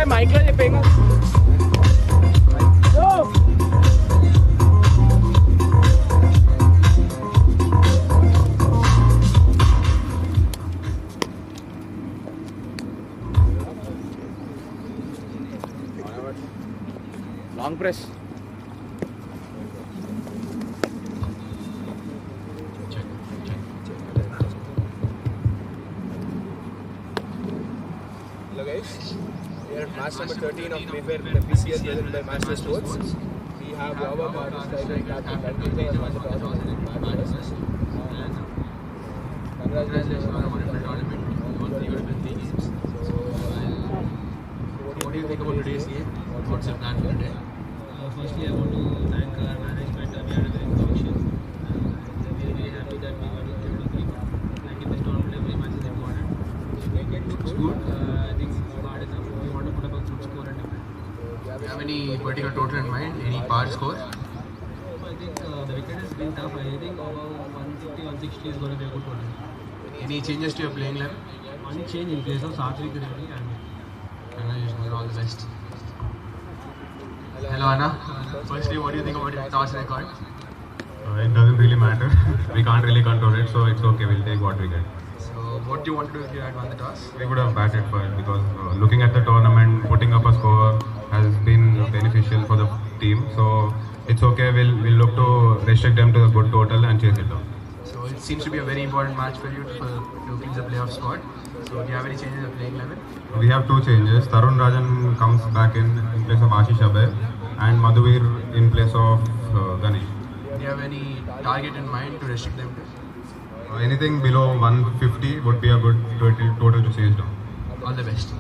Michael చెప్పేంగా long press. Hello guys, we are at match number 13 of Mayfair Mpcl presented by Maestro Sports. We have Ywor, striker and captain, Candeur as one of the tournament batters. Congratulations on the wonderful tournament. All very good teams. So, what do you think about today's game? What's your plan for today? Firstly, I want to thank our management. We had a very good function. We are really happy that we got to play the game. Like in this tournament, every match is important. It's good. I think it's hard enough. We want to put up a good score and defend. Do you have any particular total in mind? Any par score? I think the wicket has been tough. I think about 150, 160 is going to be a good tournament. Any changes to your playing level? Only change in place of Satvik Reddy and Congratulations, all the best. Hello Anna. Firstly, what do you think about your toss record? It doesn't really matter. We can't really control it, so it's okay. We'll take what we get. So, what do you want to do if you had won the toss? We would have batted first because looking at the tournament, putting up a score has been beneficial for the team. So it's okay. We'll look to restrict them to a good total and chase it down. So it seems to be a very important match for you to clinch the playoff spot. So do you have any changes in the playing level? We have two changes. Tarun Rajan comes back in place of Ashish Abhay and Madhuvir in place of Ganesh. Do you have any target in mind to restrict them to? Anything below 150 would be a good total to chase down. All the best.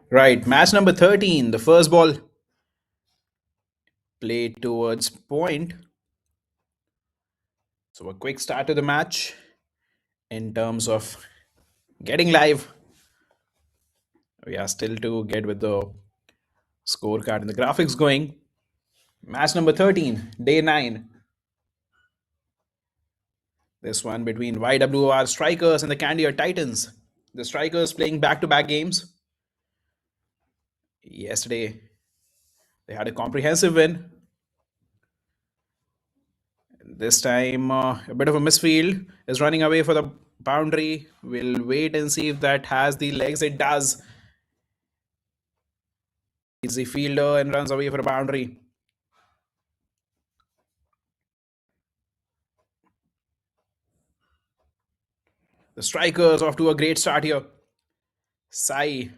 Right, match number 13. The first ball played towards point. So a quick start to the match in terms of getting live. We are still to get with the scorecard and the graphics going. Match number 13, day 9. This one between YWR Strikers and the Candeur Titans. The Strikers playing back-to-back games. Yesterday, they had a comprehensive win. This time, a bit of a misfield is running away for the boundary. We'll wait and see if that has the legs. It does. He's the fielder and runs away for a boundary. The Strikers off to a great start here. Sai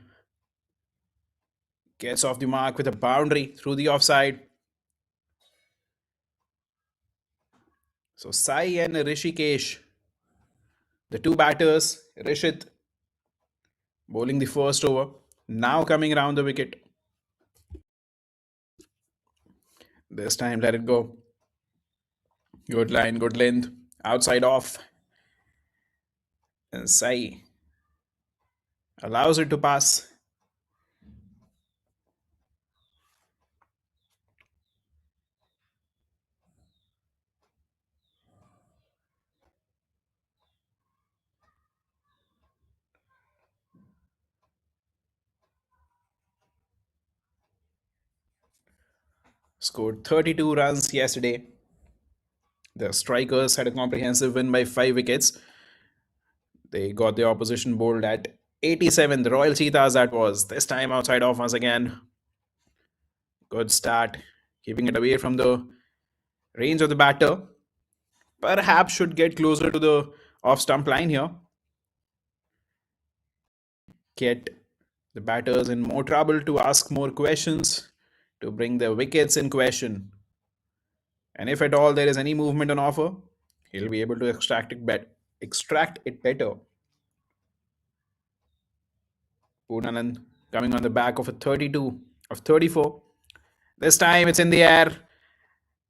gets off the mark with a boundary through the offside. So Sai and Rishikesh, the two batters, Rishit bowling the first over, now coming around the wicket. This time let it go. Good line, good length, outside off. And Sai allows it to pass. Scored 32 runs yesterday. The Strikers had a comprehensive win by 5 wickets. They got the opposition bowled at 87. The Royal Cheetahs, that was. This time outside off once again. Good start. Keeping it away from the range of the batter. Perhaps should get closer to the off-stump line here. Get the batters in more trouble to ask more questions, to bring the wickets in question. And if at all there is any movement on offer, he'll be able to extract it better. Poonanand coming on the back of a 32 of 34. This time it's in the air.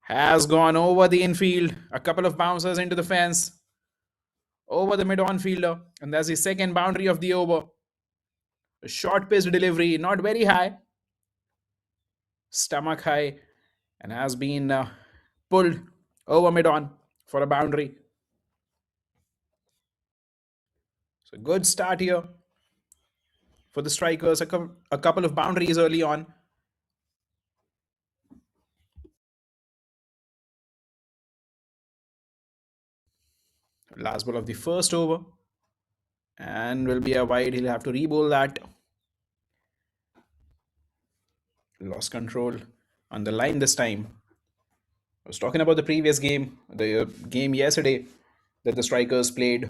Has gone over the infield. A couple of bouncers into the fence. Over the mid-on fielder. And that's the second boundary of the over. A short pitch delivery, not very high. Stomach high. And has been pulled over mid-on for a boundary. So good start here for the Strikers. A couple of boundaries early on. Last ball of the first over. And will be a wide. He'll have to re-bowl that. Lost control on the line this time. I was talking about the previous game, the game yesterday that the Strikers played.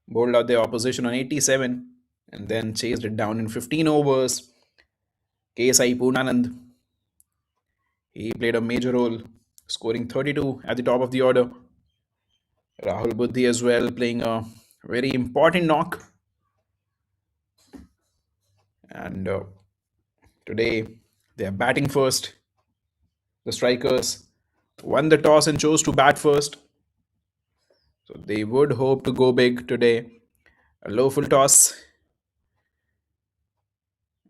Bowled out their opposition on 87 and then chased it down in 15 overs. KSI Poonanand, he played a major role, scoring 32 at the top of the order. Rahul Buddhi as well, playing a very important knock. And today they are batting first. The Strikers won the toss and chose to bat first. So they would hope to go big today. A low full toss.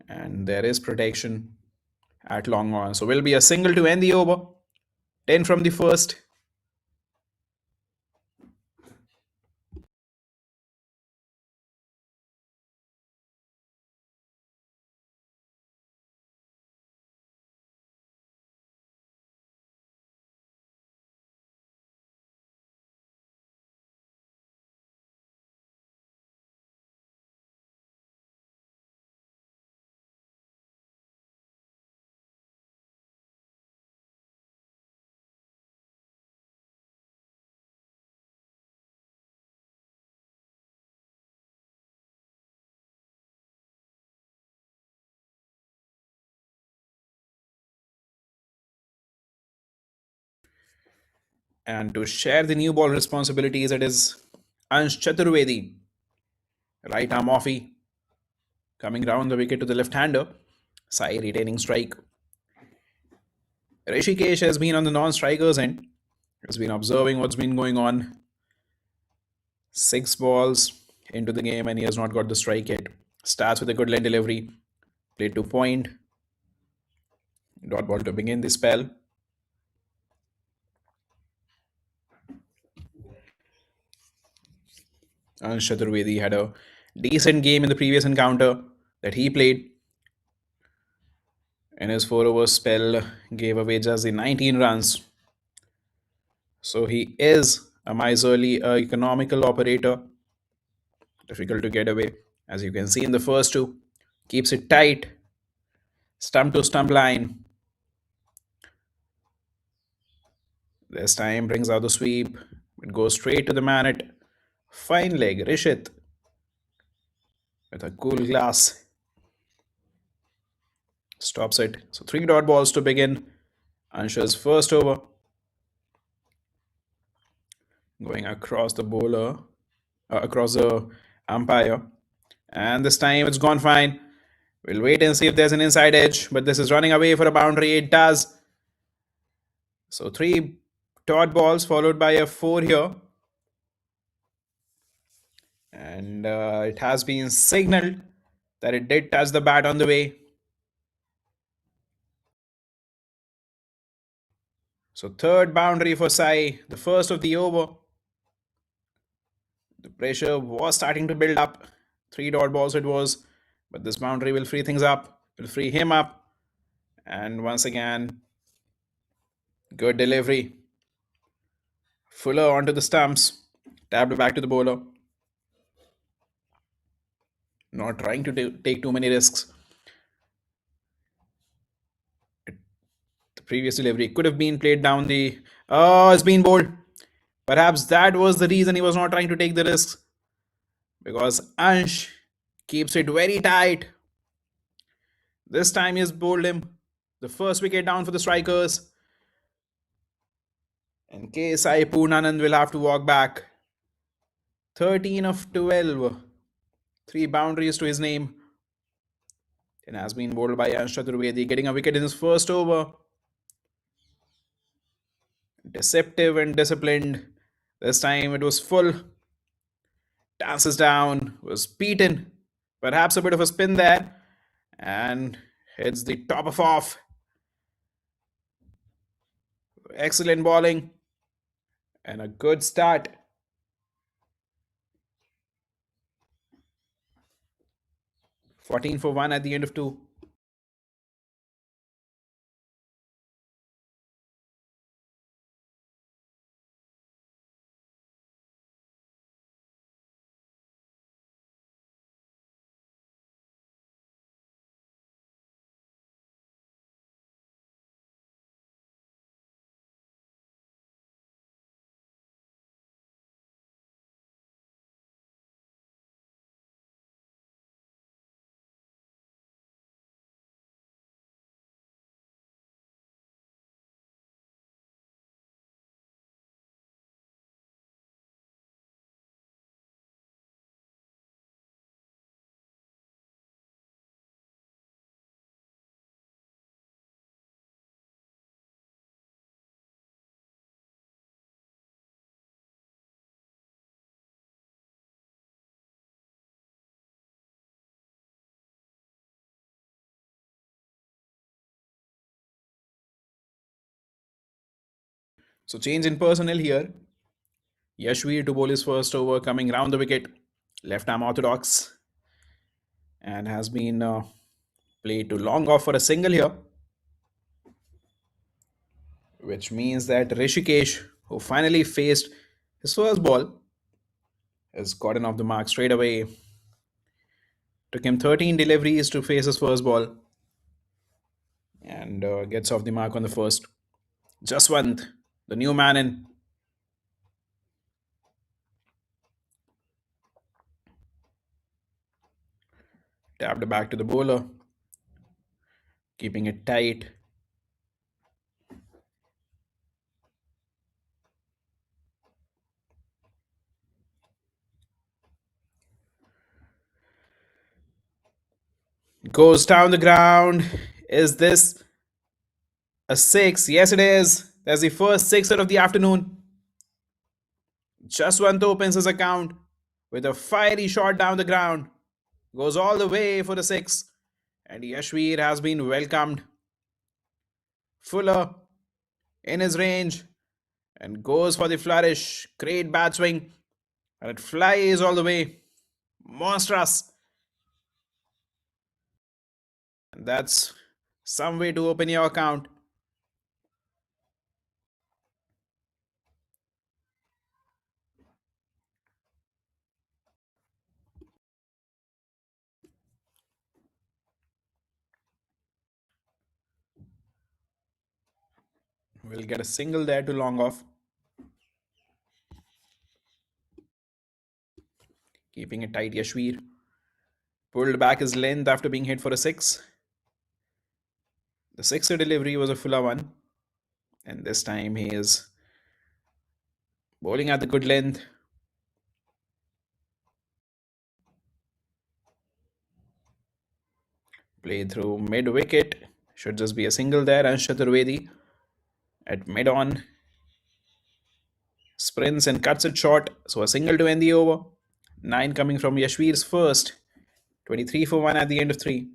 And there is protection at long on. So will be a single to end the over. 10 from the first. And to share the new ball responsibilities, it is Ansh Chaturvedi, right arm offie, coming round the wicket to the left-hander. Sai retaining strike. Rishikesh has been on the non-strikers end. Has been observing what's been going on. 6 balls into the game and he has not got the strike yet. Starts with a good line delivery. Played to point. Dot ball to begin the spell. Ansh Chaturvedi had a decent game in the previous encounter that he played. In his 4-over spell, gave away just the 19 runs. So he is a miserly, economical operator. Difficult to get away. As you can see in the first two. Keeps it tight. Stump to stump line. This time brings out the sweep. It goes straight to the man at fine leg. Rishit with a cool glass. Stops it. So 3 dot balls to begin Ansha's first over. Going across the bowler, across the umpire. And this time it's gone fine. We'll wait and see if there's an inside edge. But this is running away for a boundary. It does. So 3 dot balls followed by a 4 here. And it has been signaled that it did touch the bat on the way. So 3rd boundary for Sai, the first of the over. The pressure was starting to build up. 3 dot balls it was. But this boundary will free things up. Will free him up. And once again, good delivery. Fuller onto the stumps. Tapped back to the bowler. Not trying to take too many risks. The previous delivery could have been played down the... Oh, it's been bowled. Perhaps that was the reason he was not trying to take the risks. Because Ansh keeps it very tight. This time he has bowled him. The first wicket down for the strikers. In case Poonanand will have to walk back. 13 of 12. 3 boundaries to his name. And has been bowled by Ansh Chaturvedi, getting a wicket in his first over. Deceptive and disciplined. This time it was full. Dances down, was beaten. Perhaps a bit of a spin there. And hits the top of off. Excellent bowling. And a good start. $14 for 1 at the end of 2. So change in personnel here. Yashveer to bowl his first over, coming round the wicket. Left arm orthodox. And has been played to long off for a single here. Which means that Rishikesh, who finally faced his first ball, has gotten off the mark straight away. Took him 13 deliveries to face his first ball. And gets off the mark on the first. Jaswant, the new man in. Tapped back to the bowler. Keeping it tight. Goes down the ground. Is this a six? Yes, it is. That's the first sixer of the afternoon. Jaswant opens his account with a fiery shot down the ground. Goes all the way for the six. And Yashveer has been welcomed. Fuller in his range and goes for the flourish. Great bat swing. And it flies all the way. Monstrous. And that's some way to open your account. We'll get a single there to long off. Keeping it tight, Yashveer pulled back his length after being hit for a six. The sixer delivery was a fuller one. And this time he is bowling at the good length. Played through mid wicket. Should just be a single there. And Chaturvedi at mid on sprints and cuts it short. So a single to end the over. 9 coming from Yashveer's first. 23 for 1 at the end of 3.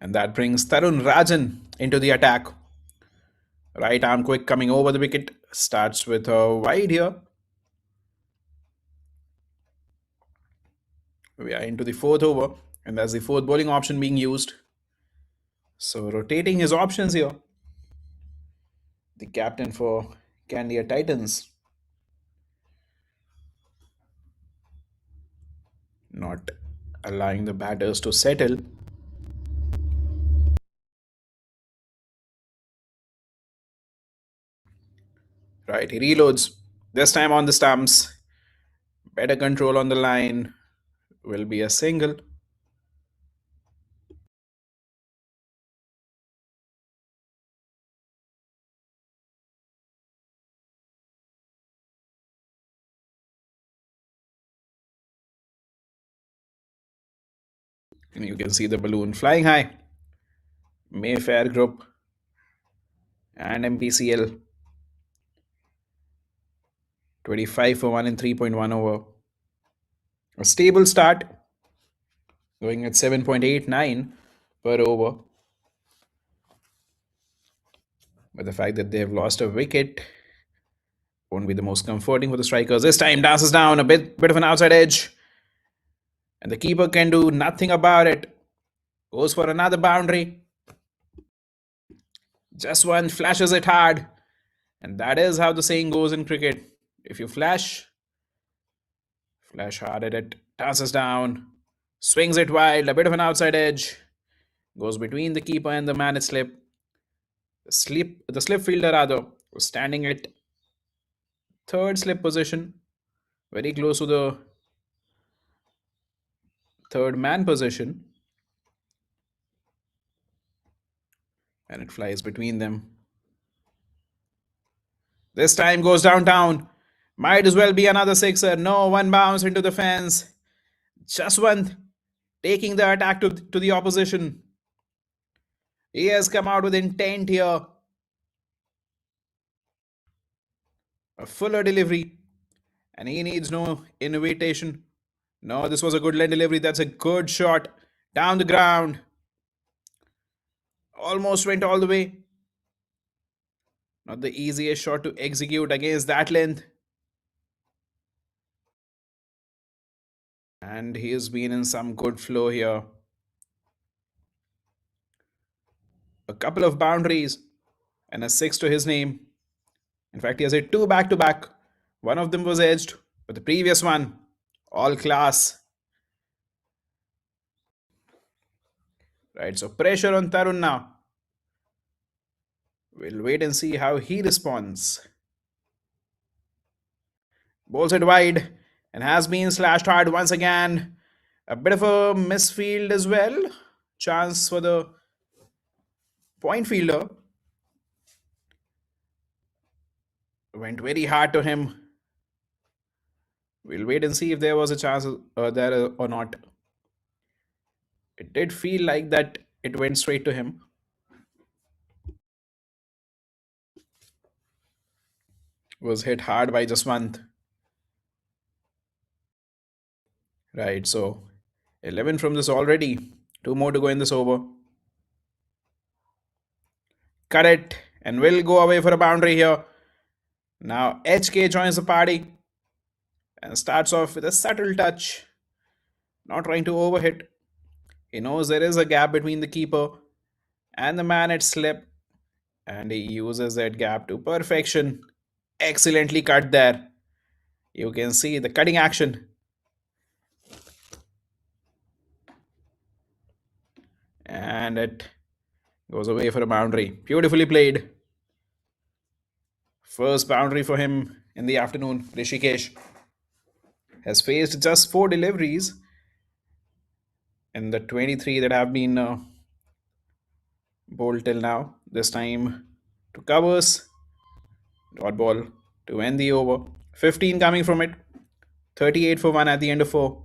And that brings Tarun Rajan into the attack. Right arm quick coming over the wicket. Starts with a wide here. We are into the fourth over. And that's the fourth bowling option being used. So rotating his options here. The captain for Candeur Titans. Not allowing the batters to settle. Right, he reloads. This time on the stumps. Better control on the line. Will be a single. And you can see the balloon flying high. Mayfair Group and Mpcl. 25 for 1 in 3.1 over. A stable start. Going at 7.89 per over. But the fact that they have lost a wicket won't be the most comforting for the strikers. This time dances down a bit of an outside edge. And the keeper can do nothing about it. Goes for another boundary. Jaswant flashes it hard. And that is how the saying goes in cricket. If you flash hard at it, dances down, swings it wide, a bit of an outside edge, goes between the keeper and the man at slip. The slip fielder rather was standing at third slip position, very close to the third man position, and it flies between them. This time goes downtown. Might as well be another sixer. No, one bounce into the fence. Jaswant taking the attack to the opposition. He has come out with intent here. A fuller delivery. And he needs no innovation. No, this was a good leg delivery. That's a good shot. Down the ground. Almost went all the way. Not the easiest shot to execute against that length. And he has been in some good flow here. A couple of boundaries and a six to his name. In fact, he has hit two back to back. One of them was edged, but the previous one, all class. Right, so pressure on Tarun now. We'll wait and see how he responds. Bowls it wide and has been slashed hard once again. A bit of a misfield as well. Chance for the point fielder. Went very hard to him. We'll wait and see if there was a chance there or not. It did feel like that it went straight to him. Was hit hard by Jaswant. Right, so 11 from this already. Two more to go in this over. Cut it and will go away for a boundary here. Now HK joins the party and starts off with a subtle touch. Not trying to overhit. He knows there is a gap between the keeper and the man at slip, and he uses that gap to perfection. Excellently cut there. You can see the cutting action. And it goes away for a boundary. Beautifully played. First boundary for him in the afternoon. Rishikesh has faced just 4 deliveries in the 23 that have been bowled till now. This time to covers. Dot ball to end the over. 15 coming from it. 38 for 1 at the end of 4.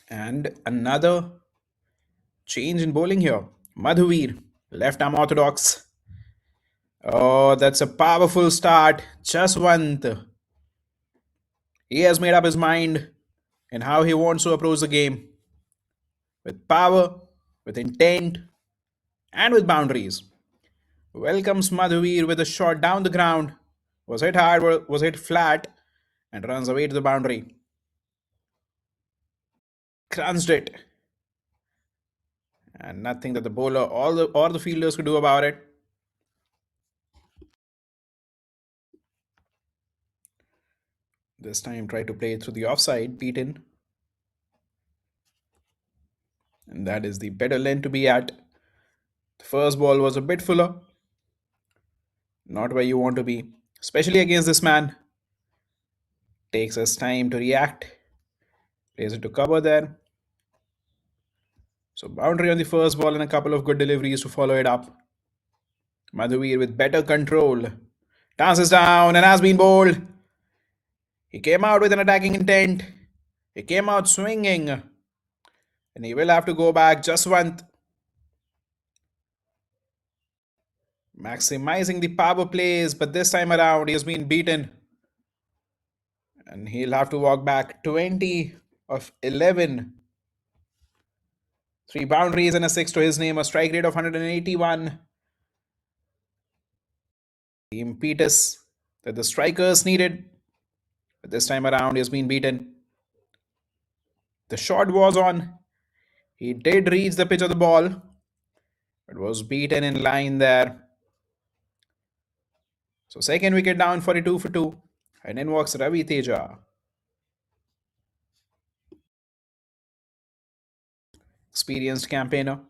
And another change in bowling here. Madhuvir, left arm orthodox. Oh, that's a powerful start. Jaswant. He has made up his mind in how he wants to approach the game. With power, with intent, and with boundaries. Welcomes Madhuvir with a shot down the ground. Was hit hard, was hit flat, and runs away to the boundary. Crunched it. And nothing that the bowler or the fielders could do about it. This time tried to play it through the offside, beaten. And that is the better length to be at. The first ball was a bit fuller. Not where you want to be, especially against this man. Takes us time to react. Plays it to cover there. So boundary on the first ball and a couple of good deliveries to follow it up. Madhuvir with better control. Dances down and has been bowled. He came out with an attacking intent. He came out swinging. And he will have to go back. Jaswant maximizing the power plays, but this time around he has been beaten. And he'll have to walk back. 20 of 11. 3 boundaries and a 6 to his name. A strike rate of 181. The impetus that the strikers needed. But this time around he has been beaten. The shot was on. He did reach the pitch of the ball. It was beaten in line there. So second wicket down, 42 for 2. And in walks Ravi Teja. Experienced campaigner.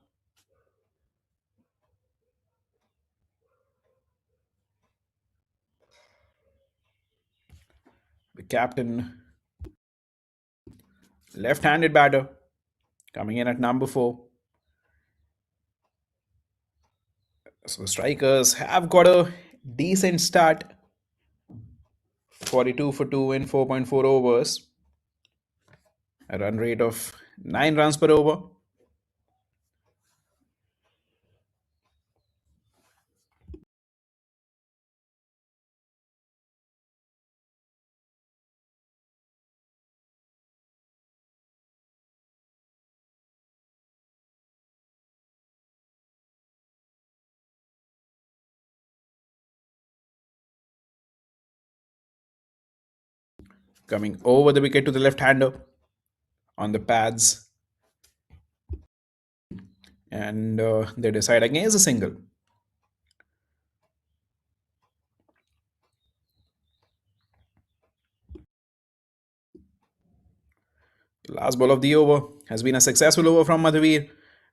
The captain. Left-handed batter. Coming in at number 4. So the strikers have got a decent start. 42 for 2 in 4.4 overs. A run rate of 9 runs per over. Coming over the wicket to the left-hander on the pads. And they decide against a single. The last ball of the over has been a successful over from Madhuvir.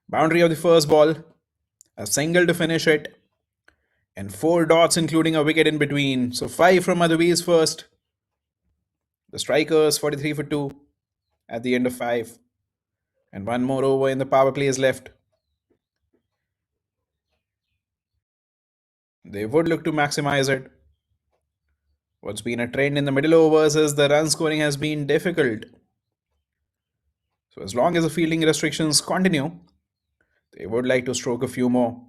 Boundary of the first ball. A single to finish it. And 4 dots including a wicket in between. So 5 from Madhuvir's first. The strikers 43 for 2 at the end of 5. And 1 more over in the power play is left. They would look to maximize it. What's been a trend in the middle overs is the run scoring has been difficult. So as long as the fielding restrictions continue, they would like to stroke a few more.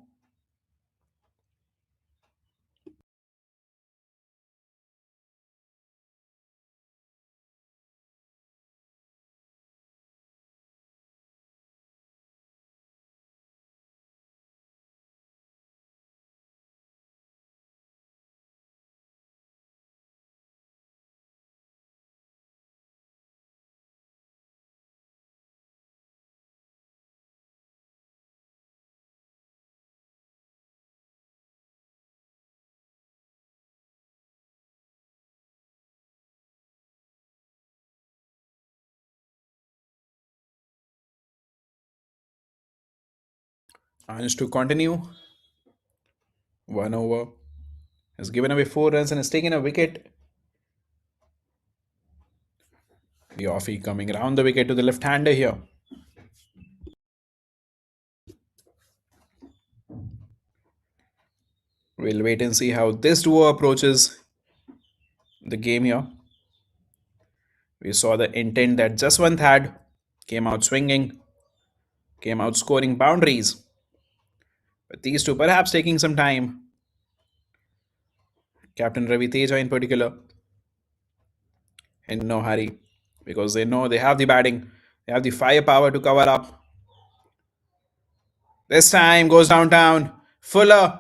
Ansh to continue. 1 over. Has given away 4 runs and has taken a wicket. The offie coming around the wicket to the left-hander here. We'll wait and see how this duo approaches the game here. We saw the intent that Jaswant had. Came out swinging. Came out scoring boundaries. But these two perhaps taking some time. Captain Ravi Teja in particular. In no hurry. Because they know they have the batting. They have the firepower to cover up. This time goes downtown. Fuller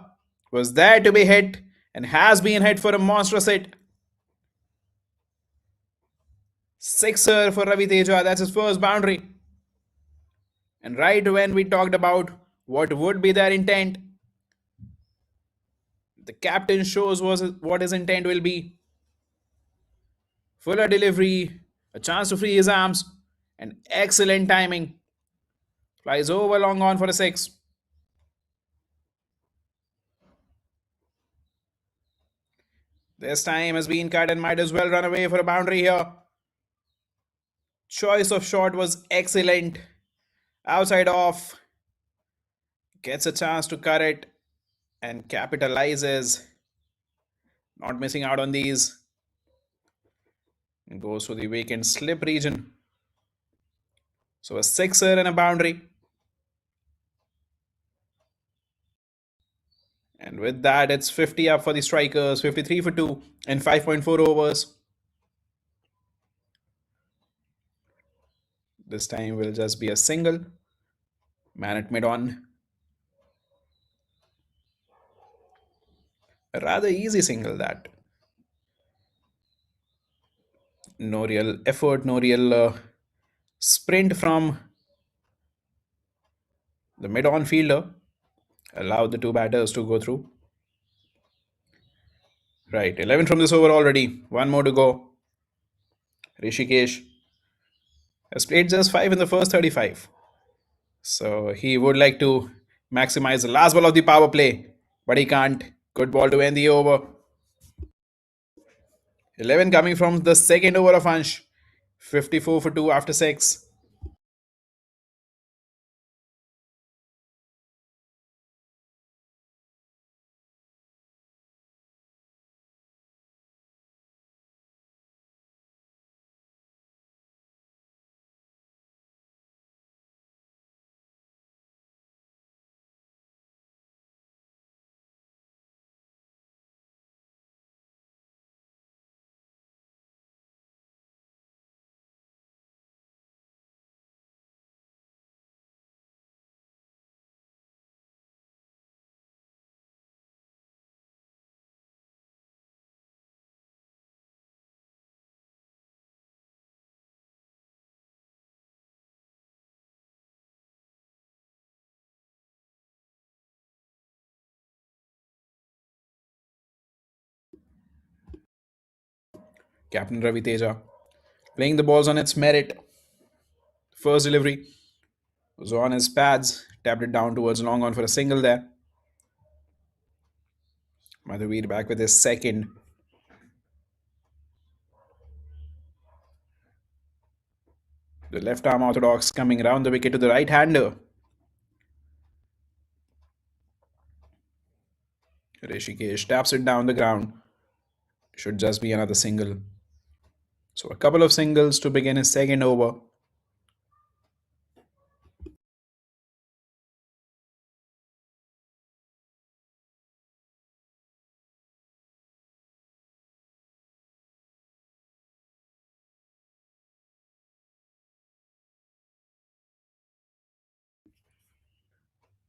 was there to be hit and has been hit for a monstrous hit. Sixer for Ravi Teja. That's his first boundary. And right when we talked about what would be their intent, the captain shows what his intent will be. Fuller delivery, a chance to free his arms, and excellent timing. Flies over long on for a 6. This time has been cut and might as well run away for a boundary here. Choice of shot was excellent. Outside off. Gets a chance to cut it and capitalizes. Not missing out on these. And goes for the vacant slip region. So a sixer and a boundary. And with that, it's 50 up for the strikers, 53 for 2 in 5.4 overs. This time will just be a single. Man at mid-on. A rather easy single that. No real effort, no real sprint from the mid-on fielder. Allowed the two batters to go through. Right, 11 from this over already. One more to go. Rishikesh has played just 5 in the first 35. So he would like to maximize the last ball of the power play, but he can't. Good ball to end the over. 11 coming from the second over of Ansh. 54 for 2 after 6. Captain Ravi Teja playing the balls on its merit. First delivery was on his pads, tapped it down towards long on for a single there. Madhuvir back with his second. The left arm orthodox coming around the wicket to the right hander. Rishikesh taps it down the ground. Should just be another single. So a couple of singles to begin his second over.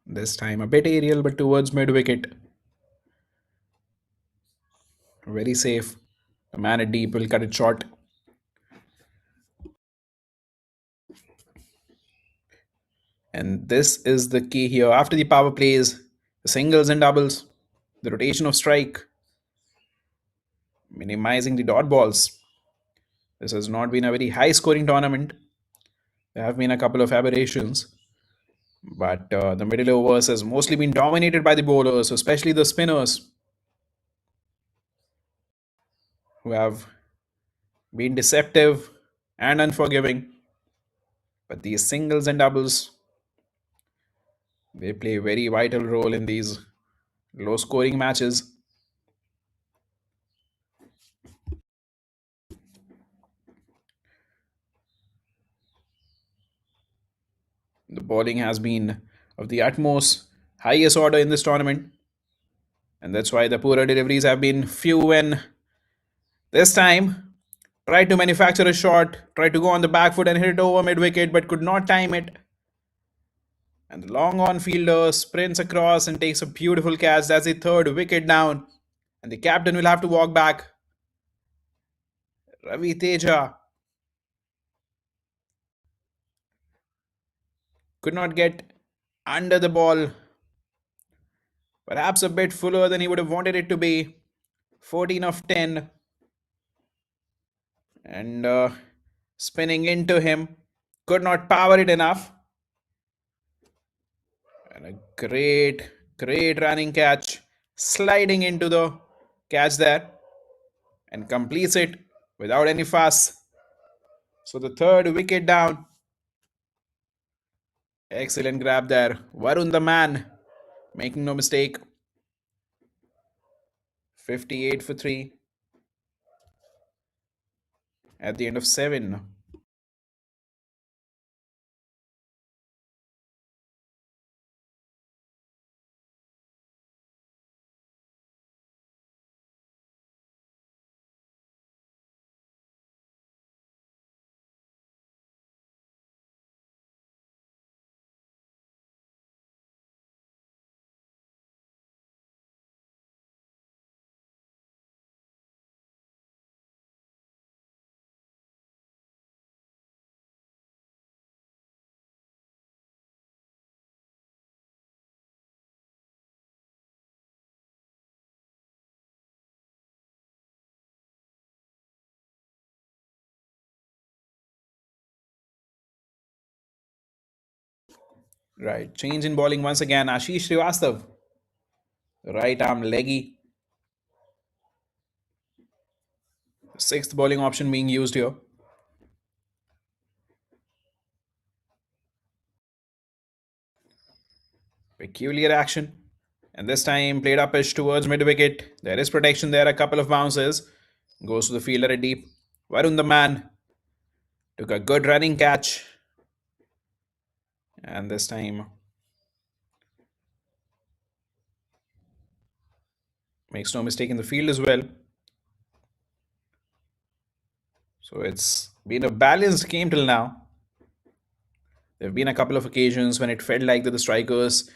This time a bit aerial but towards mid wicket. Very safe. The man at deep will cut it short. And this is the key here. After the power plays, the singles and doubles, the rotation of strike, minimizing the dot balls. This has not been a very high scoring tournament. There have been a couple of aberrations, but the middle overs has mostly been dominated by the bowlers, especially the spinners, who have been deceptive and unforgiving. But these singles and doubles, they play a very vital role in these low scoring matches. The bowling has been of the utmost highest order in this tournament, and that's why the poorer deliveries have been few. And this time, tried to manufacture a shot, tried to go on the back foot and hit it over mid wicket, but could not time it. And the long on fielder sprints across and takes a beautiful catch. That's the third wicket down, and the captain will have to walk back. Ravi Teja could not get under the ball, perhaps a bit fuller than he would have wanted it to be. 14 of 10, and spinning into him, could not power it enough. And a great running catch, sliding into the catch there, and completes it without any fuss. So the third wicket down. Excellent grab there. Varun the man, making no mistake. 58 for 3 at the end of 7. Right. Change in bowling once again. Ashish Srivastav. Right arm leggy. Sixth bowling option being used here. Peculiar action. And this time played up pitch towards mid wicket. There is protection there. A couple of bounces. Goes to the fielder at deep. Varun the man took a good running catch. And this time makes no mistake in the field as well. So it's been a balanced game till now. There have been a couple of occasions when it felt like that the strikers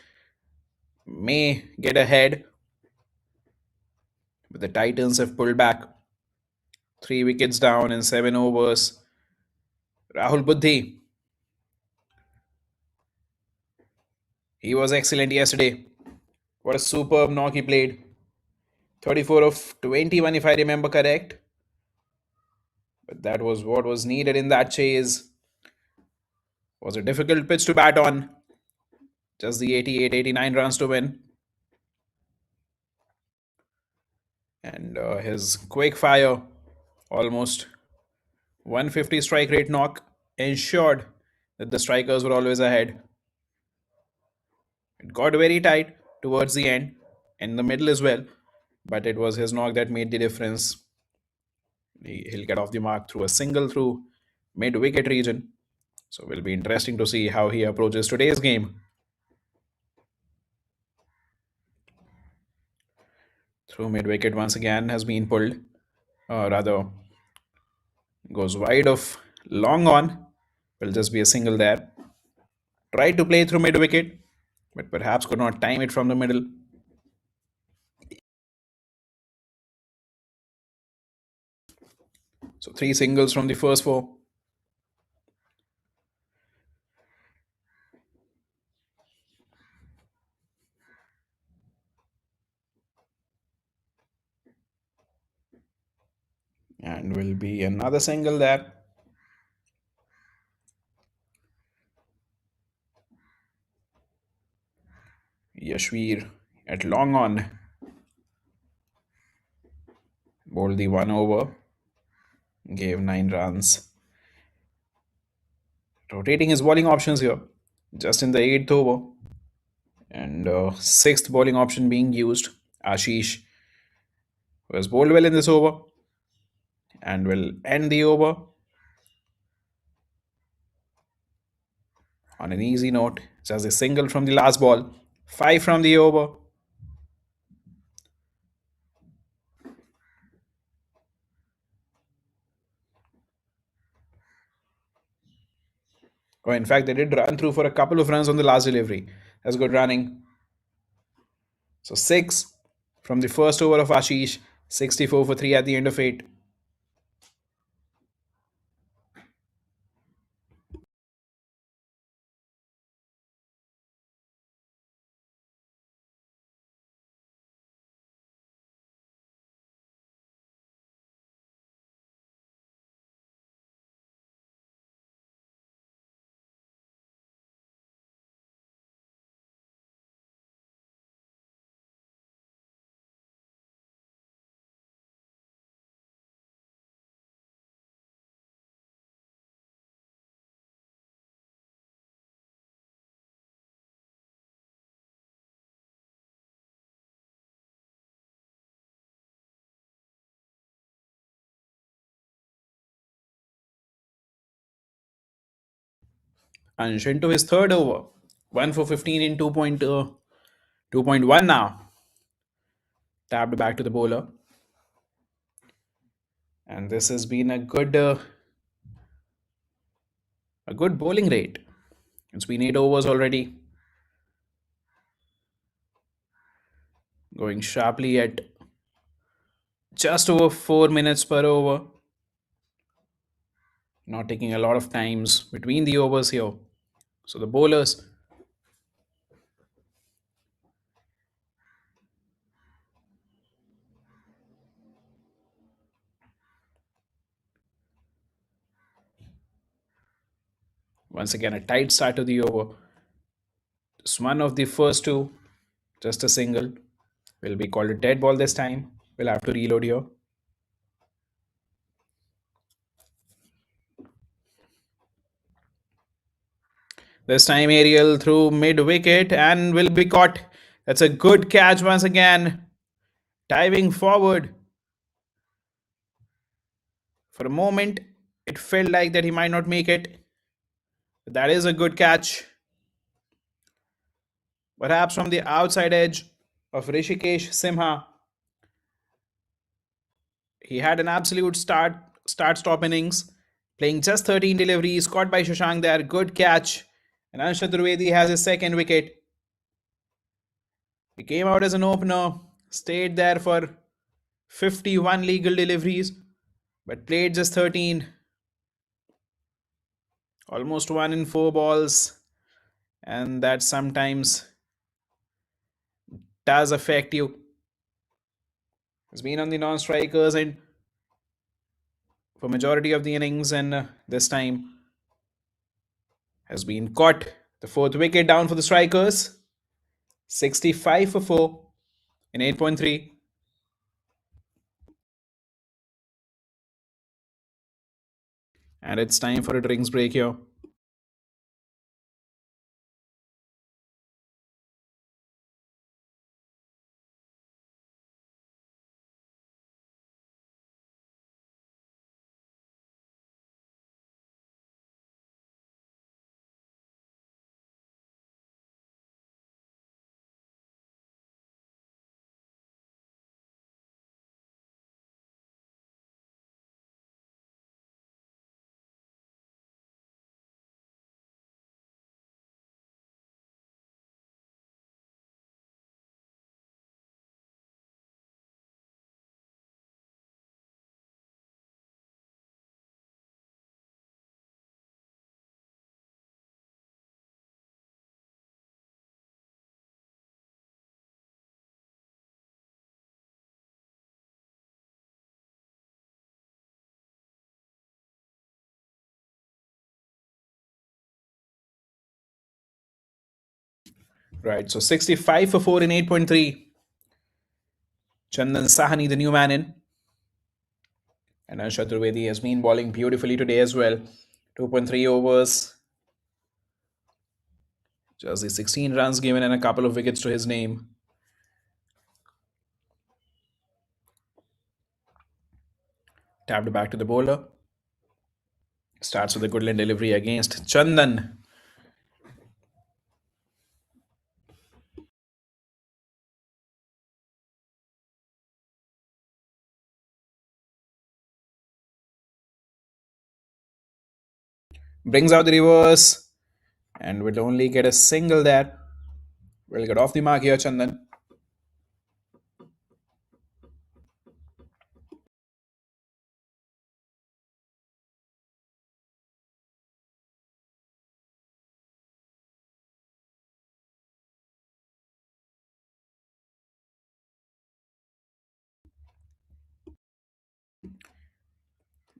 may get ahead, but the Titans have pulled back. 3 wickets down in 7 overs. Rahul Buddhi. He was excellent yesterday. What a superb knock he played. 34 of 21, if I remember correct. But that was what was needed in that chase. Was a difficult pitch to bat on. Just the 88, 89 runs to win. And his quick fire, almost 150 strike rate knock, ensured that the strikers were always ahead. It got very tight towards the end, in the middle as well, but it was his knock that made the difference. He'll get off the mark through a single through mid wicket region. So it will be interesting to see how he approaches today's game. Through mid wicket once again has been pulled, or rather goes wide of long on. Will just be a single there. Tried to play through mid wicket, but perhaps could not time it from the middle. So 3 singles from the first 4. And will be another single there. Ywor at long on. Bowled the 1 over. Gave 9 runs. Rotating his bowling options here. Just in the 8th over. And 6th bowling option being used. Ashish was bowled well in this over. And will end the over on an easy note. Just a single from the last ball. 5 from the over. Oh, in fact, they did run through for a couple of runs on the last delivery. That's good running. So 6 from the first over of Ashish. 64 for 3 at the end of 8. And into his third over. 1 for 15 in 2.1 now. Tapped back to the bowler. And this has been a good bowling rate. It's been 8 overs already. Going sharply at just over 4 minutes per over. Not taking a lot of times between the overs here. So the bowlers once again a tight start to the over. It's one of the first two, just a single. Will be called a dead ball this time. We'll have to reload here. This time Ariel through mid wicket and will be caught. That's a good catch once again. Diving forward. For a moment, it felt like that he might not make it. But that is a good catch. Perhaps from the outside edge of Rishikesh Simha. He had an absolute start-stop innings, playing just 13 deliveries, caught by Shashank there. Good catch. And Anush Chaturvedi has his second wicket. He came out as an opener, stayed there for 51 legal deliveries, but played just 13. Almost 1 in 4 balls. And that sometimes does affect you. Has been on the non-strikers and for majority of the innings, and this time has been caught. The fourth wicket down for the strikers. 65 for 4 in 8.3. And it's time for a drinks break here. Right, so 65 for 4 in 8.3. Chandan Sahani, the new man in. And Anush Chaturvedi has been bowling beautifully today as well. 2.3 overs. Just the 16 runs given and a couple of wickets to his name. Tapped back to the bowler. Starts with a good line delivery against Chandan. Brings out the reverse and will only get a single there. Will get off the mark here, Chandan.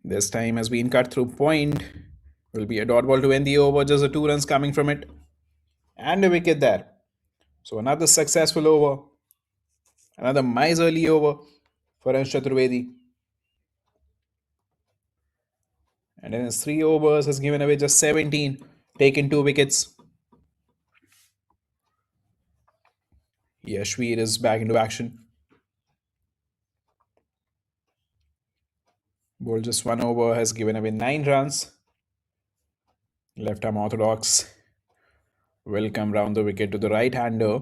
This time has been cut through point. Will be a dot ball to end the over. Just the 2 runs coming from it. And a wicket there. So another successful over. Another miserly over for Anush Chaturvedi. And in his 3 overs has given away just 17. Taken 2 wickets. Ywor is back into action. Bowled just 1 over, has given away 9 runs. Left arm orthodox will come round the wicket to the right-hander.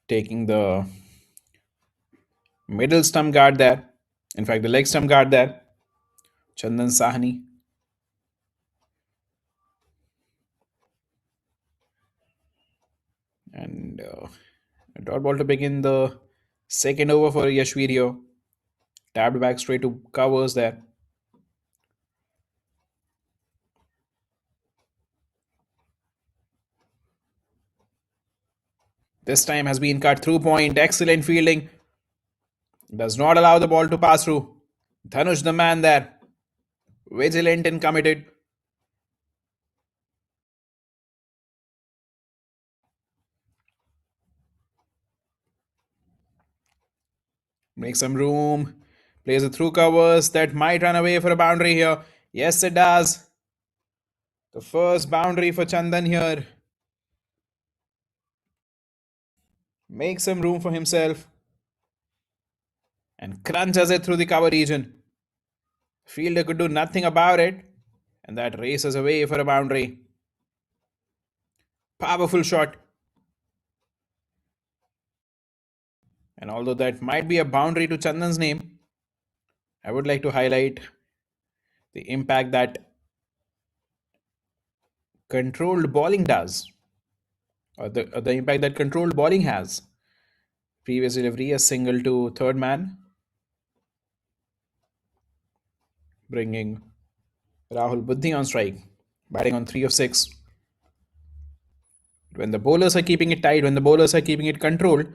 Taking the middle stump guard there. In fact, the leg stump guard there. Chandan Sahani. And a dot ball to begin the second over for Ywor. Tapped back straight to covers there. This time has been cut through point. Excellent fielding. Does not allow the ball to pass through. Dhanush, the man there. Vigilant and committed. Make some room. Plays it through covers. That might run away for a boundary here. Yes, it does. The first boundary for Chandan here. Makes some room for himself. And crunches it through the cover region. Fielder could do nothing about it. And that races away for a boundary. Powerful shot. And although that might be a boundary to Chandan's name, I would like to highlight the impact that controlled bowling does, or the impact that controlled bowling has. Previous delivery, a single to third man, bringing Rahul Buddhi on strike, batting on 3 of 6. When the bowlers are keeping it tight, when the bowlers are keeping it controlled,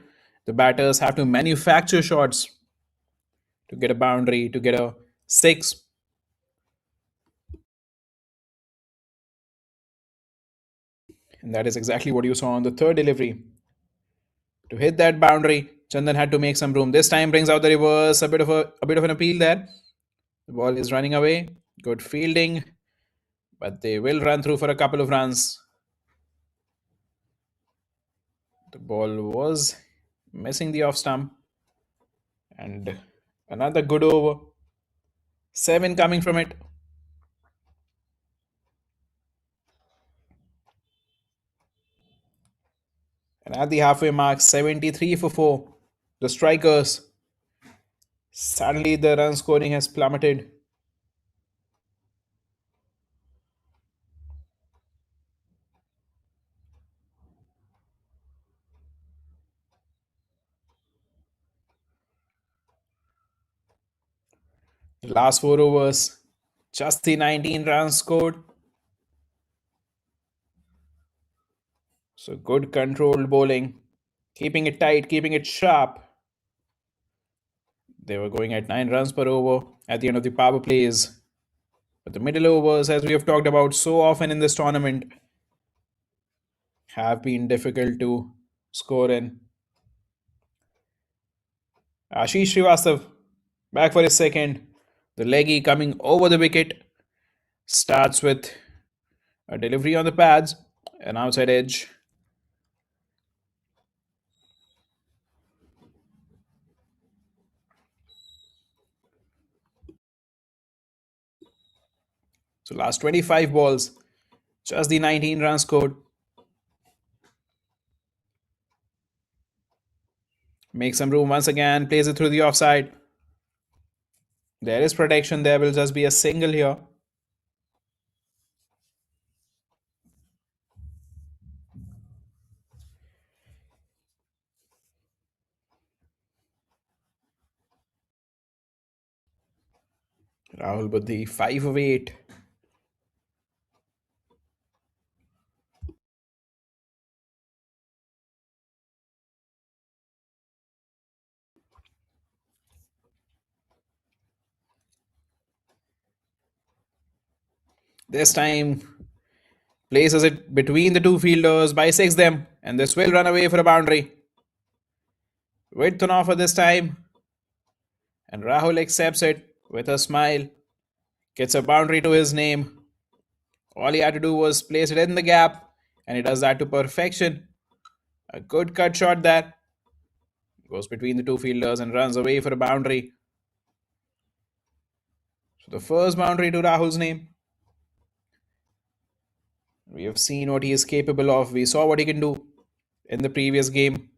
the batters have to manufacture shots to get a boundary, to get a 6. And that is exactly what you saw on the third delivery. To hit that boundary, Chandan had to make some room. This time brings out the reverse, a bit of an appeal there. The ball is running away. Good fielding, but they will run through for a couple of runs. The ball was missing the off stump. And another good over. 7 coming from it. And at the halfway mark, 73 for 4. The strikers. Suddenly the run scoring has plummeted. The last 4 overs, just the 19 runs scored. So good controlled bowling, keeping it tight, keeping it sharp. They were going at 9 runs per over at the end of the power plays. But the middle overs, as we have talked about so often in this tournament, have been difficult to score in. Ashish Srivastav back for his second. The leggy coming over the wicket. Starts with a delivery on the pads, an outside edge. So last 25 balls, just the 19 runs scored. Makes some room once again, plays it through the offside. There is protection, there will just be a single here. Rahul Buddhi, 5 of 8. This time, places it between the two fielders, bisects them, and this will run away for a boundary. Width on offer this time, and Rahul accepts it with a smile. Gets a boundary to his name. All he had to do was place it in the gap, and he does that to perfection. A good cut shot there. Goes between the two fielders and runs away for a boundary. So the first boundary to Rahul's name. We have seen what he is capable of. We saw what he can do in the previous game.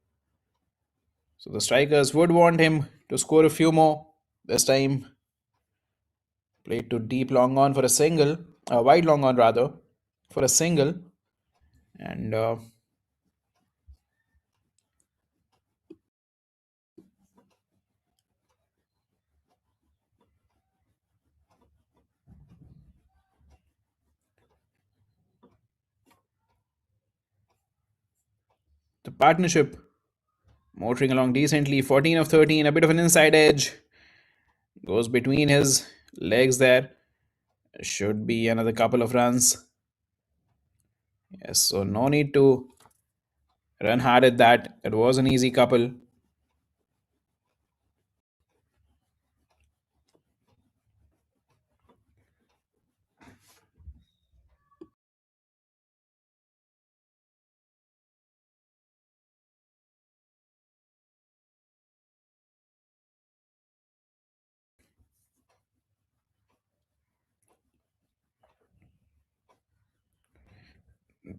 So the strikers would want him to score a few more. This time, played to deep long on for a single. Wide long on rather, for a single. And the partnership Motoring along decently. 14 of 13. A bit of an inside edge. Goes between his legs there. Should be another couple of runs. Yes, so no need to run hard at that. It was an easy couple.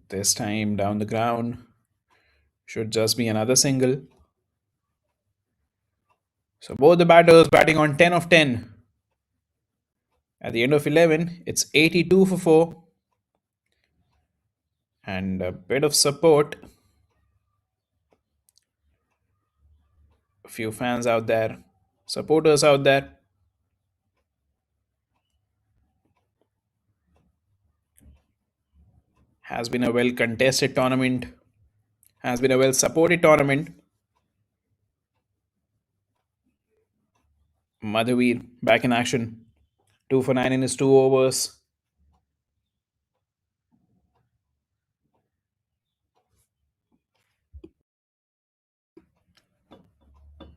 This time down the ground. Should just be another single. So both the batters batting on 10 of 10. At the end of 11, it's 82 for 4. And a bit of support. A few fans out there, supporters out there. Has been a well contested tournament. Has been a well supported tournament. Madhuvir back in action. 2 for 9 in his 2 overs.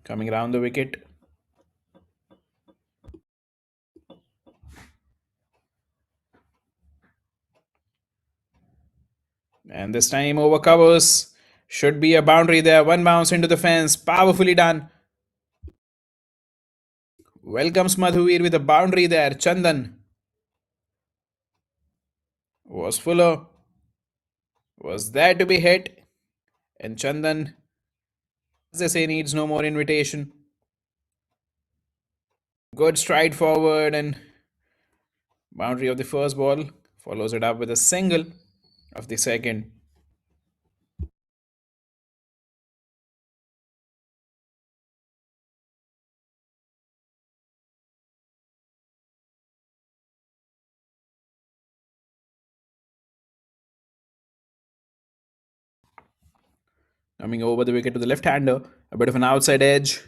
Coming around the wicket. And this time over covers. Should be a boundary there. One bounce into the fence. Powerfully done. Welcomes Madhuvir with a boundary there. Chandan was fuller. Was there to be hit. And Chandan, as they say, needs no more invitation. Good stride forward and boundary of the first ball. Follows it up with a single of the second. Coming over the wicket to the left-hander. A bit of an outside edge.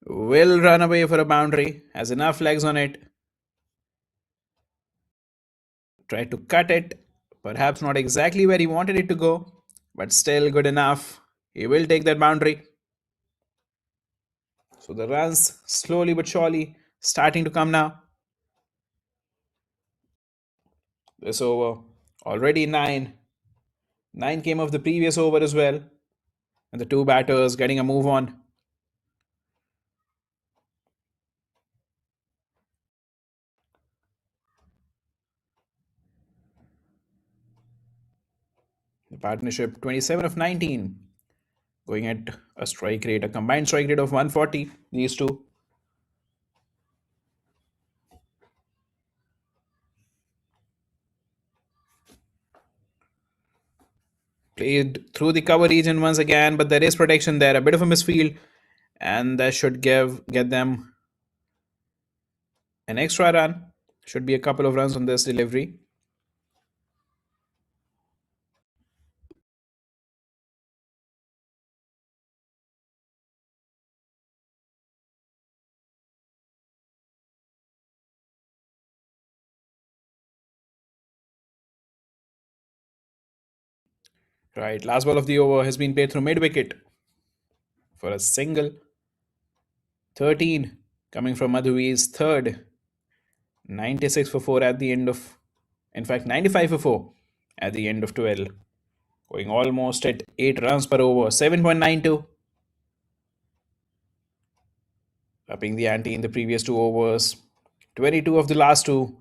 Will run away for a boundary. Has enough legs on it. Tried to cut it. Perhaps not exactly where he wanted it to go. But still good enough. He will take that boundary. So the runs slowly but surely starting to come now. This over. Already 9. 9 came off the previous over as well. And the two batters getting a move on. The partnership 27 of 19. Going at a strike rate, a combined strike rate of 140. These two. Played through the cover region once again, but there is protection there. A bit of a misfield. And that should get them an extra run. Should be a couple of runs on this delivery. Right, last ball of the over has been played through mid-wicket for a single. 13 coming from Madhuvir's third. 96 for 4 at the end of, in fact, 95 for 4 at the end of 12. Going almost at 8 runs per over. 7.92. Upping the ante in the previous 2 overs. 22 of the last 2.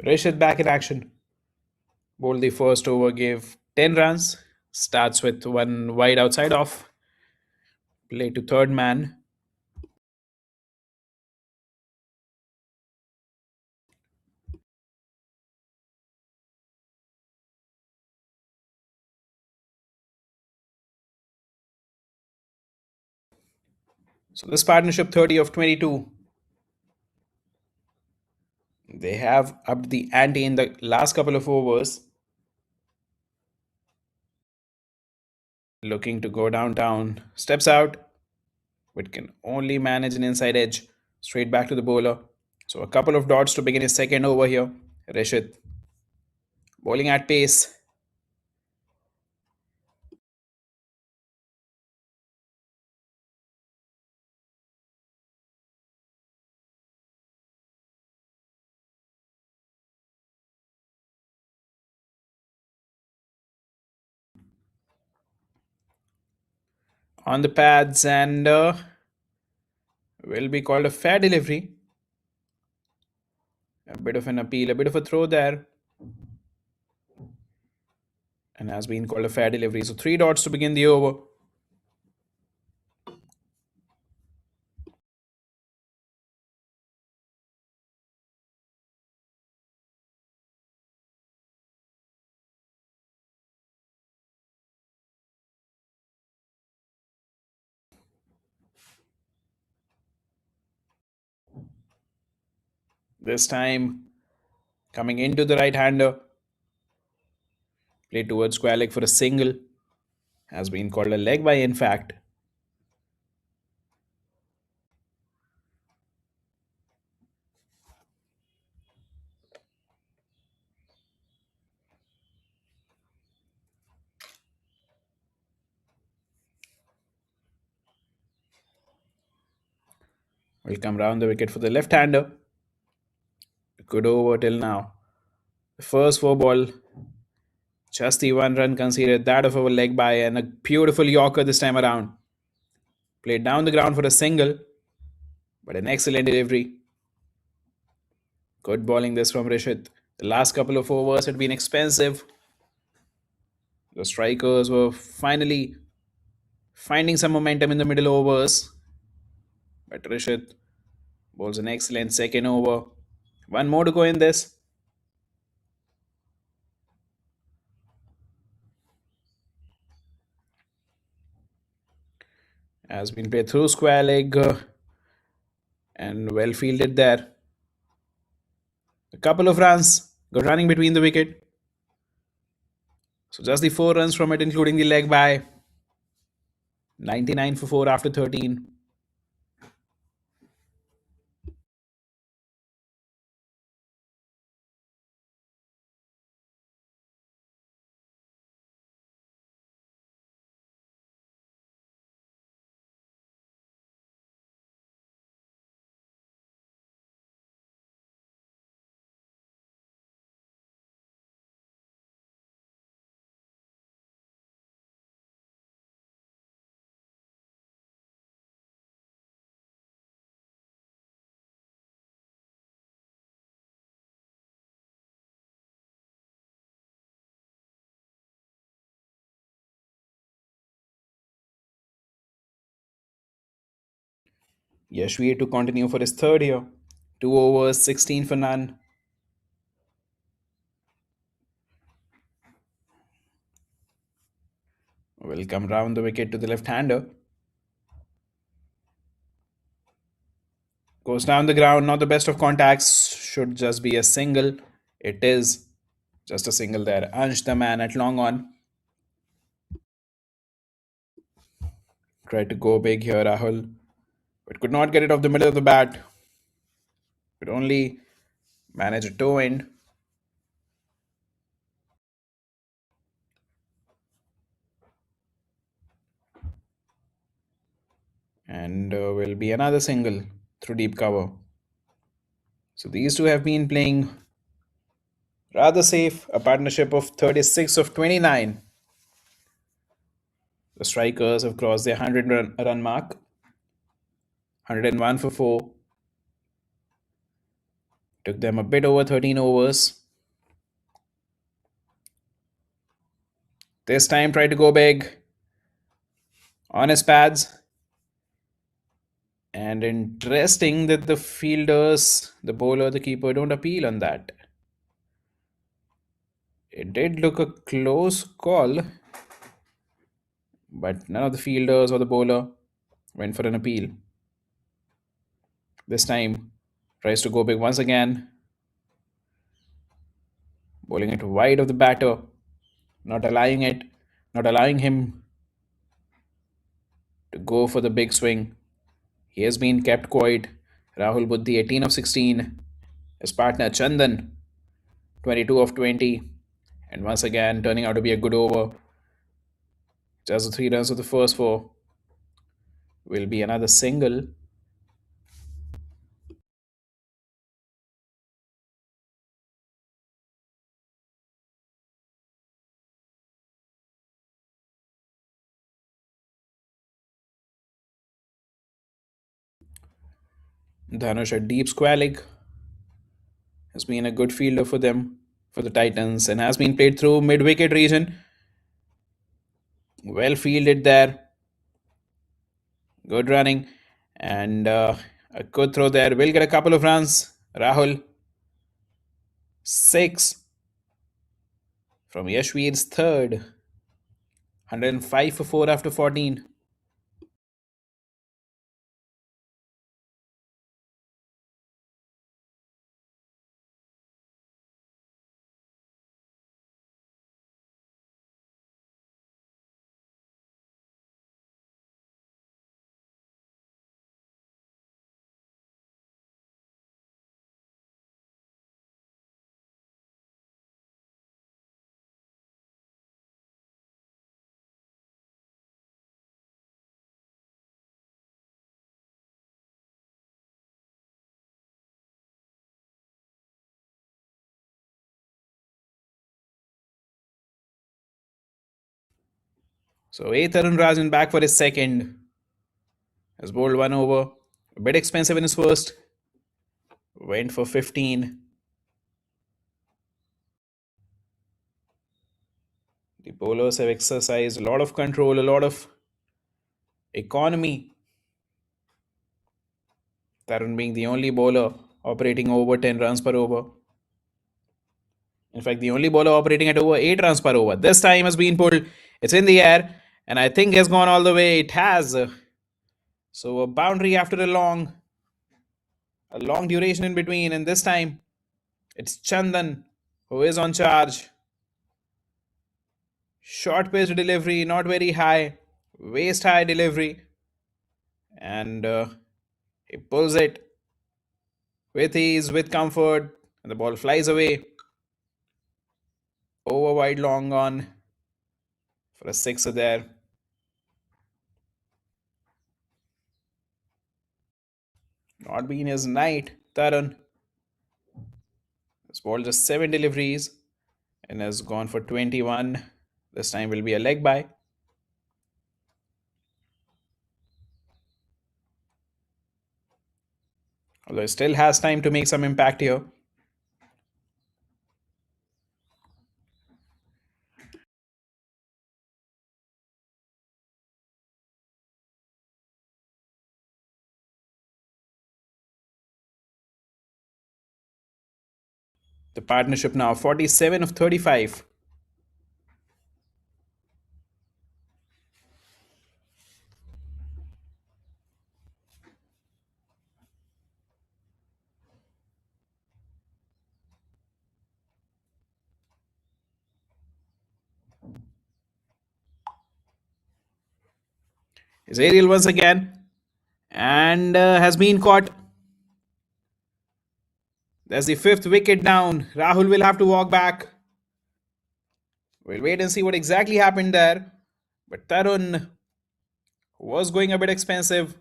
Rishit back in action. Bowled the first over, gave 10 runs. Starts with one wide outside off. Play to third man. So this partnership 30 of 22. They have upped the ante in the last couple of overs. Looking to go downtown. Steps out, but can only manage an inside edge. Straight back to the bowler. So a couple of dots to begin his second over here. Rishit bowling at pace. On the pads and will be called a fair delivery. A bit of an appeal, a bit of a throw there. And has been called a fair delivery. So 3 dots to begin the over. This time coming into the right hander. Play towards square leg for a single. Has been called a leg by, in fact. Will come round the wicket for the left hander. Good over till now. The first 4 ball, just the 1 run conceded, that of a leg by, and a beautiful Yorker this time around. Played down the ground for a single, but an excellent delivery. Good bowling this from Rishit. The last couple of overs had been expensive. The strikers were finally finding some momentum in the middle overs. But Rishit bowls an excellent second over. One more to go in this. Has been played through square leg and well fielded there. A couple of runs. Good running between the wicket. So just the 4 runs from it, including the leg by. 99 for 4 after 13. Yashvir to continue for his third here. 2 overs, 16 for none. Will come round the wicket to the left-hander. Goes down the ground, not the best of contacts. Should just be a single. It is just a single there. Ansh the man at long on. Tried to go big here, Rahul. But could not get it off the middle of the bat. Could only manage a toe end. And will be another single through deep cover. So these two have been playing rather safe. A partnership of 36 of 29. The strikers have crossed their 100 run mark. 101 for 4. Took them a bit over 13 overs. This time tried to go big on his pads. And interesting that the fielders, the bowler, the keeper don't appeal on that. It did look a close call, but none of the fielders or the bowler went for an appeal. This time tries to go big once again. Bowling it wide of the batter, not allowing him to go for the big swing. He has been kept quiet. Rahul Buddhi, 18 of 16. His partner Chandan, 22 of 20. And once again, turning out to be a good over. Just the 3 runs of the first 4 will be another single. Dhanush, a deep square leg, has been a good fielder for them, for the Titans, and has been played through mid-wicket region. Well fielded there. Good running. And a good throw there. Will get a couple of runs. Rahul, 6 from Yashvir's third. 105 for 4 after 14. So Tarun Rajan back for his second. Has bowled 1 over. A bit expensive in his first. Went for 15. The bowlers have exercised a lot of control, a lot of economy. Tarun being the only bowler operating over 10 runs per over. In fact, the only bowler operating at over 8 runs per over. This time has been pulled. It's in the air. And I think has gone all the way. It has. So a boundary after a long duration in between. And this time, it's Chandan who is on charge. Short pitch delivery, not very high. Waist high delivery. And he pulls it with ease, with comfort. And the ball flies away. Over wide long on for a sixer there. Not been his night, Tarun. Has bowled just 7 deliveries and has gone for 21. This time will be a leg by. Although he still has time to make some impact here. The partnership now 47 of 35. Is aerial once again and has been caught. There's the 5th wicket down. Rahul will have to walk back. We'll wait and see what exactly happened there. But Tarun was going a bit expensive.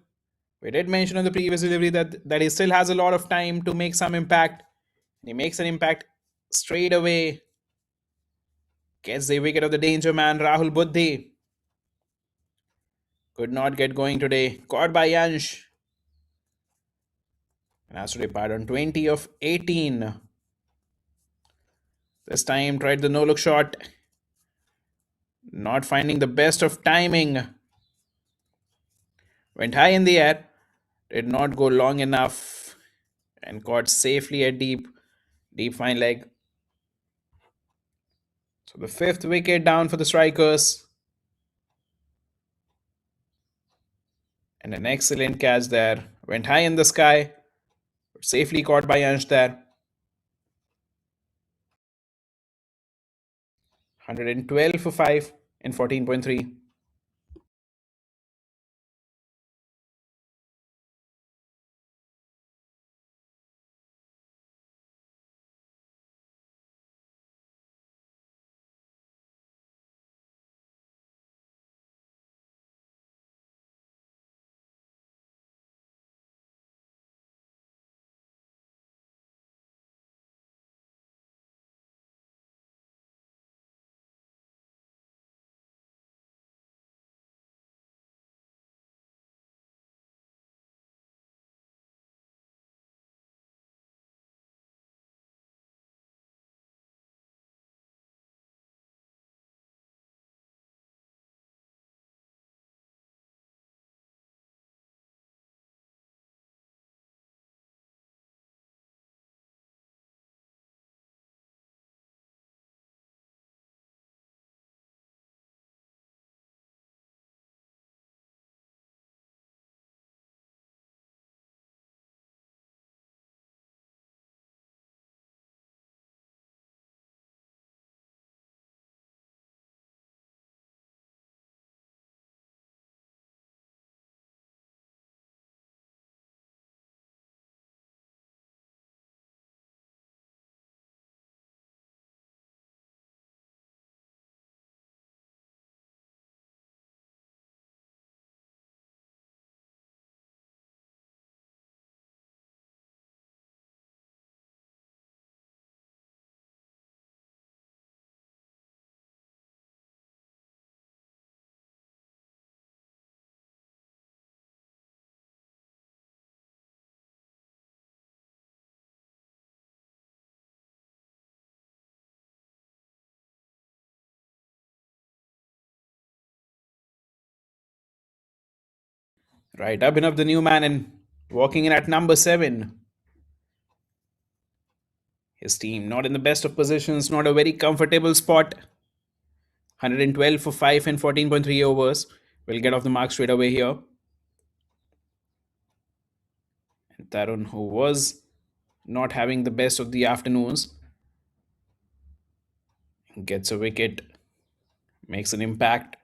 We did mention on the previous delivery that he still has a lot of time to make some impact. He makes an impact straight away. Gets the wicket of the danger man, Rahul Buddhi. Could not get going today. Caught by Yansh. Maestro departed on 20 of 18. This time tried the no-look shot. Not finding the best of timing. Went high in the air. Did not go long enough. And caught safely at deep fine leg. So the 5th wicket down for the strikers. And an excellent catch there. Went high in the sky. Safely caught by Ansh there. 112 for 5 in 14.3. Right, Abhinav, the new man, and walking in at number 7. His team not in the best of positions, not a very comfortable spot. 112 for 5 and 14.3 overs. We'll get off the mark straight away here. And Tarun, who was not having the best of the afternoons, gets a wicket, makes an impact.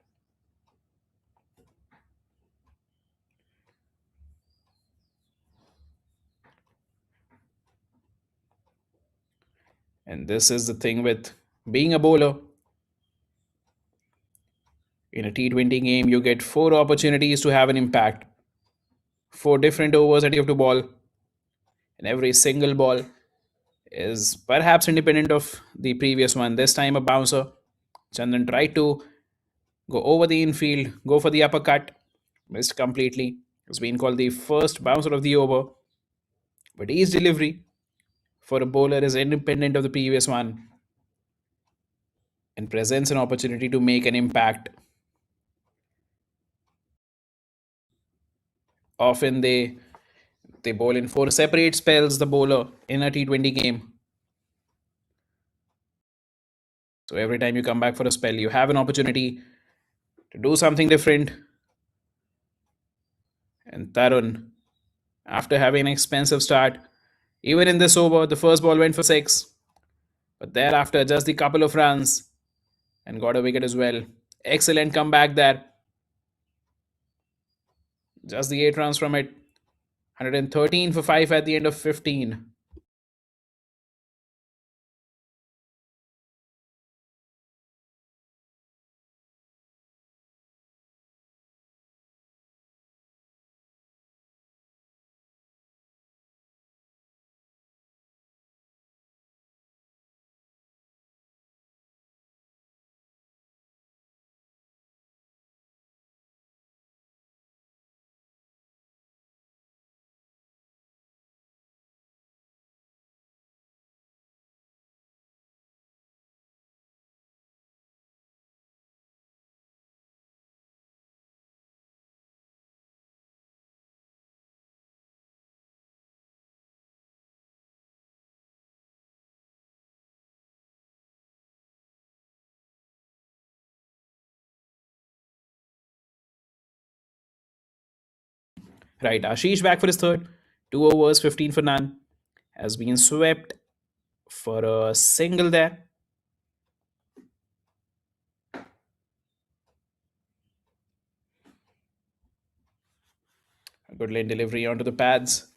And this is the thing with being a bowler. In a T20 game, you get 4 opportunities to have an impact. 4 different overs that you have to bowl. And every single ball is perhaps independent of the previous one. This time a bouncer. Chandan tried to go over the infield, go for the uppercut. Missed completely. It's been called the first bouncer of the over. But his delivery for a bowler is independent of the previous one and presents an opportunity to make an impact. Often they bowl in 4 separate spells, the bowler, in a T20 game. So every time you come back for a spell, you have an opportunity to do something different. And Tarun, after having an expensive start, even in this over, the first ball went for 6. But thereafter, just the couple of runs and got a wicket as well. Excellent comeback there. Just the 8 runs from it. 113 for 5 at the end of 15. Right, Ashish back for his third. 2 overs, 15 for none. Has been swept for a single there. A good lane delivery onto the pads.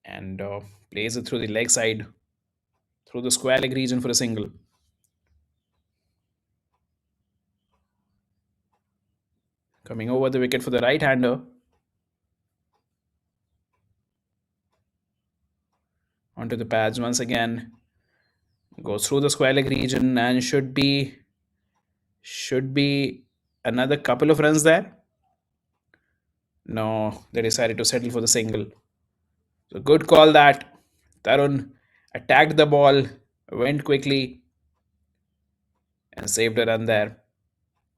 And plays it through the leg side, through the square leg region for a single. Coming over the wicket for the right-hander. Onto the pads once again. Goes through the square leg region and should be another couple of runs there. No, they decided to settle for the single. So good call that. Tarun attacked the ball, went quickly and saved a run there.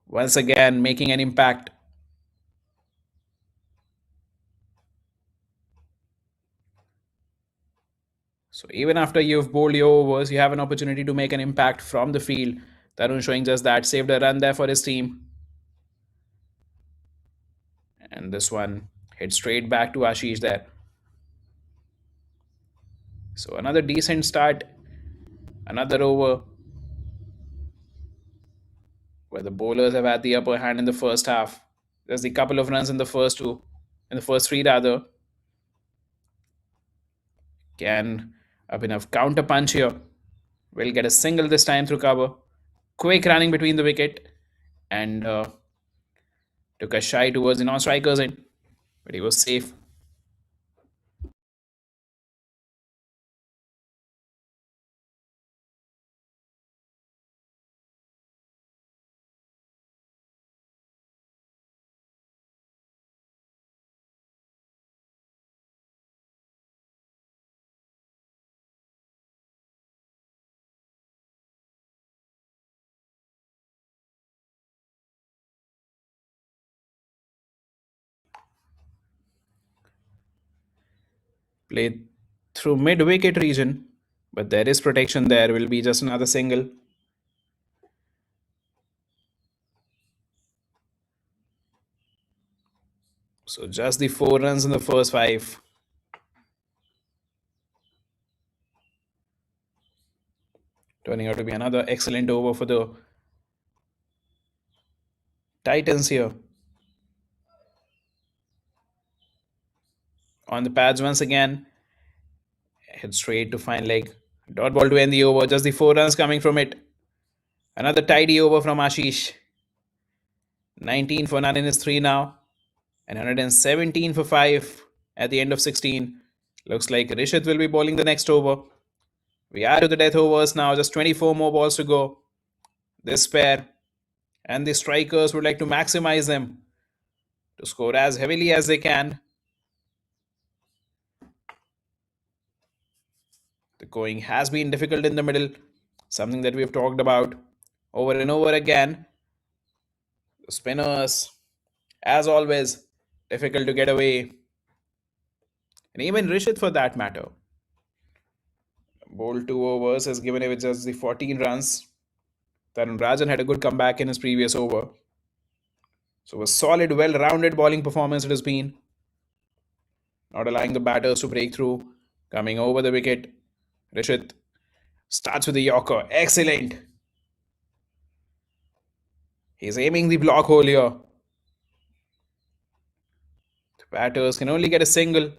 Once again, making an impact. So even after you've bowled your overs, you have an opportunity to make an impact from the field. Tarun showing just that, saved a run there for his team. And this one hit straight back to Ashish there. So another decent start, another over where the bowlers have had the upper hand in the first half. There's a couple of runs in the first three rather. Can Abhinav counter punch here? Will get a single this time through cover. Quick running between the wicket and took a shy towards the non-strikers end, but he was safe. Played through mid-wicket region, but there is protection there. Will be just another single. So just the 4 runs in the first 5. Turning out to be another excellent over for the Titans here. On the pads once again. Head straight to fine leg. Dot ball to end the over. Just the 4 runs coming from it. Another tidy over from Ashish. 19 for none in his 3 now. And 117 for 5 at the end of 16. Looks like Rishit will be bowling the next over. We are to the death overs now. Just 24 more balls to go. This pair and the strikers would like to maximize them to score as heavily as they can. The going has been difficult in the middle, something that we've talked about over and over again. The spinners, as always, difficult to get away. And even Rishit for that matter. Bowled 2 overs, has given away just the 14 runs. Tarun Rajan had a good comeback in his previous over. So a solid, well-rounded bowling performance it has been. Not allowing the batters to break through. Coming over the wicket. Rishit starts with the Yorker. Excellent. He's aiming the block hole here. The batters can only get a single.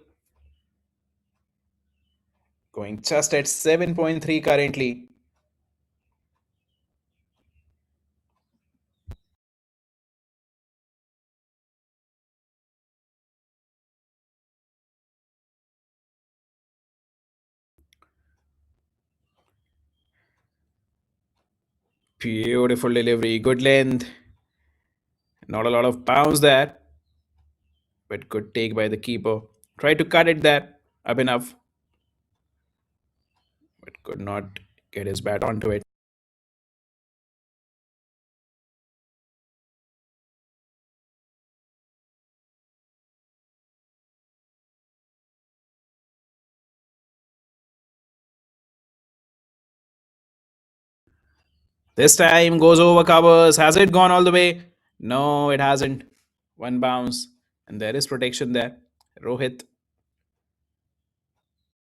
Going just at 7.3 currently. Beautiful delivery. Good length. Not a lot of bounce there. But good take by the keeper. Tried to cut it there. Abhinav. But could not get his bat onto it. This time goes over covers. Has it gone all the way? No, it hasn't. One bounce. And there is protection there. Rohit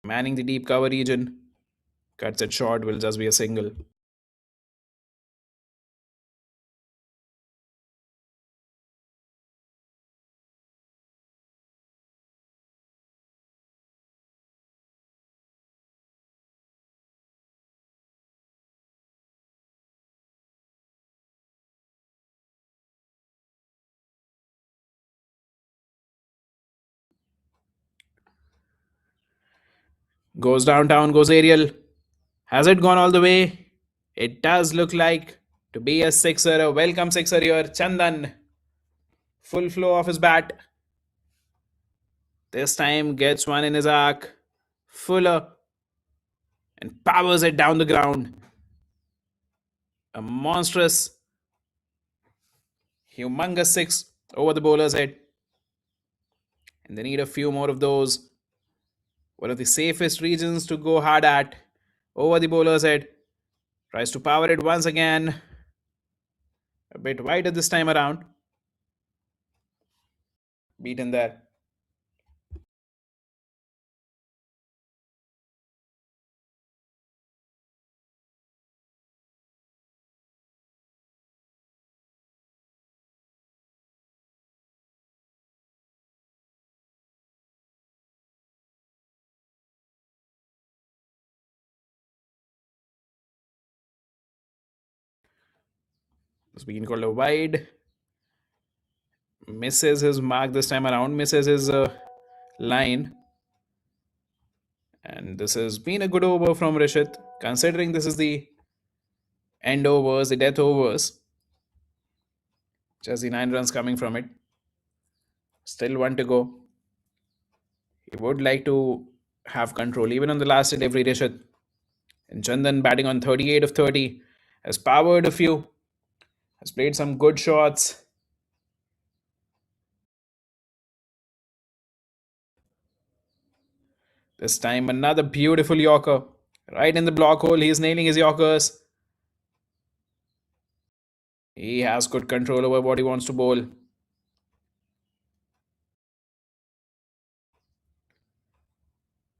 manning the deep cover region. Cuts it short, will just be a single. Goes downtown, goes aerial. Has it gone all the way? It does look like to be a sixer, a welcome sixer here. Chandan, full flow of his bat. This time gets one in his arc. Fuller and powers it down the ground. A monstrous, humongous six over the bowler's head. And they need a few more of those. One of the safest regions to go hard at. Over the bowler's head. Tries to power it once again. A bit wider this time around. Beaten there. It's been called a wide. Misses his mark this time around. Misses his line. And this has been a good over from Rishit. Considering this is the end overs, the death overs. Just the 9 runs coming from it. Still one to go. He would like to have control even on the last delivery, Rishit. And Chandan batting on 38 of 30. Has powered a few. Has played some good shots. This time another beautiful Yorker. Right in the block hole. He's nailing his Yorkers. He has good control over what he wants to bowl.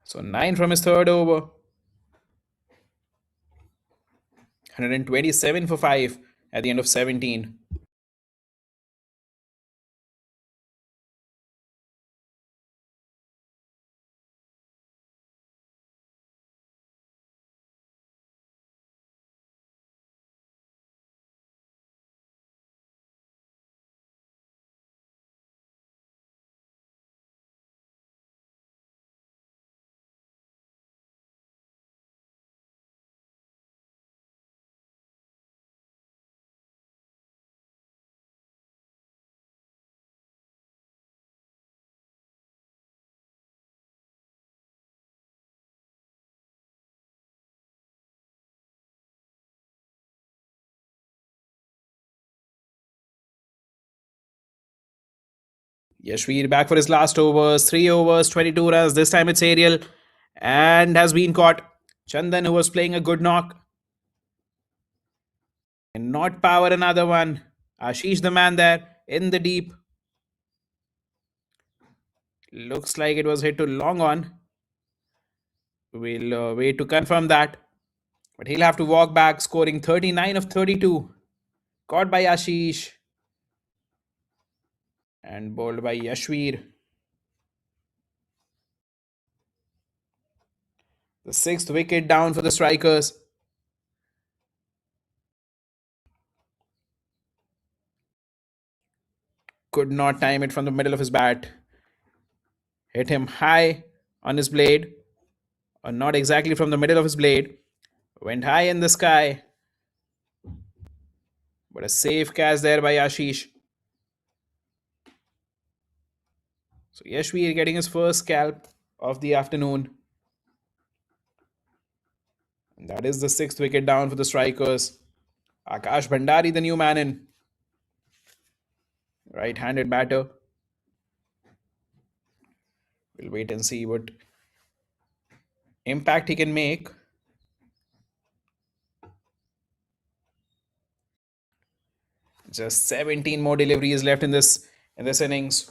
So 9 from his third over. 127 for 5 at the end of 17. Yashveer back for his last overs. 3 overs, 22 runs. This time it's aerial and has been caught. Chandan, who was playing a good knock, and not power another one. Ashish, the man there in the deep. Looks like it was hit to long on. We'll wait to confirm that. But he'll have to walk back, scoring 39 of 32. Caught by Ashish and bowled by Yashveer. The 6th wicket down for the strikers. Could not time it from the middle of his bat. Hit him high on his blade, or not exactly from the middle of his blade. Went high in the sky. But a safe catch there by Ashish. So Yashveer getting his first scalp of the afternoon. And that is the 6th wicket down for the strikers. Akash Bhandari, the new man in. Right-handed batter. We'll wait and see what impact he can make. Just 17 more deliveries left in this innings.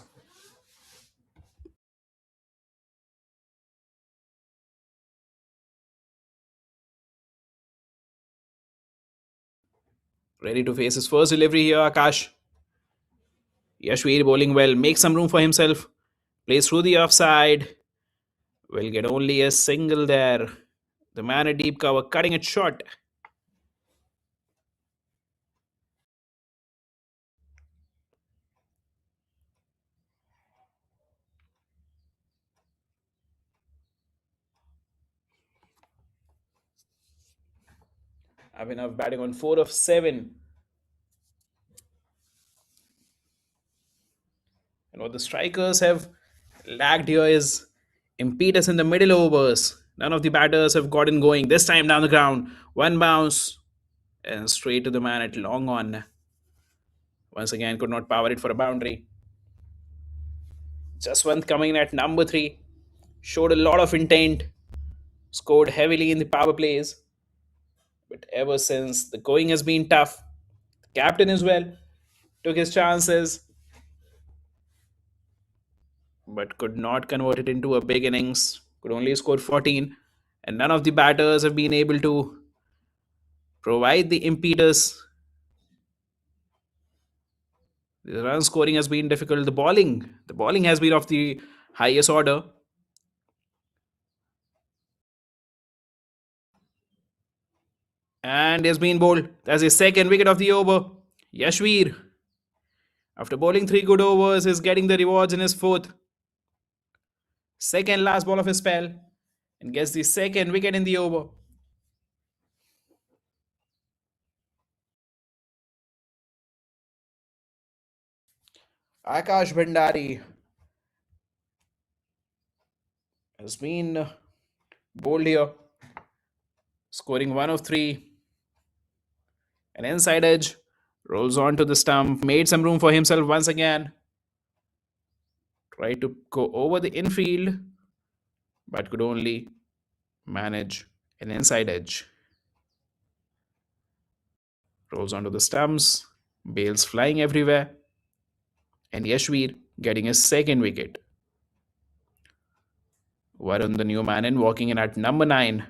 Ready to face his first delivery here, Akash. Yashvir bowling well, makes some room for himself. Plays through the offside. Will get only a single there. The man at deep cover, cutting it short. Abhinav batting on 4 of 7. And what the strikers have lacked here is impetus in the middle overs. None of the batters have gotten going. This time down the ground. One bounce and straight to the man at long on. Once again, could not power it for a boundary. Jaswant coming in at number 3. Showed a lot of intent. Scored heavily in the power plays. But ever since, the going has been tough. The captain as well took his chances, but could not convert it into a big innings. Could only score 14. And none of the batters have been able to provide the impetus. The run scoring has been difficult. The bowling has been of the highest order. And has been bowled. That's his second wicket of the over. Yashvir, after bowling 3 good overs, is getting the rewards in his fourth. Second last ball of his spell. And gets the second wicket in the over. Akash Bhandari has been bowled here, scoring 1 of 3. An inside edge, rolls on to the stump, made some room for himself once again. Tried to go over the infield, but could only manage an inside edge. Rolls onto the stumps, bails flying everywhere, and Yashvir getting his second wicket. Varun, the new man in, walking in at number 9.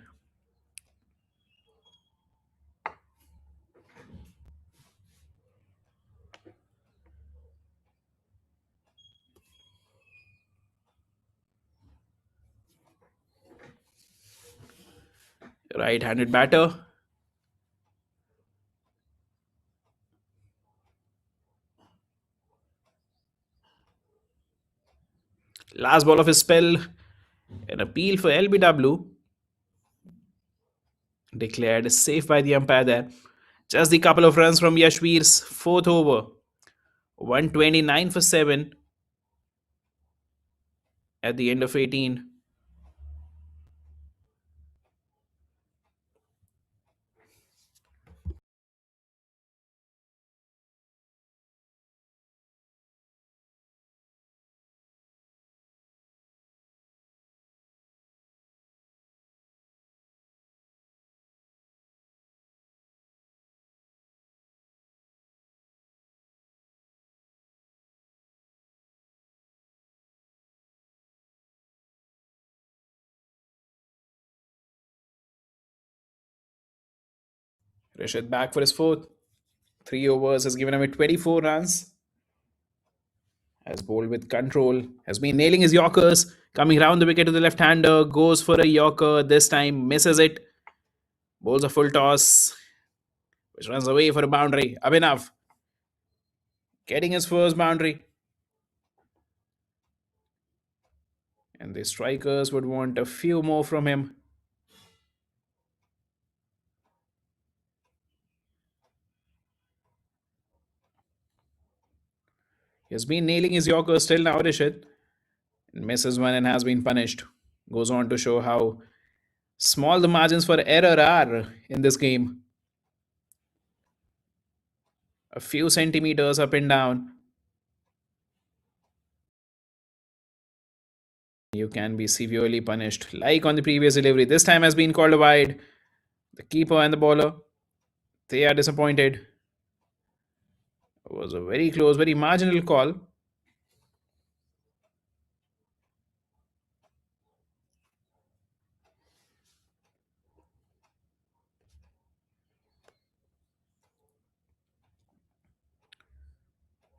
Right-handed batter. Last ball of his spell. An appeal for LBW. Declared safe by the umpire there. Just the couple of runs from Yashvir's fourth over. 129 for 7 at the end of 18. Rashid back for his fourth. 3 overs has given him 24 runs. Has bowled with control. Has been nailing his Yorkers. Coming round the wicket to the left-hander. Goes for a Yorker. This time misses it. Bowls a full toss, which runs away for a boundary. Abhinav getting his first boundary. And the strikers would want a few more from him. He has been nailing his Yorkers till now, Rishit. Misses one and has been punished. Goes on to show how small the margins for error are in this game. A few centimeters up and down. You can be severely punished, like on the previous delivery. This time has been called wide. The keeper and the bowler, they are disappointed. It was a very close, very marginal call.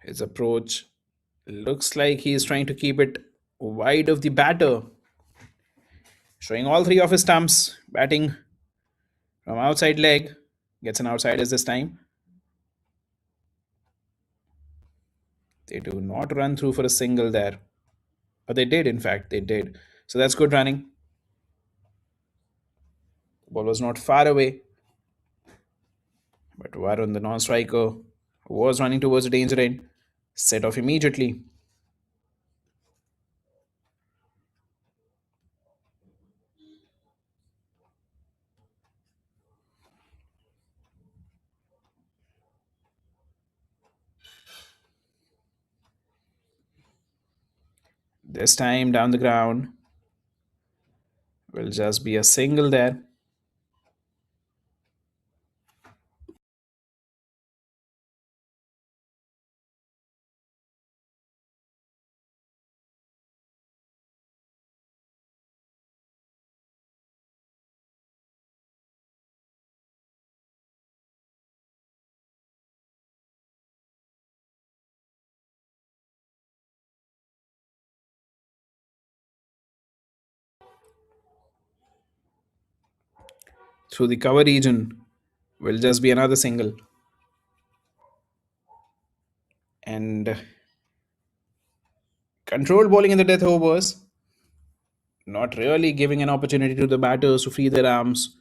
His approach looks like he is trying to keep it wide of the batter, showing all three of his stumps, batting from outside leg, gets an outsiders this time. They do not run through for a single there. But they did, in fact, they did. So that's good running. The ball was not far away. But Varun, the non-striker, was running towards the danger end, set off immediately. This time down the ground will just be a single there. Through the cover region will just be another single. And controlled bowling in the death overs, not really giving an opportunity to the batters to free their arms.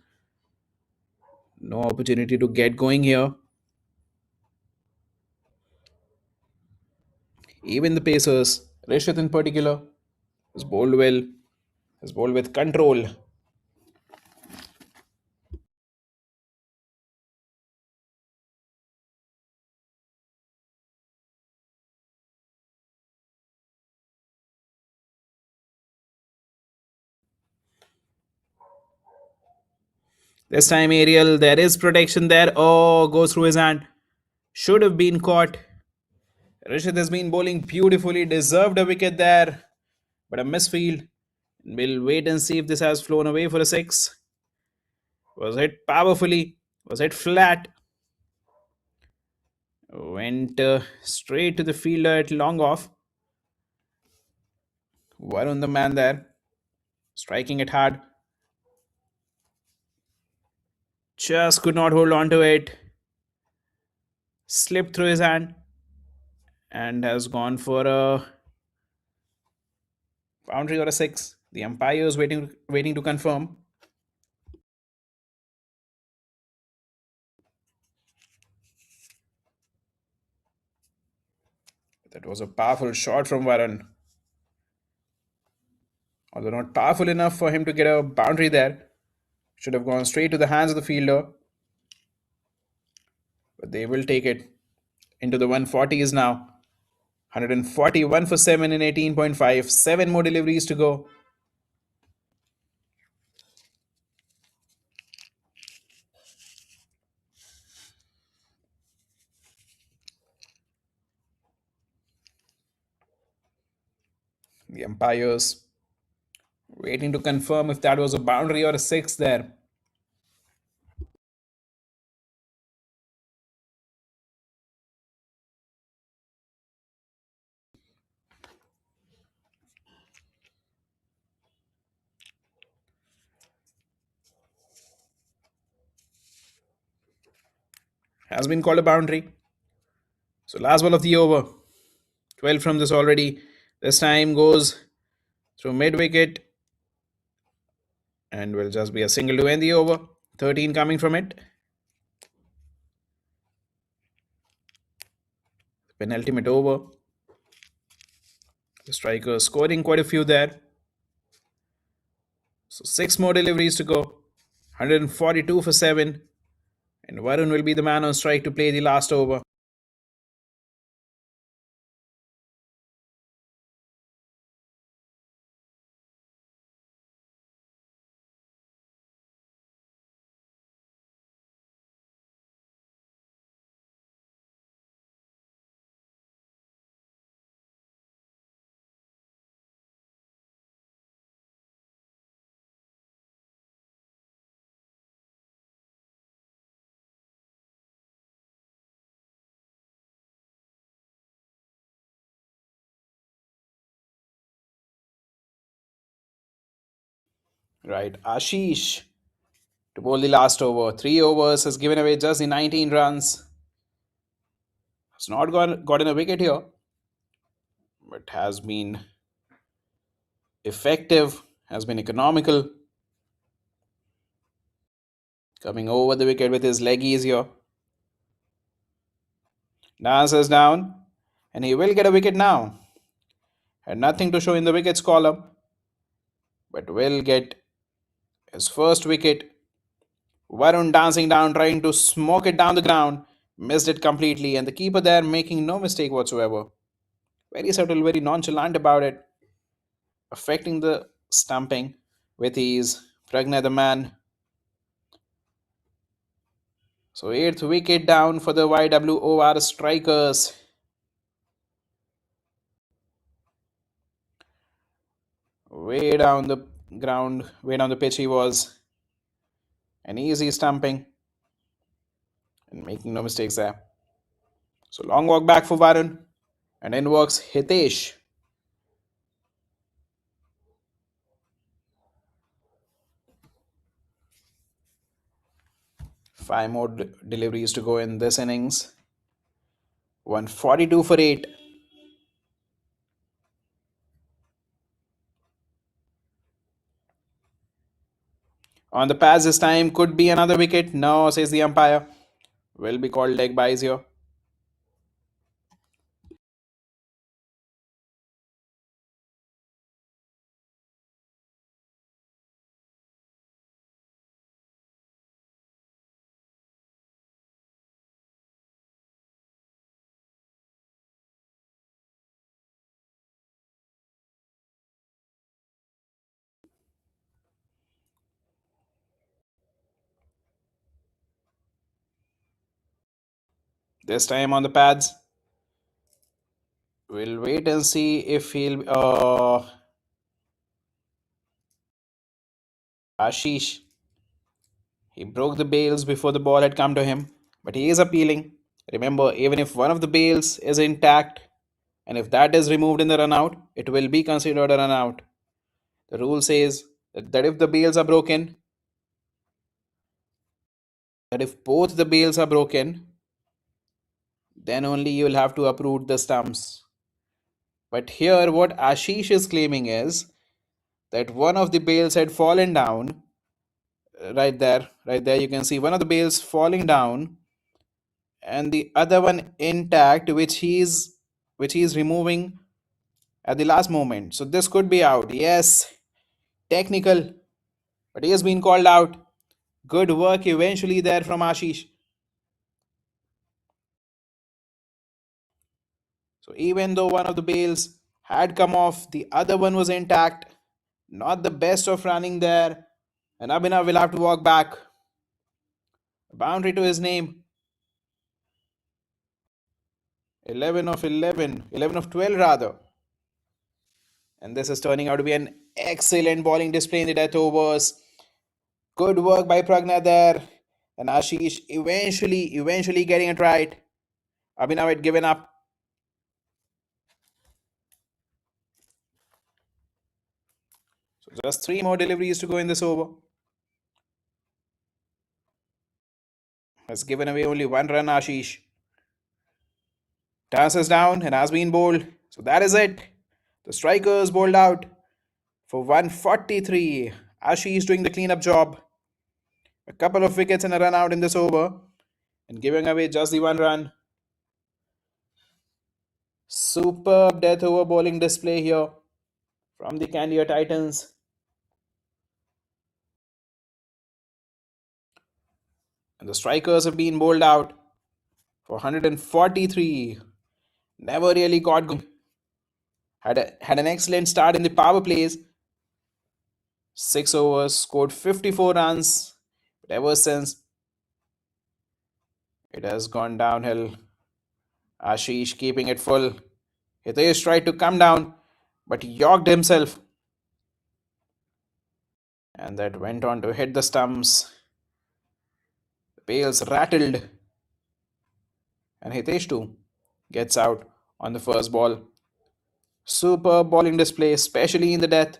No opportunity to get going here. Even the pacers, Rishit in particular, has bowled well, has bowled with control. This time Ariel, there is protection there. Oh, goes through his hand. Should have been caught. Rishit has been bowling beautifully, deserved a wicket there, but a misfield. We'll wait and see if this has flown away for a six. Was hit powerfully, was hit flat. Went straight to the fielder at long off. Varun the man there, striking it hard. Just could not hold on to it. Slipped through his hand and has gone for a boundary or a six. The umpire is waiting to confirm. That was a powerful shot from Varun. Although not powerful enough for him to get a boundary there. Should have gone straight to the hands of the fielder. But they will take it into the 140s now. 141 for 7 in 18.5. 7 more deliveries to go. The umpires waiting to confirm if that was a boundary or a six there. Has been called a boundary. So last ball of the over. 12 from this already. This time goes through mid wicket and will just be a single to end the over. 13 coming from it. Penultimate over. The striker scoring quite a few there. So 6 more deliveries to go. 142 for 7. And Varun will be the man on strike to play the last over. Right, Ashish to bowl the last over. 3 overs has given away just the 19 runs. Has not gotten a wicket here, but has been effective, has been economical, coming over the wicket with his leggies here. Dances down, and he will get a wicket now. Had nothing to show in the wickets column, but will get his first wicket. Varun dancing down, trying to smoke it down the ground, missed it completely, and the keeper there making no mistake whatsoever. Very subtle, very nonchalant about it, affecting the stumping with ease. Pragna the man. So eighth wicket down for the YWOR strikers. Way down the ground, way down the pitch he was. An easy stumping and making no mistakes there. So long walk back for Varun, and in works Hitesh. 5 more deliveries to go in this innings. 142 for 8. On the pads this time, could be another wicket. No, says the umpire. Will be called leg byes here. This time on the pads. We'll wait and see if he'll. Ashish. He broke the bails before the ball had come to him, but he is appealing. Remember, even if one of the bails is intact, and if that is removed in the run out, it will be considered a run out. The rule says that if the bails are broken, that if both the bails are broken, then only you will have to uproot the stumps. But here, what Ashish is claiming is that one of the bails had fallen down. Right there, you can see one of the bails falling down, and the other one intact, which he's removing at the last moment. So this could be out. Yes, technical, but he has been called out. Good work eventually there from Ashish. So even though one of the bails had come off, the other one was intact. Not the best of running there. And Abhinav will have to walk back. Boundary to his name. 11 of 11. 11 of 12 rather. And this is turning out to be an excellent bowling display in the death overs. Good work by Pragna there. And Ashish eventually getting it right. Abhinav had given up. So just 3 more deliveries to go in this over. Has given away only 1 run, Ashish. Dances down and has been bowled. So that is it. The strikers bowled out for 143. Ashish doing the cleanup job. A couple of wickets and a run out in this over, and giving away just the 1 run. Superb death over bowling display here from the Candeur Titans. And the strikers have been bowled out for 143. Never really got going. Had an excellent start in the power plays. 6 overs, scored 54 runs. But ever since, it has gone downhill. Ashish keeping it full. Hitesh tried to come down, but yorked himself. And that went on to hit the stumps. The bails rattled. And Hitesh too gets out on the first ball. Superb bowling display, especially in the death.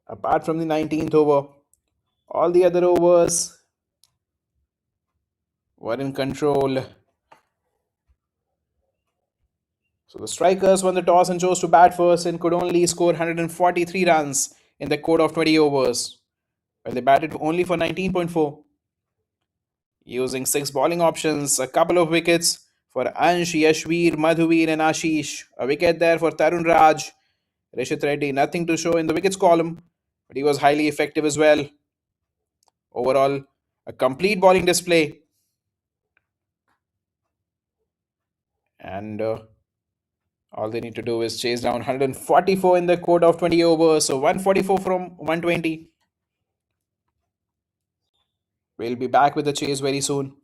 apart from the 19th over. All the other overs were in control. So the strikers won the toss and chose to bat first and could only score 143 runs in the course of 20 overs, while they batted only for 19.4, using 6 bowling options, a couple of wickets for Ansh, Yashveer, Madhuvir and Ashish, a wicket there for Tarun Raj. Rishit Reddy, nothing to show in the wickets column, but he was highly effective as well. Overall, a complete bowling display. And all they need to do is chase down 144 in the course of 20 overs. So 144 from 120. We'll be back with the chase very soon.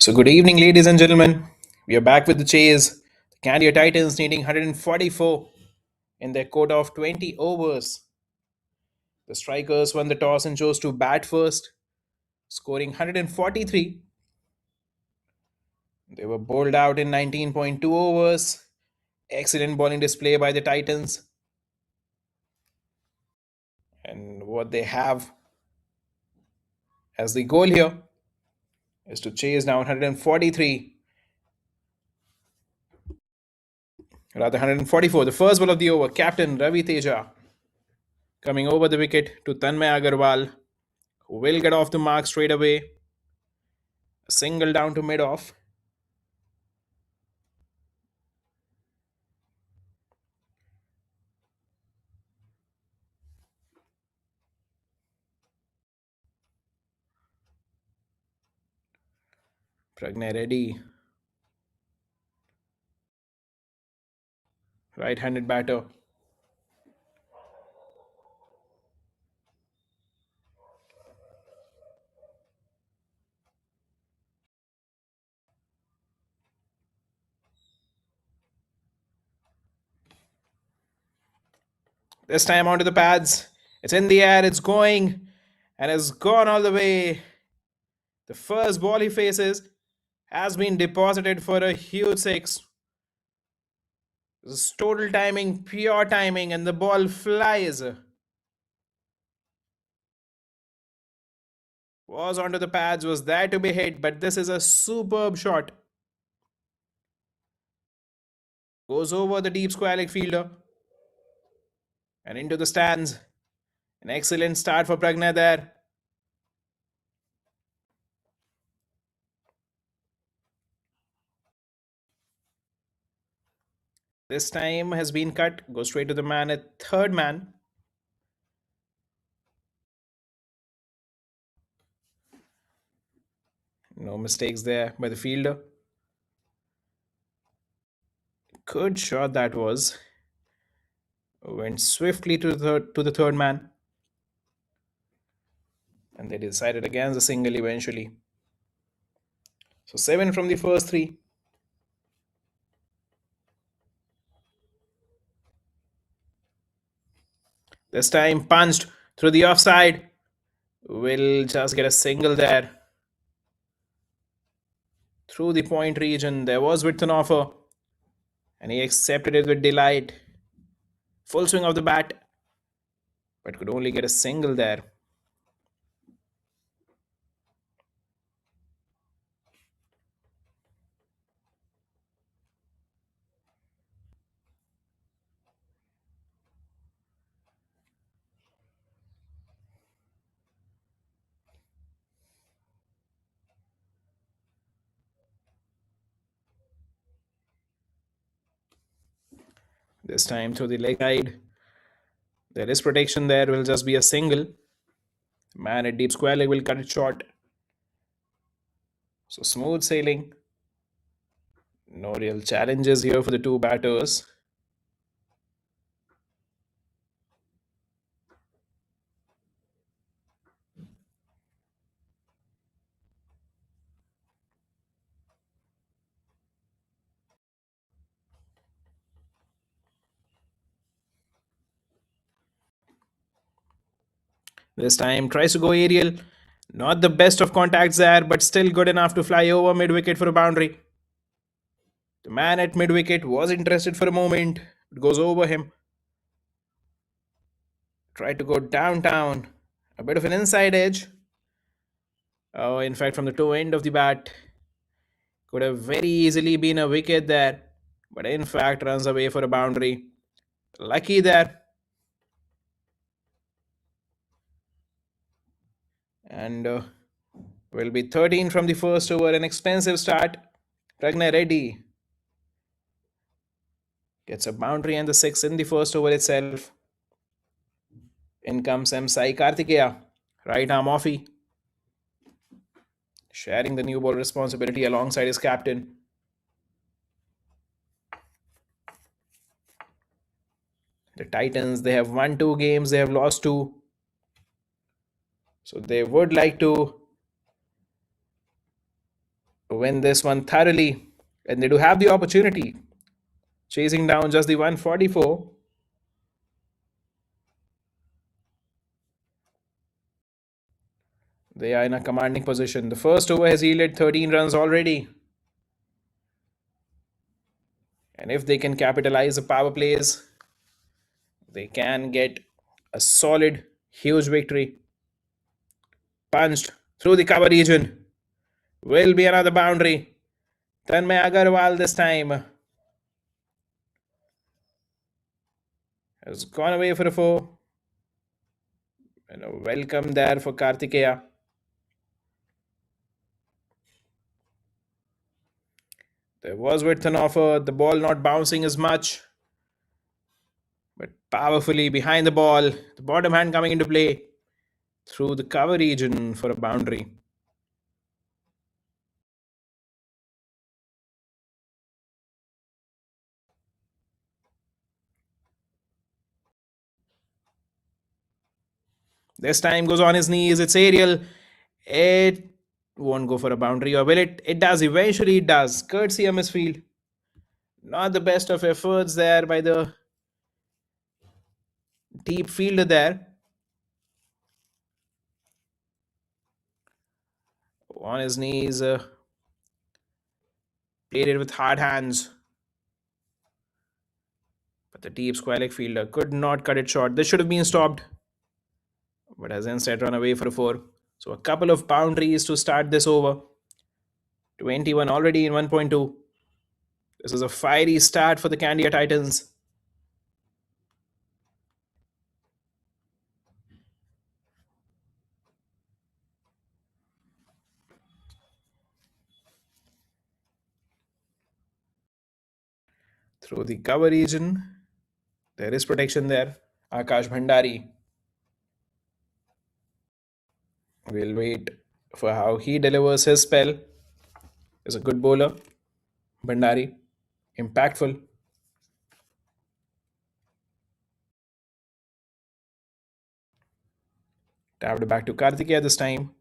So, good evening, ladies and gentlemen. We are back with the chase. The Candeur Titans needing 144 in their quota of 20 overs. The strikers won the toss and chose to bat first, scoring 143. They were bowled out in 19.2 overs. Excellent bowling display by the Titans. And what they have as the goal here is to chase down 143, rather 144. The first ball of the over, captain Ravi Teja coming over the wicket to Tanmay Agarwal, who will get off the mark straight away. A single down to mid-off. Pragna ready. Right-handed batter. This time onto the pads. It's in the air, it's going, and has gone all the way. The first ball he faces has been deposited for a huge six. This is total timing, pure timing, and the ball flies. Was onto the pads, was there to be hit, but this is a superb shot. Goes over the deep square leg fielder and into the stands. An excellent start for Pragna there. This time has been cut. Goes straight to the man at third man. No mistakes there by the fielder. Good shot that was. Went swiftly to the third man. And they decided against the single eventually. So 7 from the first 3. This time punched through the offside. Will just get a single there. Through the point region, there was width on offer. And he accepted it with delight. Full swing of the bat. But could only get a single there. This time through the leg side. There is protection there. Will just be a single. Man at deep square leg will cut it short. So smooth sailing. No real challenges here for the two batters. This time tries to go aerial. Not the best of contacts there, but still good enough to fly over mid-wicket for a boundary. The man at mid-wicket was interested for a moment. It goes over him. Tried to go downtown. A bit of an inside edge. Oh, in fact, from the toe end of the bat. Could have very easily been a wicket there. But in fact, runs away for a boundary. Lucky there. And will be 13 from the first over. An expensive start. Pragna ready. Gets a boundary and the 6 in the first over itself. In comes Mpcl Kartikeya. Right arm offie. Sharing the new ball responsibility alongside his captain. The Titans, they have won 2 games. They have lost 2. So they would like to win this one thoroughly, and they do have the opportunity, chasing down just the 144. They are in a commanding position. The first over has yielded 13 runs already. And if they can capitalize the power plays, they can get a solid, huge victory. Punched through the cover region. Will be another boundary. Tanmay Agarwal this time has gone away for a four. And a welcome there for Kartikeya. There was width on offer, the ball not bouncing as much, but powerfully behind the ball, the bottom hand coming into play through the cover region for a boundary. This time goes on his knees, it's aerial. It won't go for a boundary, or will it? It does, eventually it does. Courtesy of misfield. Not the best of efforts there by the deep fielder there. On his knees, played it with hard hands. But the deep square leg fielder could not cut it short. This should have been stopped, but has instead run away for a four. So a couple of boundaries to start this over. 21 already in 1.2. This is a fiery start for the Candeur Titans. Through the cover region, there is protection there. Akash Bhandari. We'll wait for how he delivers his spell. Is a good bowler. Bhandari. Impactful. Tapped back to Kartikeya this time.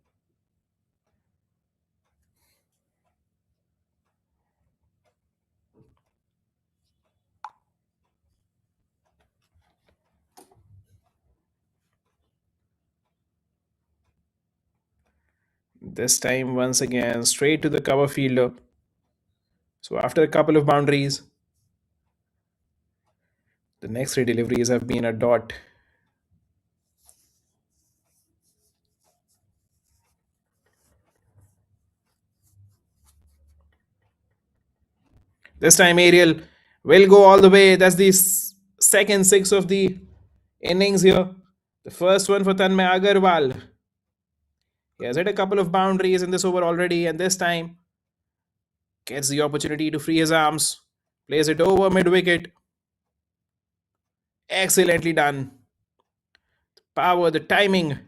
This time, once again, straight to the cover fielder. So after a couple of boundaries, the next three deliveries have been a dot. This time Ariel will go all the way. That's the second six of the innings here. The first one for Tanmay Agarwal. He has hit a couple of boundaries in this over already, and this time gets the opportunity to free his arms. Plays it over mid-wicket. Excellently done. The power, the timing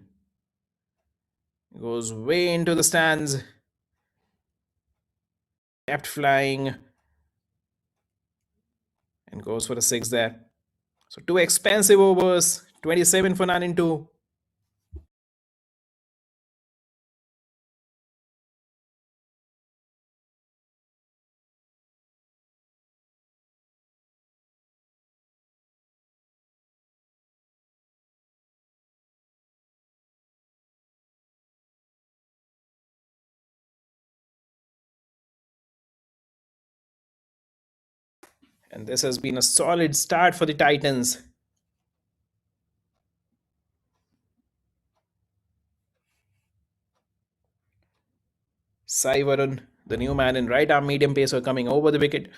goes way into the stands. Kept flying and goes for a six there. So two expensive overs, 27 for none in two. And this has been a solid start for the Titans. Sai Varun, the new man in right arm medium pacer, coming over the wicket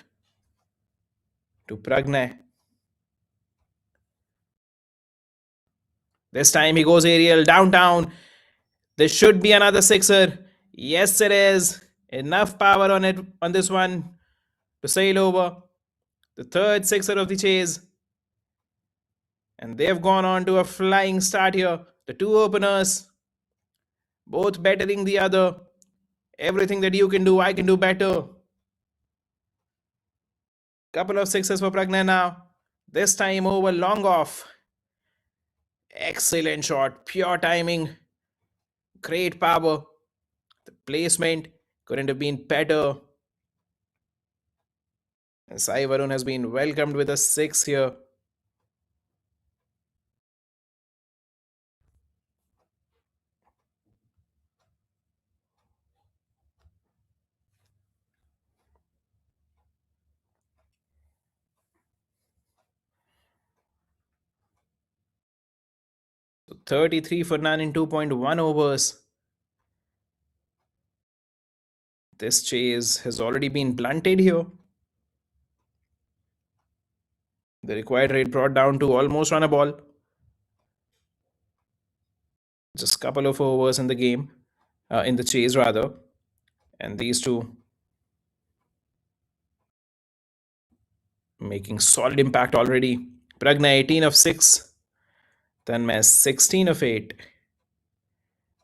to Pragna. This time he goes aerial, downtown. This should be another sixer. Yes, it is. Enough power on it on this one to sail over. The third sixer of the chase. And they've gone on to a flying start here. The two openers, both bettering the other. Everything that you can do, I can do better. Couple of sixes for Pragna now. This time over long off. Excellent shot. Pure timing. Great power. The placement Couldn't have been better. And Sai Varun has been welcomed with a 6 here. So 33 for none in 2.1 overs. This chase has already been blunted here. The required rate brought down to almost on a ball. Just a couple of overs in the game, in the chase rather. And these two making solid impact already. Pragna 18 of 6. Tanmay 16 of 8.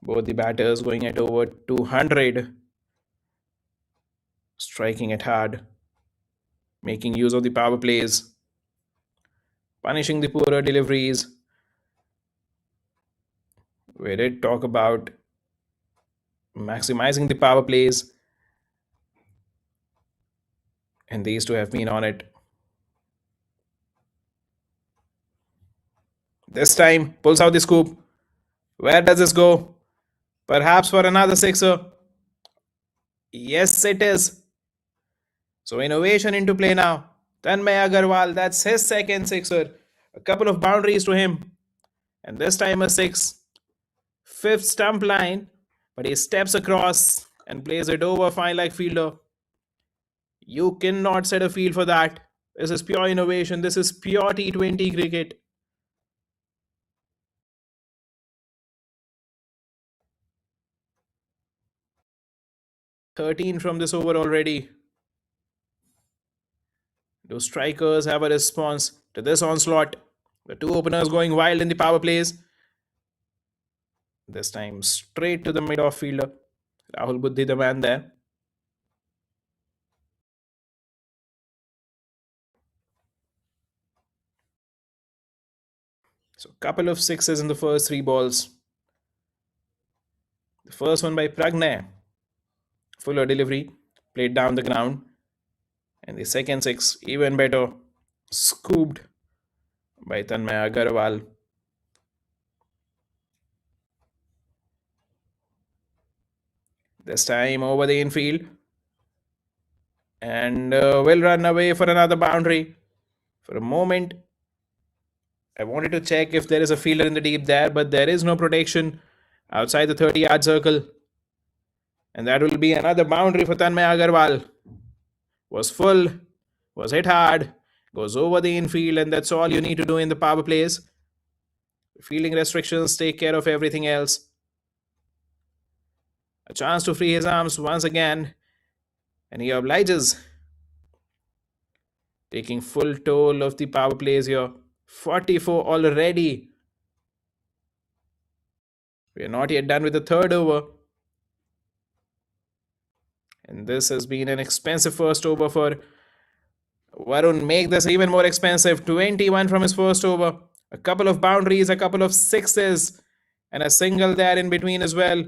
Both the batters going at over 200. Striking it hard. Making use of the power plays. Punishing the poorer deliveries. We did talk about maximizing the power plays. And these two have been on it. This time, pulls out the scoop. Where does this go? Perhaps for another sixer. Yes, it is. So innovation into play now. Tanmay Agarwal, that's his second sixer. A couple of boundaries to him. And this time a 6. Fifth stump line. But he steps across and plays it over fine like fielder. You cannot set a field for that. This is pure innovation. This is pure T20 cricket. "13 from this over already. Do strikers have a response to this onslaught? The two openers going wild in the power plays. This time straight to the mid-off fielder. Rahul Buddhi, the man there. So couple of sixes in the first 3 balls. The first one by Pragna. Fuller delivery. Played down the ground. And the second 6, even better. Scooped by Tanmay Agarwal. This time over the infield. And will run away for another boundary. For a moment, I wanted to check if there is a fielder in the deep there, but there is no protection outside the 30-yard circle. And that will be another boundary for Tanmay Agarwal. Was full, was hit hard, goes over the infield, and that's all you need to do in the power plays. Fielding restrictions take care of everything else. A chance to free his arms once again, and he obliges. Taking full toll of the power plays here. 44 already. We are not yet done with the third over. And this has been an expensive first over for Varun. Make this even more expensive. 21 from his first over. A couple of boundaries, a couple of sixes, and a single there in between as well.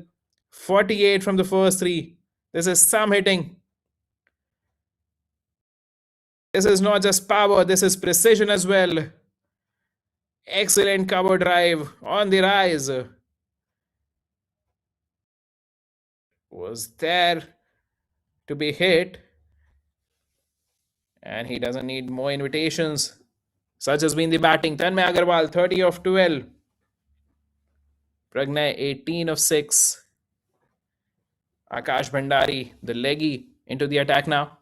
48 from the first 3. This is some hitting. This is not just power, this is precision as well. Excellent cover drive on the rise. Was there to be hit. And he doesn't need more invitations. Such has been the batting. Tanmay Agarwal, 30 of 12. Pragna, 18 of 6. Akash Bhandari, the leggy, into the attack now.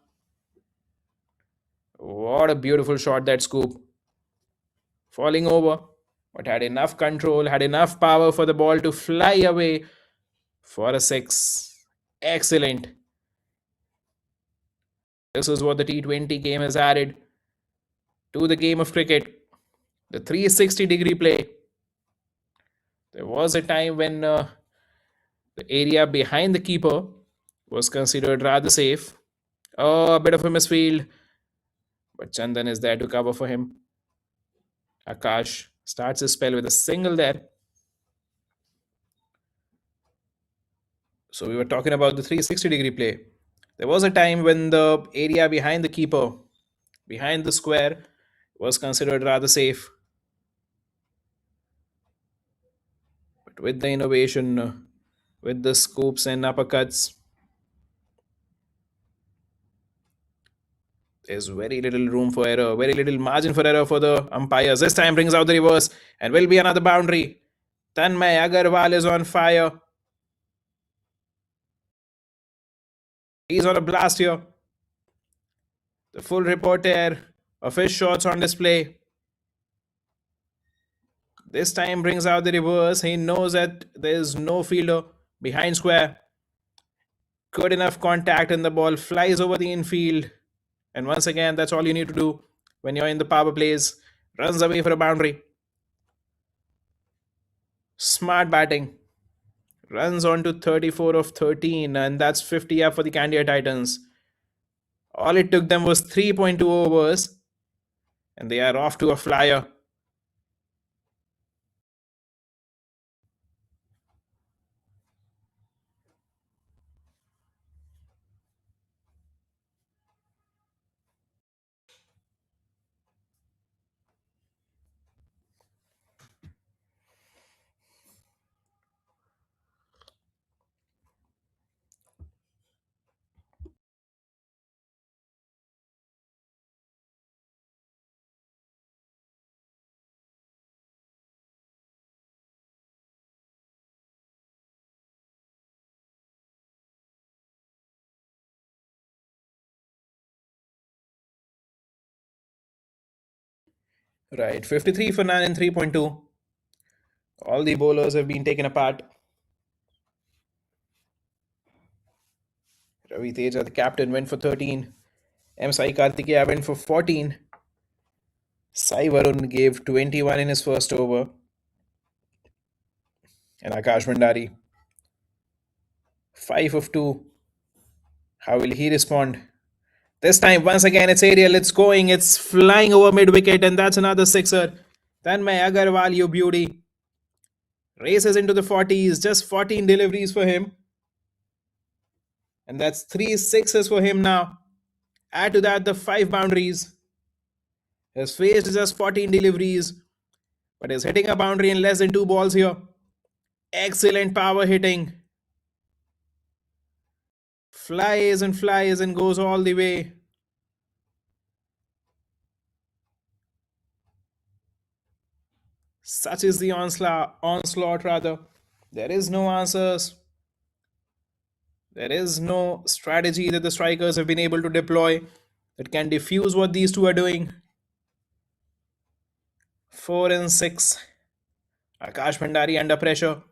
What a beautiful shot, that scoop. Falling over, but had enough control, had enough power for the ball to fly away for a 6. Excellent. This is what the T20 game has added to the game of cricket. The 360-degree play. There was a time when the area behind the keeper was considered rather safe. Oh, a bit of a misfield. But Chandan is there to cover for him. Akash starts his spell with a single there. So we were talking about the 360-degree play. There was a time when the area behind the keeper, behind the square, was considered rather safe. But with the innovation, with the scoops and uppercuts, there's very little room for error, very little margin for error for the umpires. This time brings out the reverse and will be another boundary. Tanmay Agarwal is on fire. He's on a blast here. The full reporter of his shots on display. This time brings out the reverse. He knows that there is no fielder behind square. Good enough contact and the ball flies over the infield. And once again, that's all you need to do when you're in the power plays. Runs away for a boundary. Smart batting. Runs on to 34 of 13, and that's 50 up for the Candeur Titans. All it took them was 3.2 overs, and they are off to a flyer. Right, 53 for 9 and 3.2. All the bowlers have been taken apart. Ravi Teja, the captain, went for 13. M. Sai Kartikeya went for 14. Sai Varun gave 21 in his first over. And Akash Bhandari, 5 of 2. How will he respond? This time, once again, it's aerial, it's going, it's flying over mid-wicket, and that's another sixer. Tanmay Agarwal, you beauty. Races into the 40s, just 14 deliveries for him. And that's 3 sixes for him now. Add to that the 5 boundaries. His faced just 14 deliveries, but is hitting a boundary in less than 2 balls here. Excellent power hitting. Flies and goes all the way. Such is the onslaught rather. There is no answers. There is no strategy that the strikers have been able to deploy that can diffuse what these two are doing. 4 and 6. Akash Bhandari under pressure.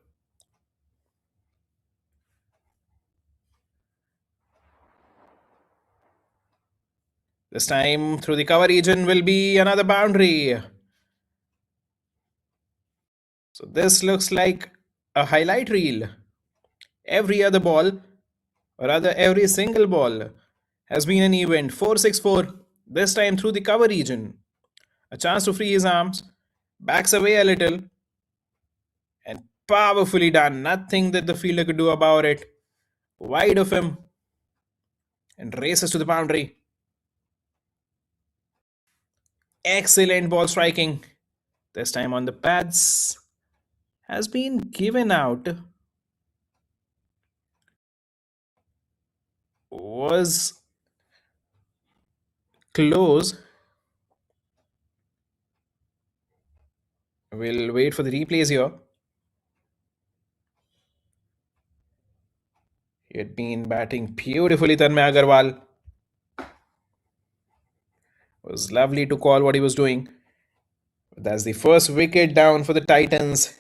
This time through the cover region will be another boundary. So this looks like a highlight reel. Every other ball, or rather every single ball, has been an event. 4-6-4. This time through the cover region. A chance to free his arms. Backs away a little. And powerfully done. Nothing that the fielder could do about it. Wide of him. And races to the boundary. Excellent ball striking. This time on the pads. Has been given out. Was close. We'll wait for the replays here. He had been batting beautifully, Tanmay Agarwal. It was lovely to call what he was doing. That's the first wicket down for the Titans.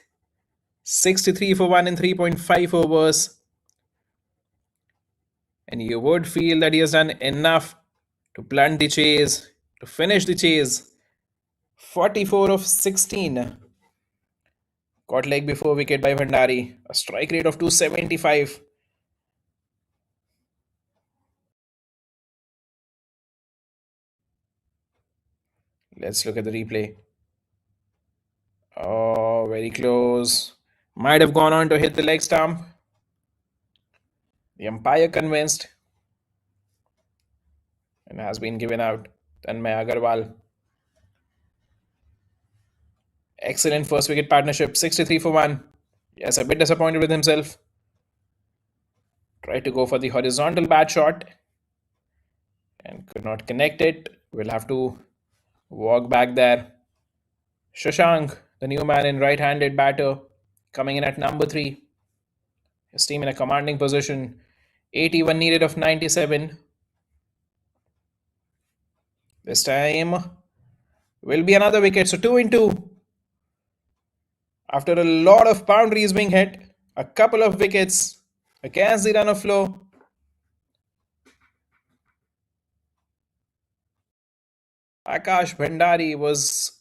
63 for 1 in 3.5 overs. And you would feel that he has done enough to blunt the chase, to finish the chase. 44 of 16. Caught leg before wicket by Bhandari. A strike rate of 275. Let's look at the replay. Oh, very close. Might have gone on to hit the leg stump. The umpire convinced and has been given out. Tanmay Agarwal. Excellent first wicket partnership, 63 for 1. Yes, a bit disappointed with himself. Tried to go for the horizontal bat shot and could not connect it. We'll have to walk back there. Shashank, the new man in right-handed batter, coming in at number 3. His team in a commanding position. 81 needed of 97. This time will be another wicket. So 2 in 2. After a lot of boundaries being hit, a couple of wickets against the run of flow. Akash Bhandari was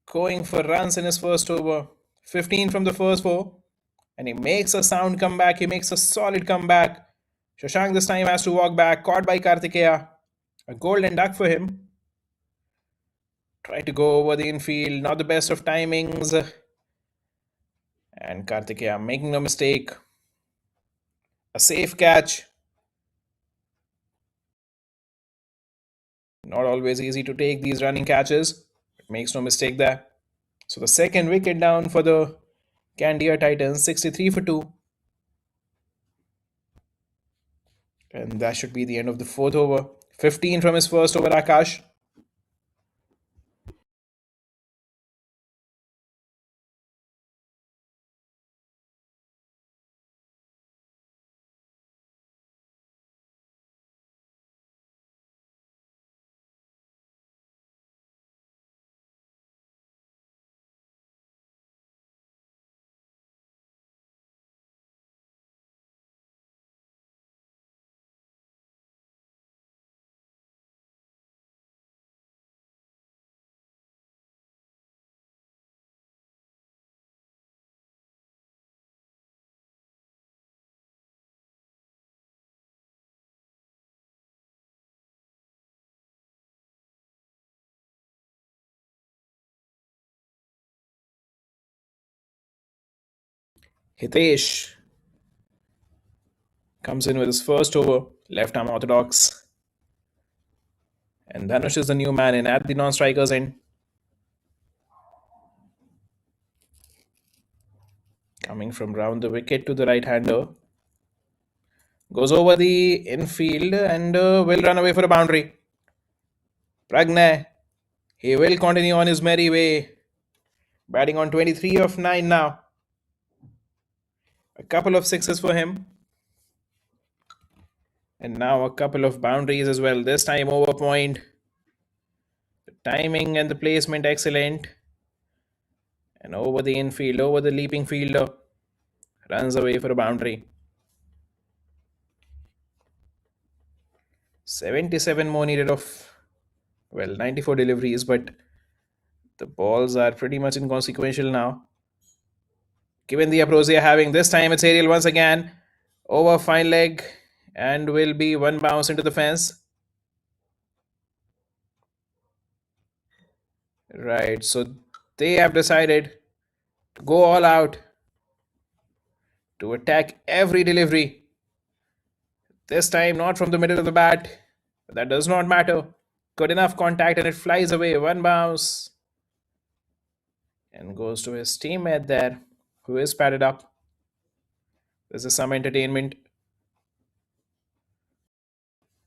going for runs in his first over. 15 from the first 4. And he makes a sound comeback. He makes a solid comeback. Shashank this time has to walk back. Caught by Kartikeya. A golden duck for him. Tried to go over the infield. Not the best of timings. And Kartikeya making no mistake. A safe catch. Not always easy to take these running catches. But makes no mistake there. So the second wicket down for the Candeur Titans. 63 for 2. And that should be the end of the fourth over. 15 from his first over, Akash. Hitesh comes in with his first over, left arm orthodox. And Dhanush is the new man in at the non-strikers end. Coming from round the wicket to the right-hander. Goes over the infield and will run away for a boundary. Pragnay, he will continue on his merry way. Batting on 23 of 9 now. A couple of sixes for him. And now a couple of boundaries as well. This time over point. The timing and the placement excellent. And over the infield, over the leaping fielder. Runs away for a boundary. 77 more needed of, well, 94 deliveries, but the balls are pretty much inconsequential now. Given the approach they are having, this time it's aerial once again. Over fine leg and will be one bounce into the fence. Right, so they have decided to go all out to attack every delivery. This time not from the middle of the bat, but that does not matter. Good enough contact and it flies away. One bounce. And goes to his teammate there, who is padded up. This is some entertainment.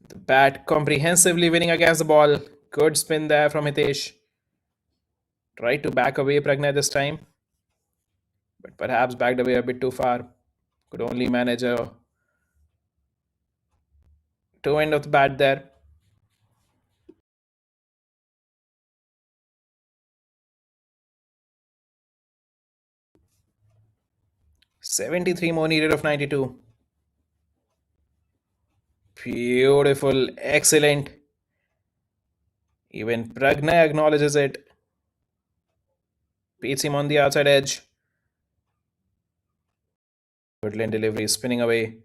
The bat comprehensively winning against the ball. Good spin there from Hitesh. Tried to back away Pragnay this time, but perhaps backed away a bit too far. Could only manage a two end of the bat there. $73 more needed of 92. Beautiful, excellent. Even Pragnay acknowledges it. Beats him on the outside edge. Woodland delivery spinning away.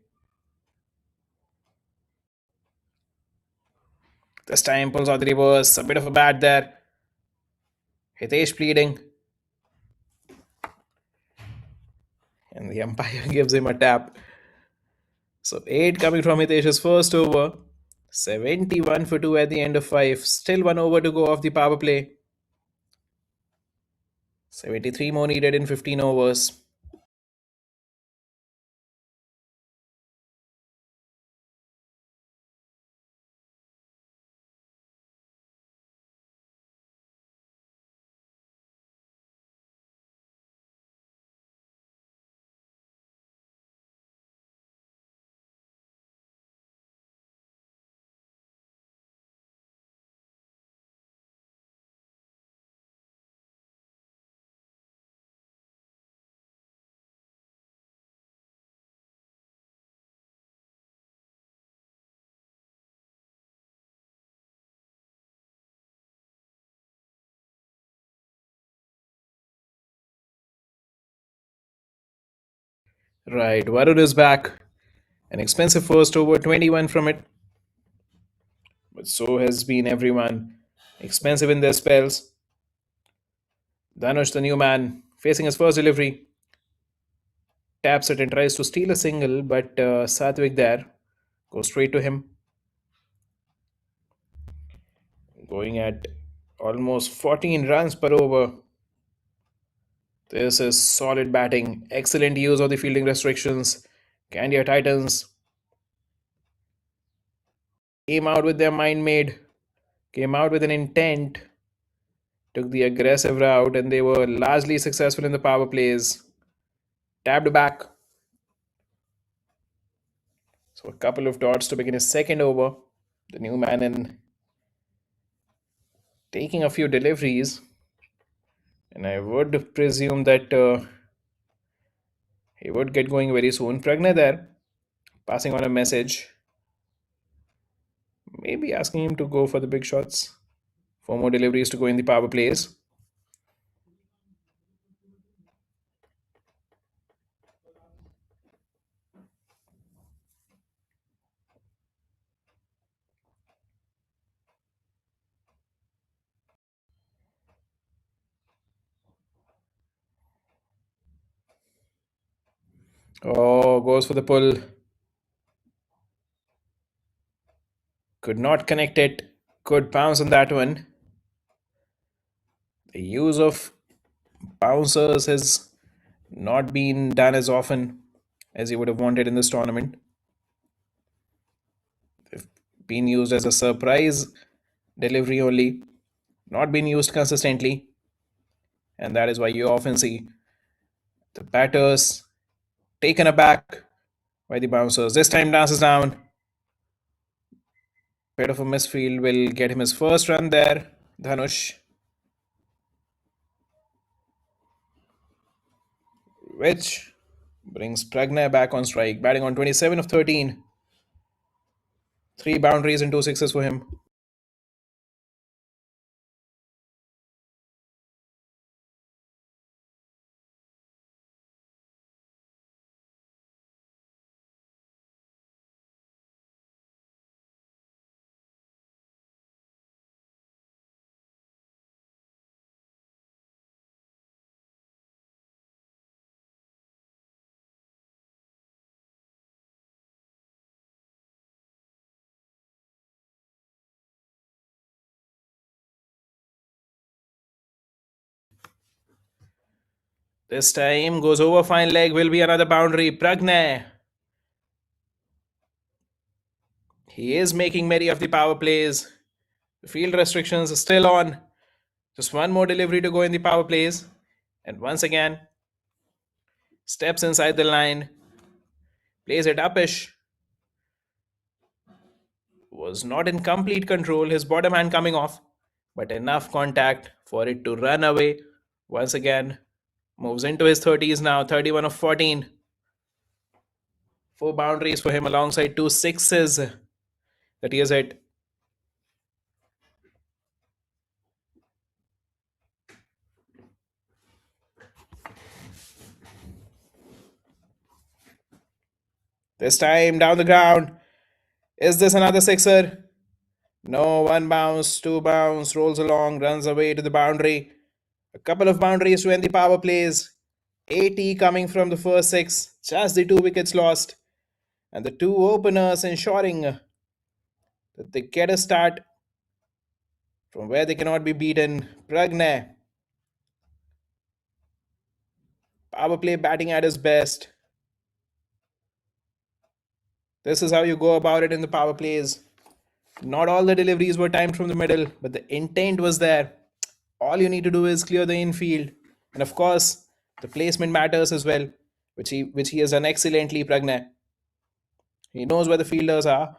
This time pulls out the reverse. A bit of a bat there. Hitesh pleading. And the umpire gives him a tap. So 8 coming from Hitesh's first over. 71 for 2 at the end of 5. Still 1 over to go off the power play. 73 more needed in 15 overs. Right, Varun is back. An expensive first over, 21 from it. But so has been everyone. Expensive in their spells. Dhanush, the new man, facing his first delivery. Taps it and tries to steal a single, but Satvik there goes straight to him. Going at almost 14 runs per over. This is solid batting. Excellent use of the fielding restrictions. Candeur Titans came out with their mind made, came out with an intent, took the aggressive route, and they were largely successful in the power plays. Tapped back. So a couple of dots to begin his second over. The new man in taking a few deliveries. And I would presume that he would get going very soon. Pragna there, passing on a message. Maybe asking him to go for the big shots. 4 more deliveries to go in the power plays. Oh, goes for the pull. Could not connect it. Good bounce on that one. The use of bouncers has not been done as often as he would have wanted in this tournament. They've been used as a surprise delivery only, not been used consistently. And that is why you often see the batters taken aback by the bouncers. This time dances down. Bit of a misfield will get him his first run there. Dhanush. Which brings Pragna back on strike, batting on 27 of 13. 3 boundaries and 2 sixes for him. This time goes over fine leg, will be another boundary. Pragna. He is making many of the power plays. The field restrictions are still on. Just 1 more delivery to go in the power plays. And once again, steps inside the line. Plays it upish. Was not in complete control. His bottom hand coming off. But enough contact for it to run away. Once again, moves into his 30s now. 31 of 14. 4 boundaries for him alongside 2 sixes that he has hit. This time down the ground. Is this another sixer? No, 1 bounce, 2 bounce, rolls along, runs away to the boundary. A couple of boundaries to end the power plays. 80 coming from the first 6. Just the 2 wickets lost. And the two openers ensuring that they get a start from where they cannot be beaten. Pragna, power play batting at his best. This is how you go about it in the power plays. Not all the deliveries were timed from the middle, but the intent was there. All you need to do is clear the infield. And of course, the placement matters as well, which he has done excellently, Pragna. He knows where the fielders are.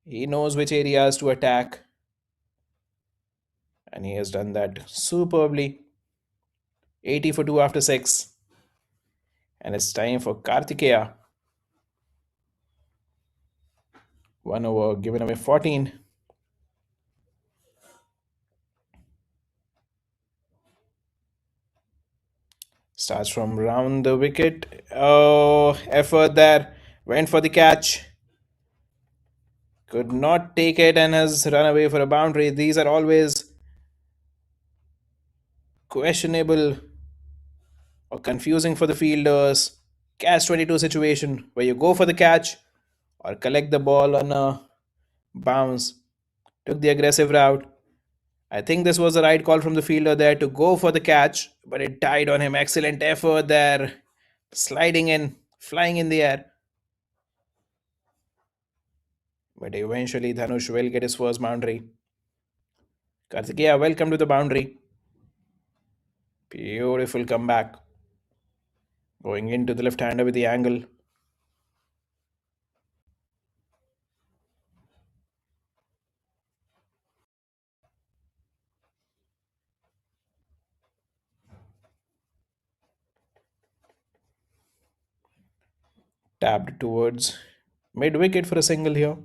He knows which areas to attack. And he has done that superbly. 80 for 2 after 6. And it's time for Kartikeya. 1 over, given away 14. Starts from round the wicket. Oh, effort there. Went for the catch. Could not take it and has run away for a boundary. These are always questionable or confusing for the fielders. Catch 22 situation where you go for the catch or collect the ball on a bounce. Took the aggressive route. I think this was the right call from the fielder there to go for the catch, but it died on him. Excellent effort there. Sliding in, flying in the air. But eventually Dhanush will get his first boundary. Kartikeya, welcome to the boundary. Beautiful comeback. Going into the left-hander with the angle. Tapped towards mid-wicket for a single here.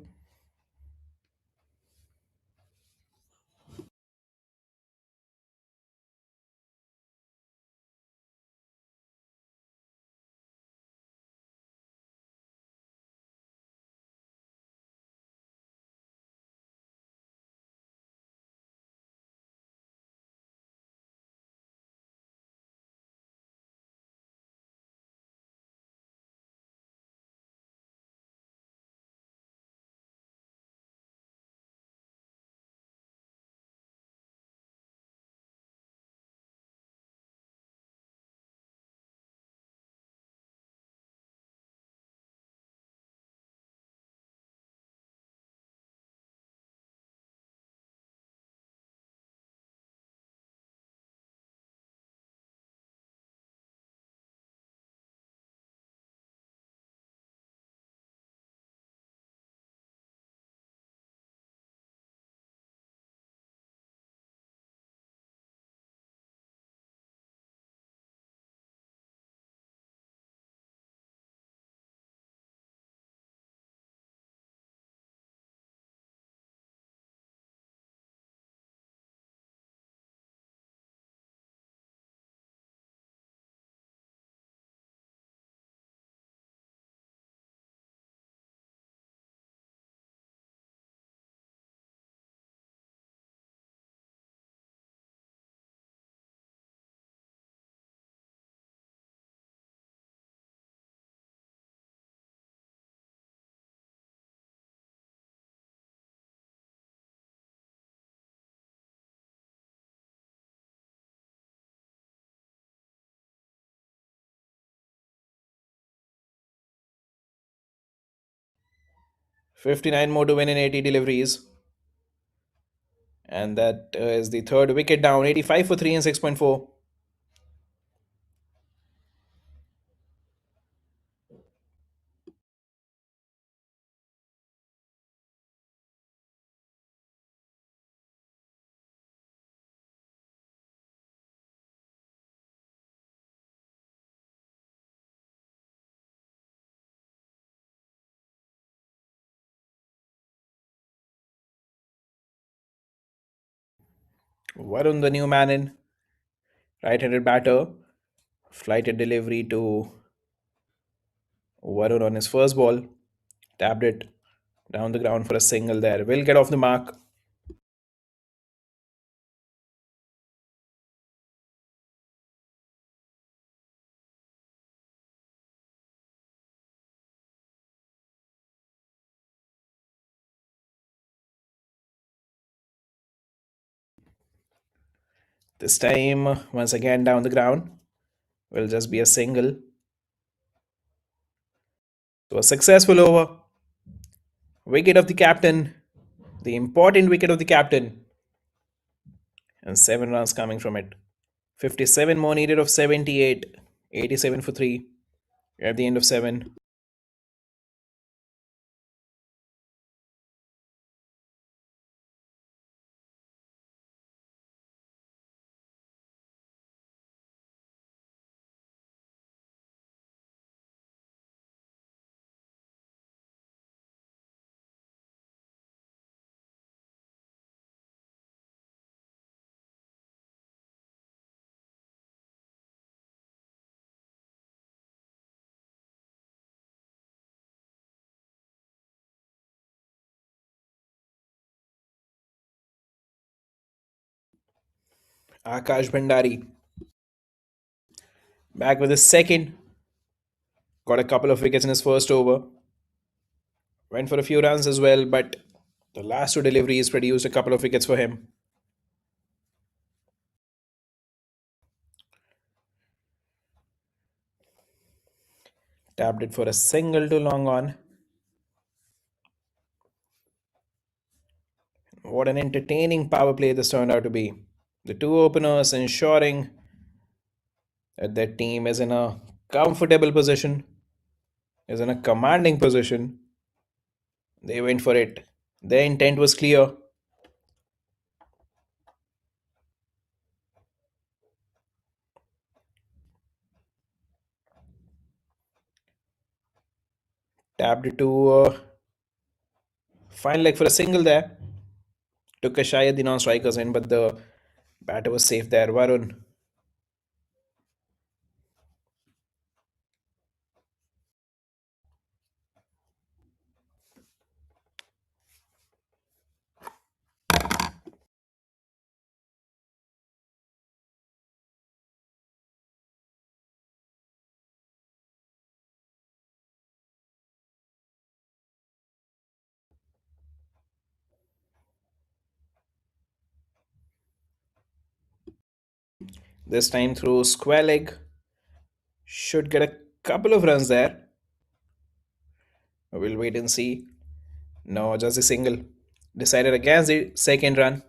.59 more to win in 80 deliveries. And that is the third wicket down. 85 for 3 and 6.4. Varun, the new man in. Right-handed batter. Flighted delivery to Varun on his first ball. Tapped it down the ground for a single there. Will get off the mark. This time, once again down the ground, will just be a single. So a successful over. Wicket of the captain, the important wicket of the captain, and 7 runs coming from it. 57 more needed of 78, 87 for 3 at the end of 7. Akash Bhandari back with his second. Got a couple of wickets in his first over. Went for a few runs as well, but the last 2 deliveries produced a couple of wickets for him. Tapped it for a single to long on. What an entertaining power play this turned out to be. The 2 openers ensuring that their team is in a comfortable position, is in a commanding position. They went for it. Their intent was clear. Tapped it to fine leg for a single there. Took a shy at the non-strikers end, but the batter was safe there. Varun. This time through square leg. Should get a couple of runs there. We'll wait and see. No, just a single. Decided against the second run.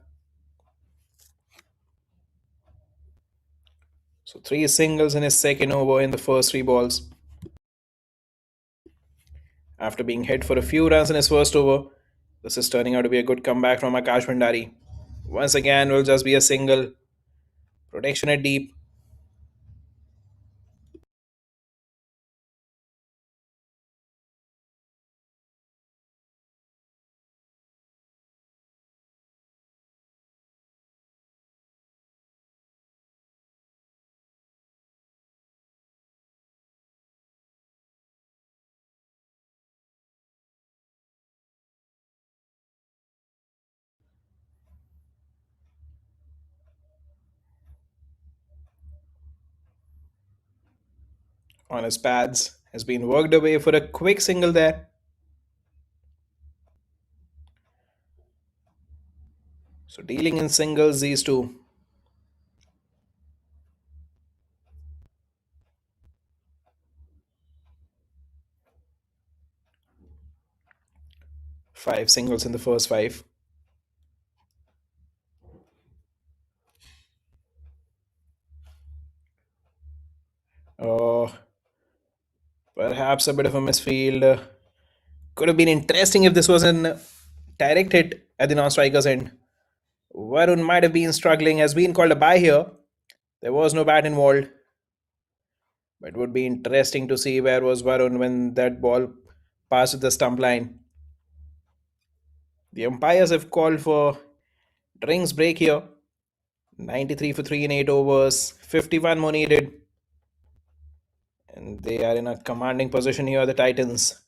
So 3 singles in his second over in the first 3 balls. After being hit for a few runs in his first over, this is turning out to be a good comeback from Akash Bhandari. Once again, will just be a single. Protection at deep. On his pads. Has been worked away for a quick single there. So dealing in singles, these two. Five singles in the first 5. Oh, perhaps a bit of a misfield. Could have been interesting if this was an direct hit at the non-strikers end. Varun might have been struggling, has been called a bye here. There was no bat involved. But it would be interesting to see where was Varun when that ball passed the stump line. The umpires have called for drinks break here. 93 for 3 in 8 overs. 51 more needed. And they are in a commanding position here, the Titans.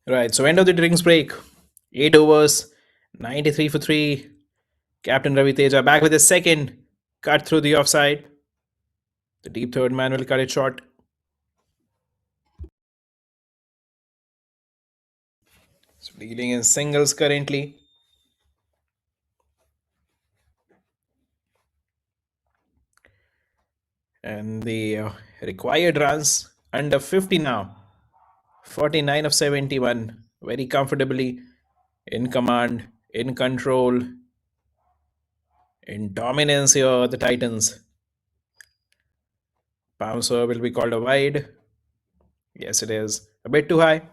Right, so end of the drinks break. 8 overs, 93 for 3. Captain Ravi Teja back with his second. Cut through the offside. The deep third man will cut it short. So dealing in singles currently. And the required runs under 50 now. 49 of 71. Very comfortably in command, in control, in dominance here, the Titans. Bouncer will be called a wide. Yes, it is. A bit too high.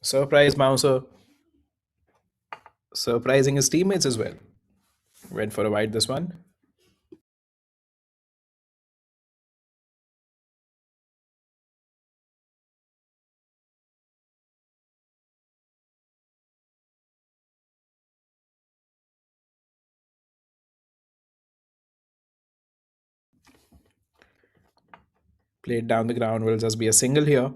Surprise bouncer. Surprising his teammates as well. Went for a wide this one. Played down the ground will just be a single here.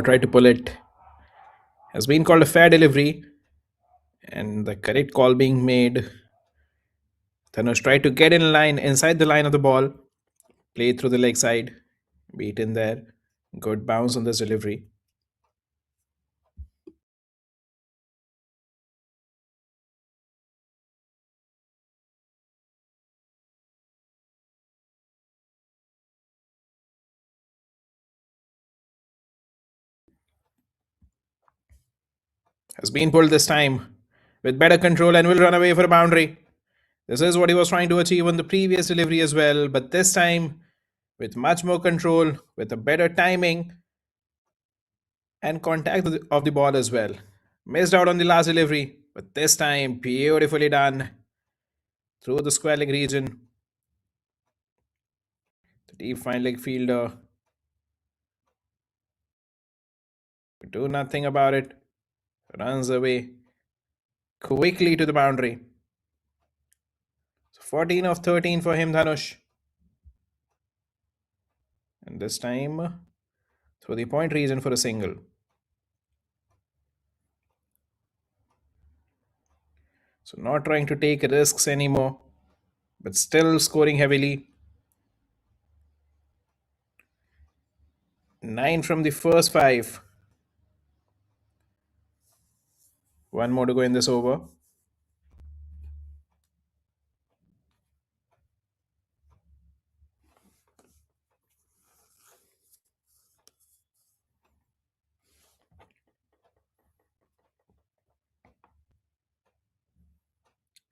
Try to pull it. Has been called a fair delivery. And the correct call being made. Thanush tried to get in line, inside the line of the ball. Played through the leg side. Beat in there. Good bounce on this delivery. Has been pulled this time with better control and will run away for a boundary. This is what he was trying to achieve on the previous delivery as well, but this time with much more control, with a better timing and contact of the ball as well. Missed out on the last delivery, but this time beautifully done through the square leg region. The deep fine leg fielder could do nothing about it. Runs away quickly to the boundary. So 14 of 13 for him, Dhanush. And this time through the point region for a single. So not trying to take risks anymore, but still scoring heavily. 9 from the first 5. One more to go in this over.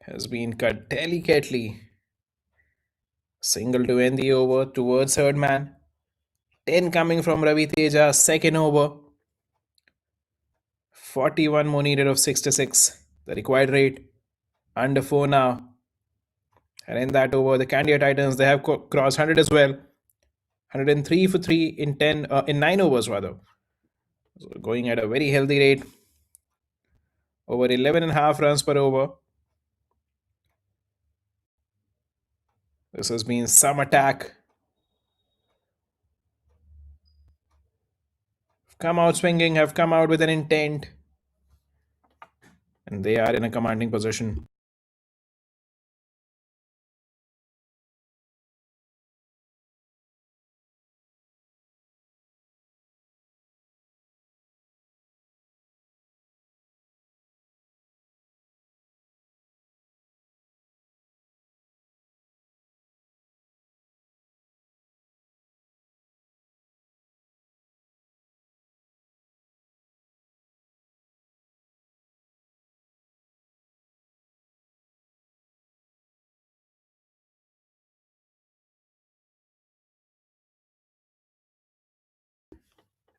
Has been cut delicately. Single to end the over towards third man. 10 coming from Ravi Teja, second over. 41 more needed of 66. The required rate under 4 now. And in that over, the Candeur Titans, they have crossed 100 as well. 103 for 3 in 9 overs rather. So going at a very healthy rate. Over 11.5 runs per over. This has been some attack. Come out swinging, have come out with an intent. And they are in a commanding position.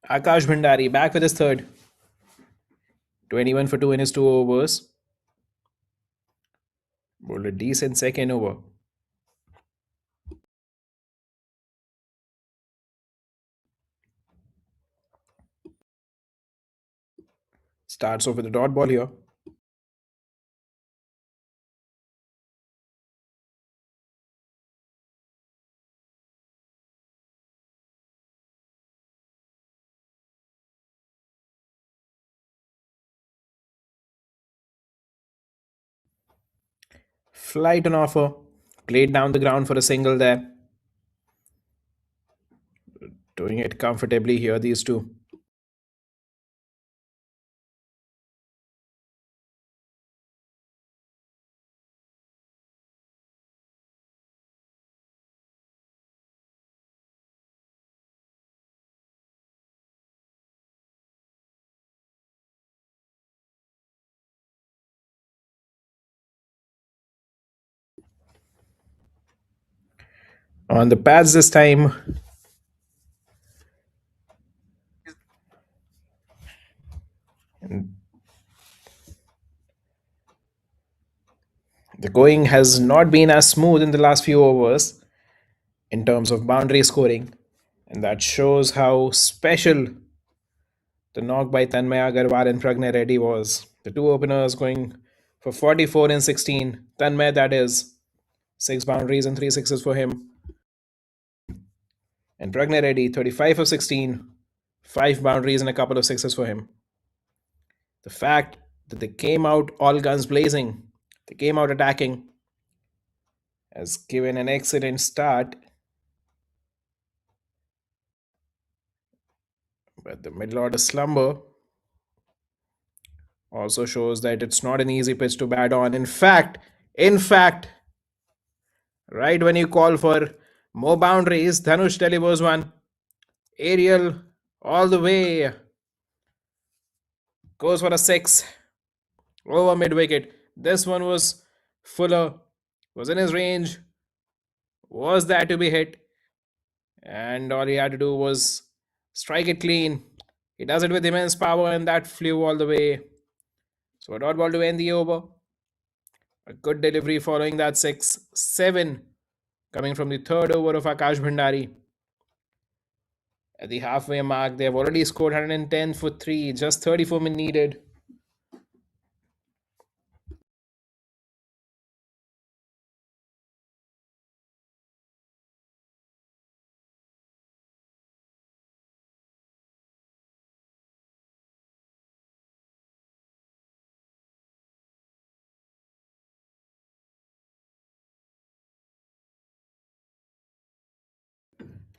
Akash Bhandari back with his third. 21 for 2 in his 2 overs. Bowled a decent second over. Starts off with a dot ball here. Flight on offer. Played down the ground for a single there. Doing it comfortably here, these two. On the pads this time. The going has not been as smooth in the last few overs in terms of boundary scoring, and that shows how special the knock by Tanmay Agarwal and Pragna Reddy was. The two openers going for 44 and 16. Tanmay, that is, 6 boundaries and 3 sixes for him. And Pragna Reddy, 35 of 16, 5 boundaries and a couple of sixes for him. The fact that they came out all guns blazing, they came out attacking, has given an excellent start. But the middle order slumber also shows that it's not an easy pitch to bat on. In fact, right when you call for more boundaries, Dhanush delivers one. Aerial all the way. Goes for a 6. Over mid wicket. This one was Fuller. Was in his range. Was there to be hit. And all he had to do was strike it clean. He does it with immense power, and that flew all the way. So a dot ball to end the over. A good delivery following that 6-7 coming from the third over of Akash Bhandari. At the halfway mark, they have already scored 110 for 3, just 34 minutes needed.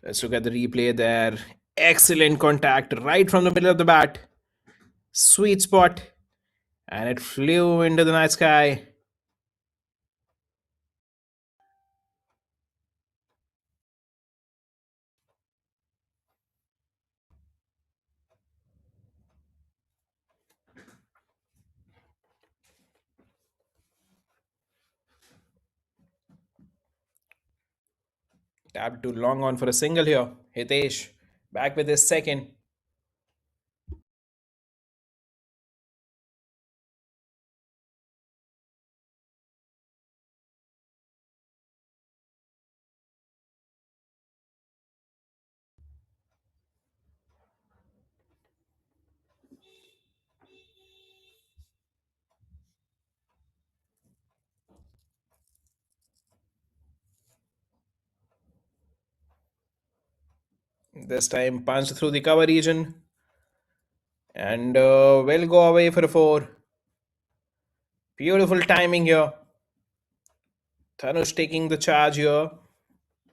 Let's look at the replay there. Excellent contact right from the middle of the bat. Sweet spot. And it flew into the night sky. Tapped too long on for a single here. Hitesh back with his second. This time punched through the cover region. And will go away for a 4. Beautiful timing here. Dhanush taking the charge here.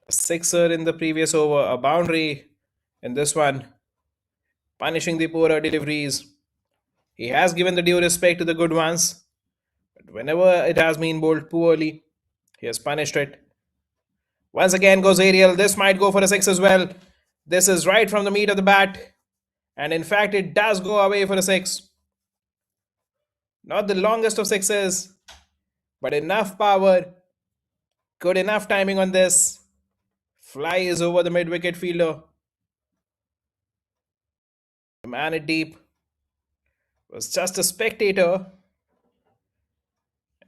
A sixer in the previous over. A boundary in this one. Punishing the poorer deliveries. He has given the due respect to the good ones. But whenever it has been bowled poorly, he has punished it. Once again goes aerial. This might go for a 6 as well. This is right from the meat of the bat. And in fact, it does go away for a 6. Not the longest of 6s, but enough power. Good enough timing on this. Flies over the mid-wicket fielder. The man at deep was just a spectator,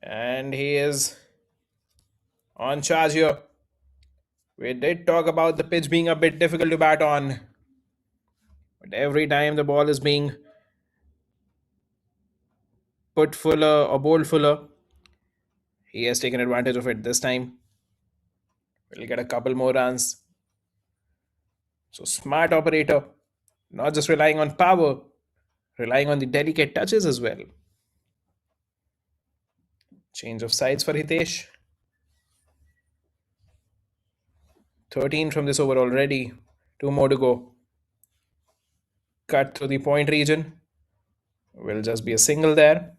and he is on charge here. We did talk about the pitch being a bit difficult to bat on, but every time the ball is being put fuller or bowled fuller, he has taken advantage of it this time. We'll get a couple more runs. So, smart operator, not just relying on power, relying on the delicate touches as well. Change of sides for Hitesh. 13 from this over already. 2 more to go. Cut to the point region. Will just be a single there.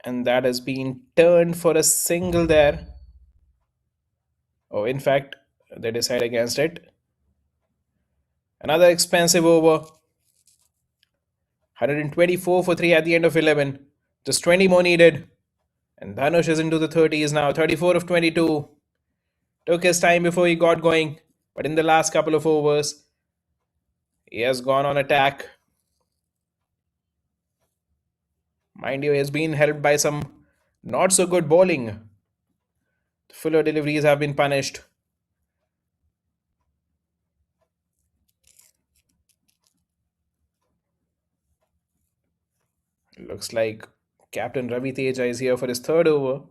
And that has been turned for a single there. Oh, in fact, they decide against it. Another expensive over. 124 for 3 at the end of 11. Just 20 more needed. And Dhanush is into the 30s now. 34 of 22. Took his time before he got going. But in the last couple of overs, he has gone on attack. Mind you, he has been helped by some not so good bowling. The fuller deliveries have been punished. Looks like Captain Ravi Teja is here for his third over.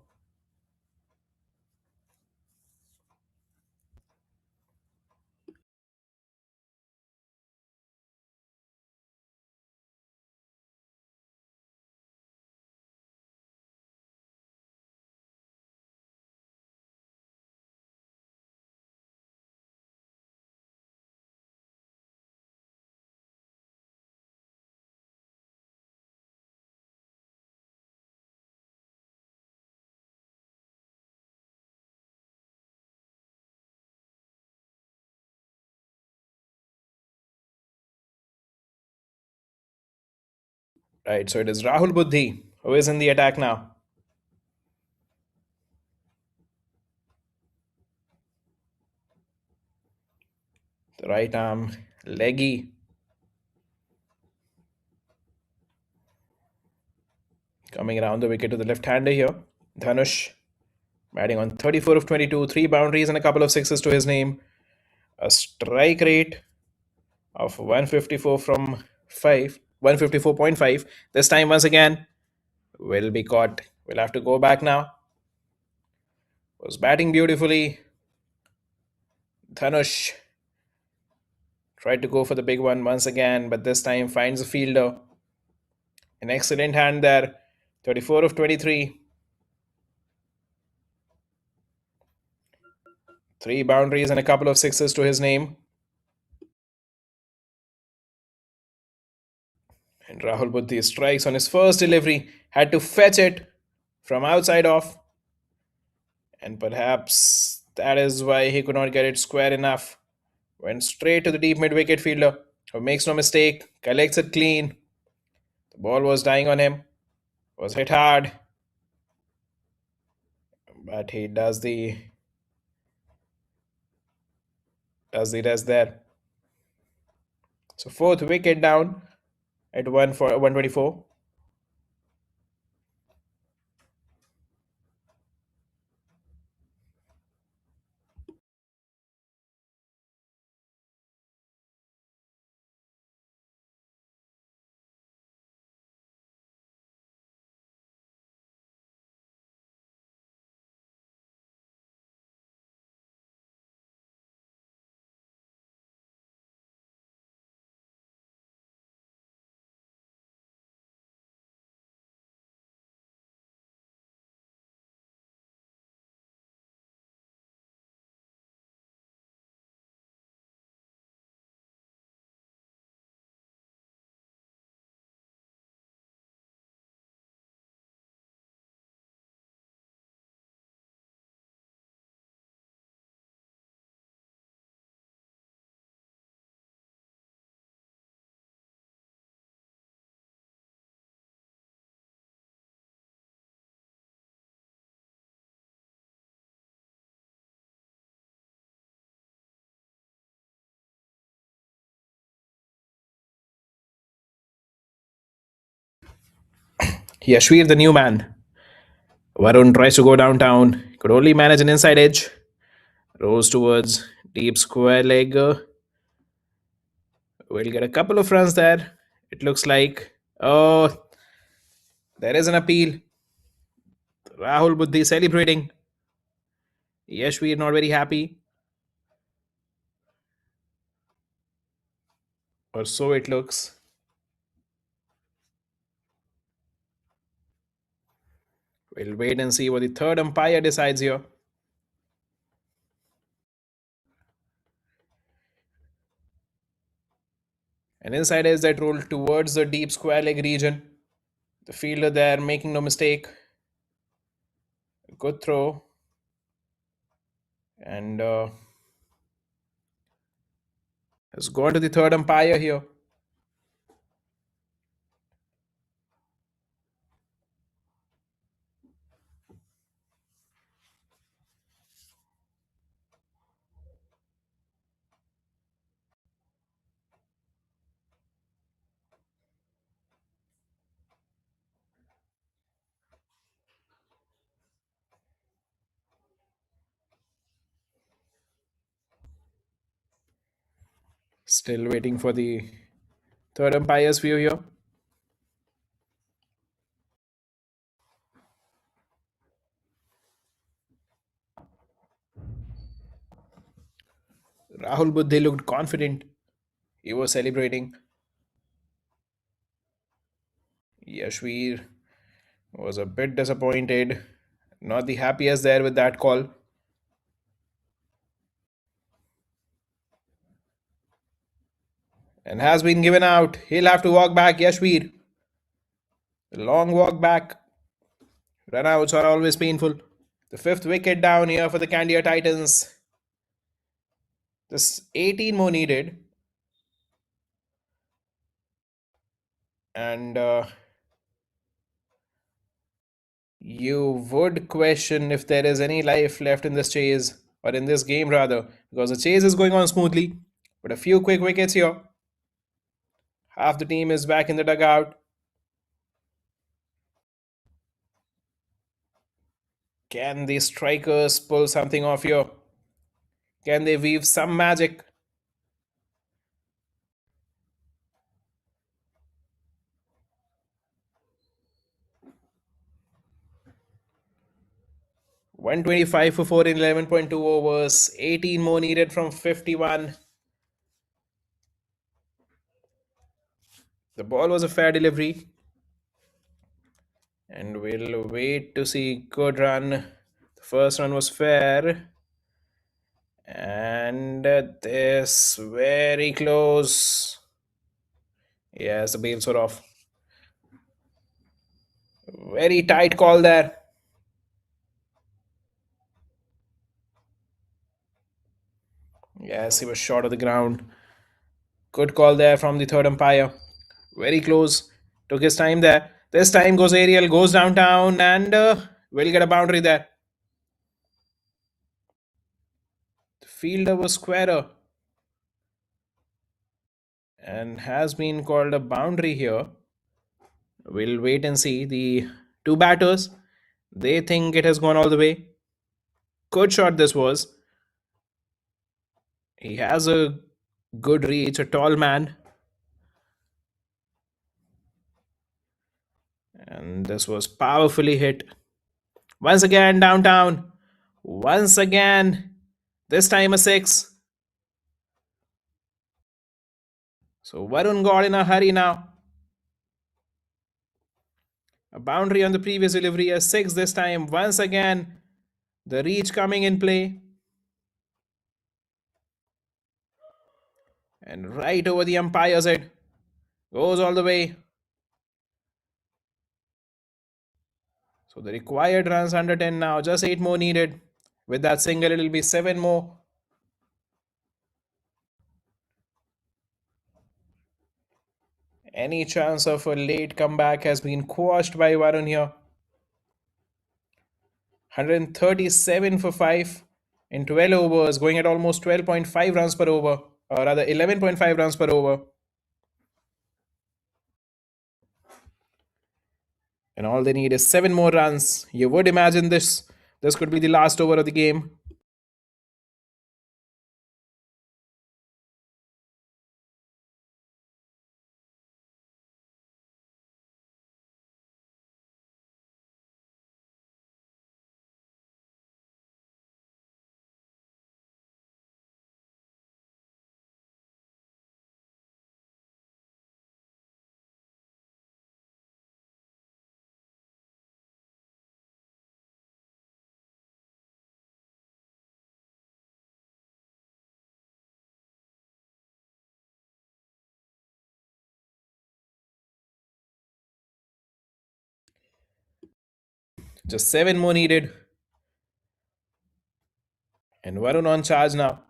Right, so it is Rahul Buddhi who is in the attack now. The right arm leggy. Coming around the wicket to the left-hander here. Dhanush batting on 34 of 22, 3 boundaries and a couple of sixes to his name. A strike rate of 154 from 5, 154.5. This time once again will be caught. We'll have to go back now. Was batting beautifully. Dhanush tried to go for the big one once again, but this time finds a fielder. An excellent hand there. 34 of 23. 3 boundaries and a couple of sixes to his name. And Rahul Buddhi strikes on his first delivery. Had to fetch it from outside off. And perhaps that is why he could not get it square enough. Went straight to the deep mid-wicket fielder, who makes no mistake, collects it clean. The ball was dying on him. Was hit hard. But he does the rest there. So 4th wicket down at 124. Yashvir, the new man. Varun tries to go downtown. Could only manage an inside edge. Rose towards deep square leg. We'll get a couple of runs there. It looks like. Oh, there is an appeal. Rahul Buddhi celebrating. Yashvir not very happy. Or so it looks. We'll wait and see what the third umpire decides here. An inside edge that rolled towards the deep square leg region. The fielder there making no mistake. Good throw. And has gone to the third umpire here. Still waiting for the third umpire's view here. Rahul Buddhi looked confident. He was celebrating. Yashvir was a bit disappointed. Not the happiest there with that call. And has been given out. He'll have to walk back, Yashvir. The long walk back. Runouts are always painful. The fifth wicket down here for the Candeur Titans. This 18 more needed. And you would question if there is any life left in this chase, or in this game rather, because the chase is going on smoothly. But a few quick wickets here. Half the team is back in the dugout. Can the strikers pull something off here? Can they weave some magic? $125 for 4 in 11.2 overs. 18 more needed from 51. The ball was a fair delivery. And we'll wait to see good run. The first run was fair. And this very close. Yes, the bails were off. Very tight call there. Yes, he was short of the ground. Good call there from the third umpire. Very close. Took his time there. This time goes aerial, goes downtown, and we'll get a boundary there. The fielder was squarer and has been called a boundary here. We'll wait and see. The two batters, they think it has gone all the way. Good shot this was. He has a good reach, a tall man. And this was powerfully hit. Once again, downtown. Once again. This time a 6. So Varun got in a hurry now. A boundary on the previous delivery, a 6 this time. Once again, the reach coming in play. And right over the umpire's head. Goes all the way. So the required runs under 10 now. Just 8 more needed. With that single, it will be 7 more. Any chance of a late comeback has been quashed by Varun here. 137 for 5 in 12 overs, going at almost 12.5 runs per over, or rather 11.5 runs per over. And all they need is 7 more runs. You would imagine this could be the last over of the game. Just 7 more needed. And Varun on charge now.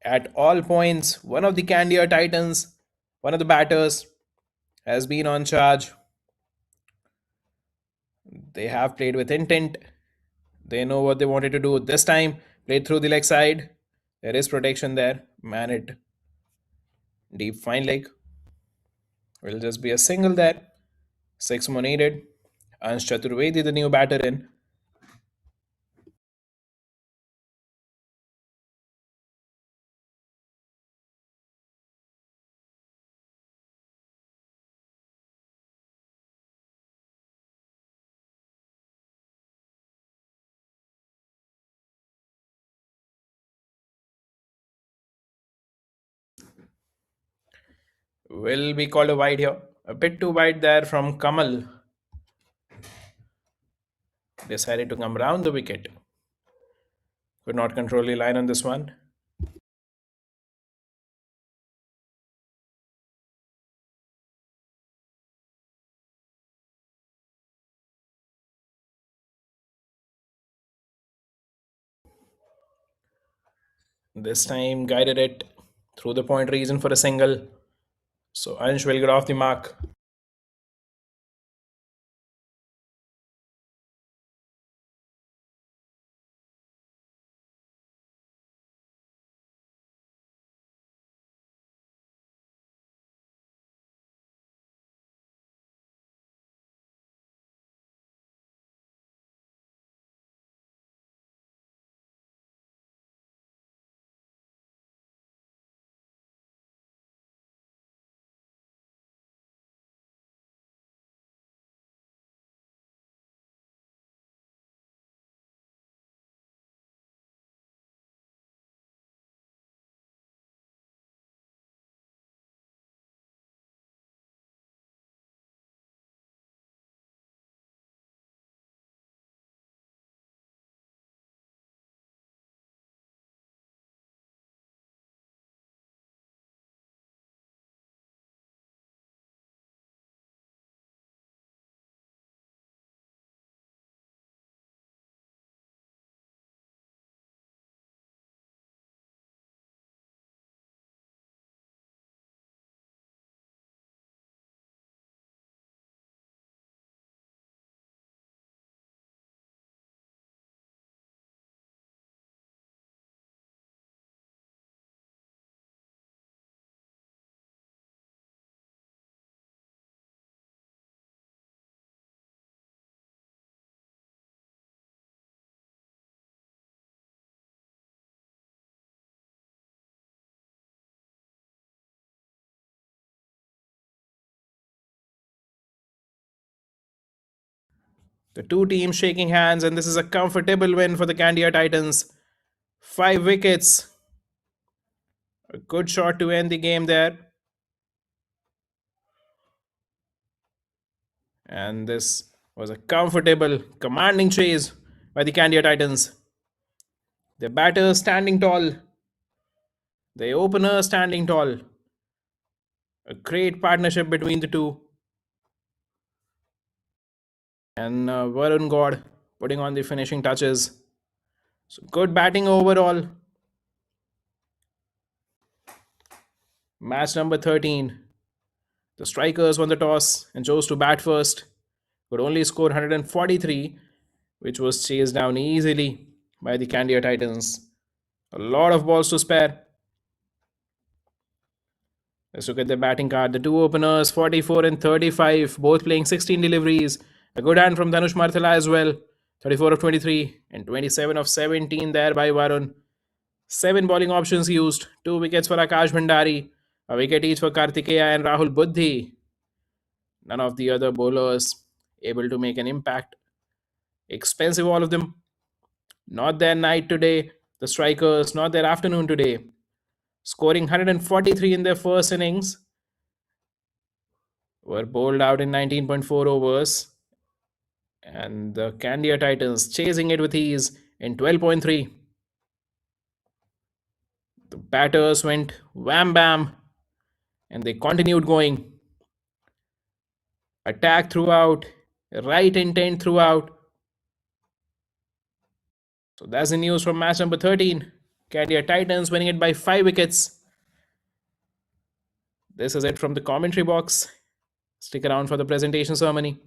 At all points, one of the Candeur Titans, one of the batters, has been on charge. They have played with intent. They know what they wanted to do this time. Played through the leg side. There is protection there. Man it. Deep fine leg. Will just be a single there. 6 more needed. Ansh Chaturvedi, the new batter in. Will be called a wide here. A bit too wide there from Kamal. Decided to come round the wicket. Could not control the line on this one. This time guided it through the point region for a single. So Ansh will get off the mark. The two teams shaking hands, and this is a comfortable win for the Candeur Titans. 5 wickets. A good shot to end the game there. And this was a comfortable, commanding chase by the Candeur Titans. The batter standing tall. The opener standing tall. A great partnership between the two. And Varun God putting on the finishing touches. So good batting overall. Match number 13. The strikers won the toss and chose to bat first. Could only score 143, which was chased down easily by the Candeur Titans. A lot of balls to spare. Let's look at the batting card. The two openers, 44 and 35, both playing 16 deliveries. A good hand from Dhanush Marthala as well. 34 of 23 and 27 of 17 there by Varun. 7 bowling options used. 2 wickets for Akash Bhandari. A wicket each for Kartikeya and Rahul Buddhi. None of the other bowlers able to make an impact. Expensive, all of them. Not their night today. The strikers, not their afternoon today. Scoring 143 in their first innings. Were bowled out in 19.4 overs. And the Candeur Titans chasing it with ease in 12.3. The batters went wham bam and they continued going. Attack throughout, right intent throughout. So that's the news from match number 13. Candeur Titans winning it by 5 wickets. This is it from the commentary box. Stick around for the presentation ceremony.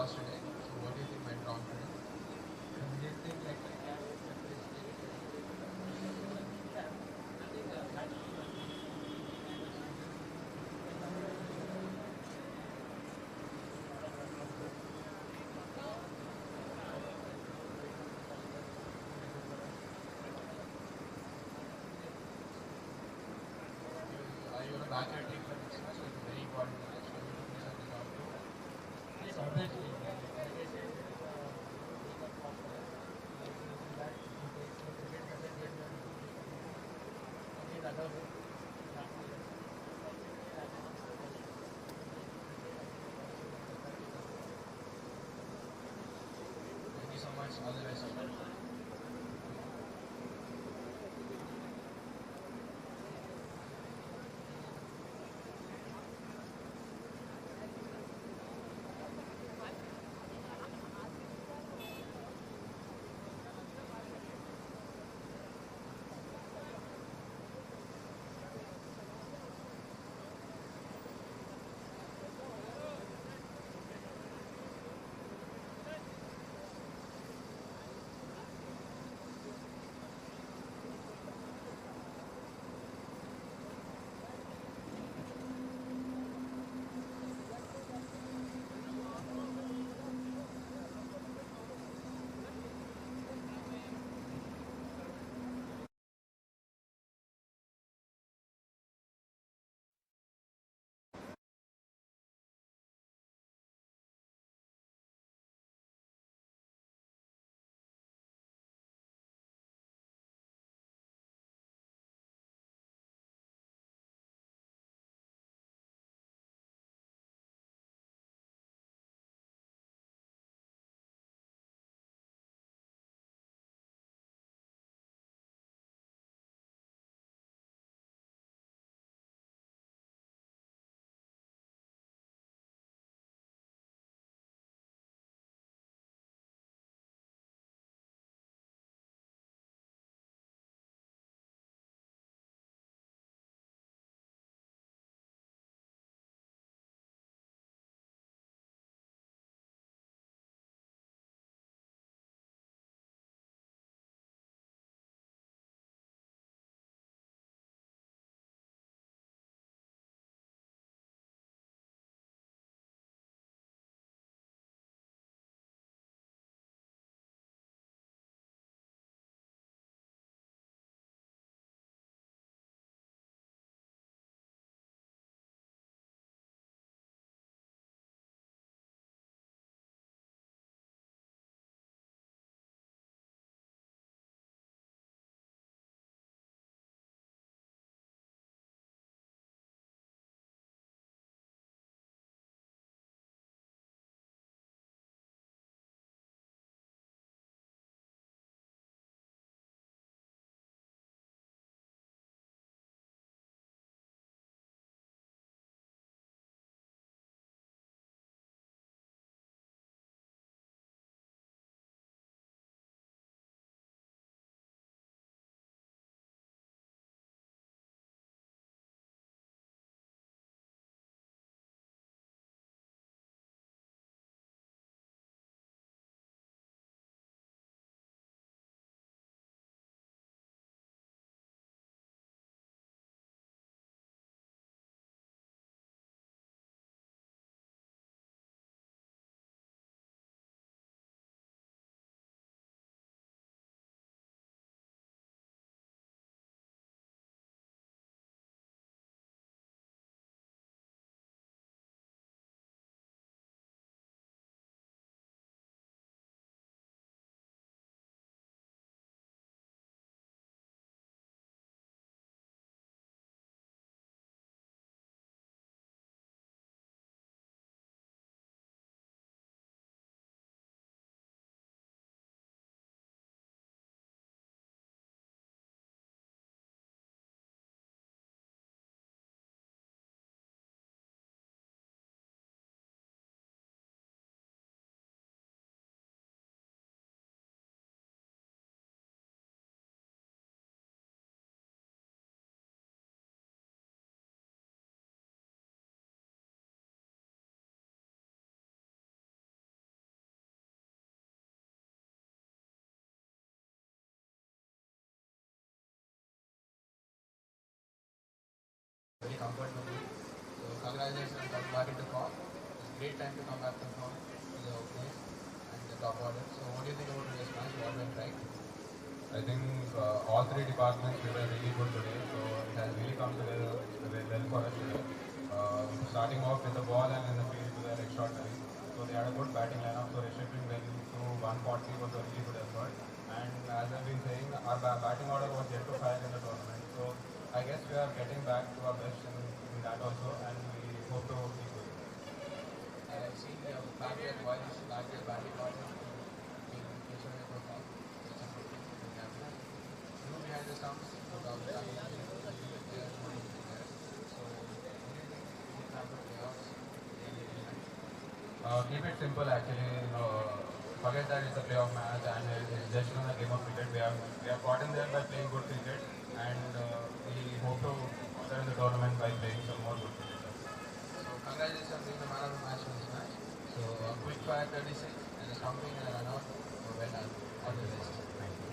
lost today. So what do you think went wrong today? You want to back your team for next match? It's a very important match. So you finish on the top two. Yes, obviously. Like I said, thank you so much. All the best. comfort to me. So congratulations on coming back into form. It's a great time to come back to form to the openers and the top order. So what do you think about today's match? What went right? I think all three departments were really good today, so it has really come together very well for us today. Starting off with the ball and in the field to their extraordinary. So they had a good batting lineup, so restricting them to 140 was a really good effort. And as I've been saying, our batting order was yet to fire in the tournament. So I guess we are getting back to our best in that also, and we hope to keep going. I've seen the back-end boys, back-end batting order being considered for form. You behind the stumps, so what do you think would happen playoffs? Keep it simple actually, forget that it's a playoff match and it's just a game of cricket. We have gotten there by playing good cricket, and we hope to further in the tournament by playing some more good cricket. So congratulations on being the man of the match for this match. So a quick fire 36 and a stumping and a run out. So well done. All the best. Thank you.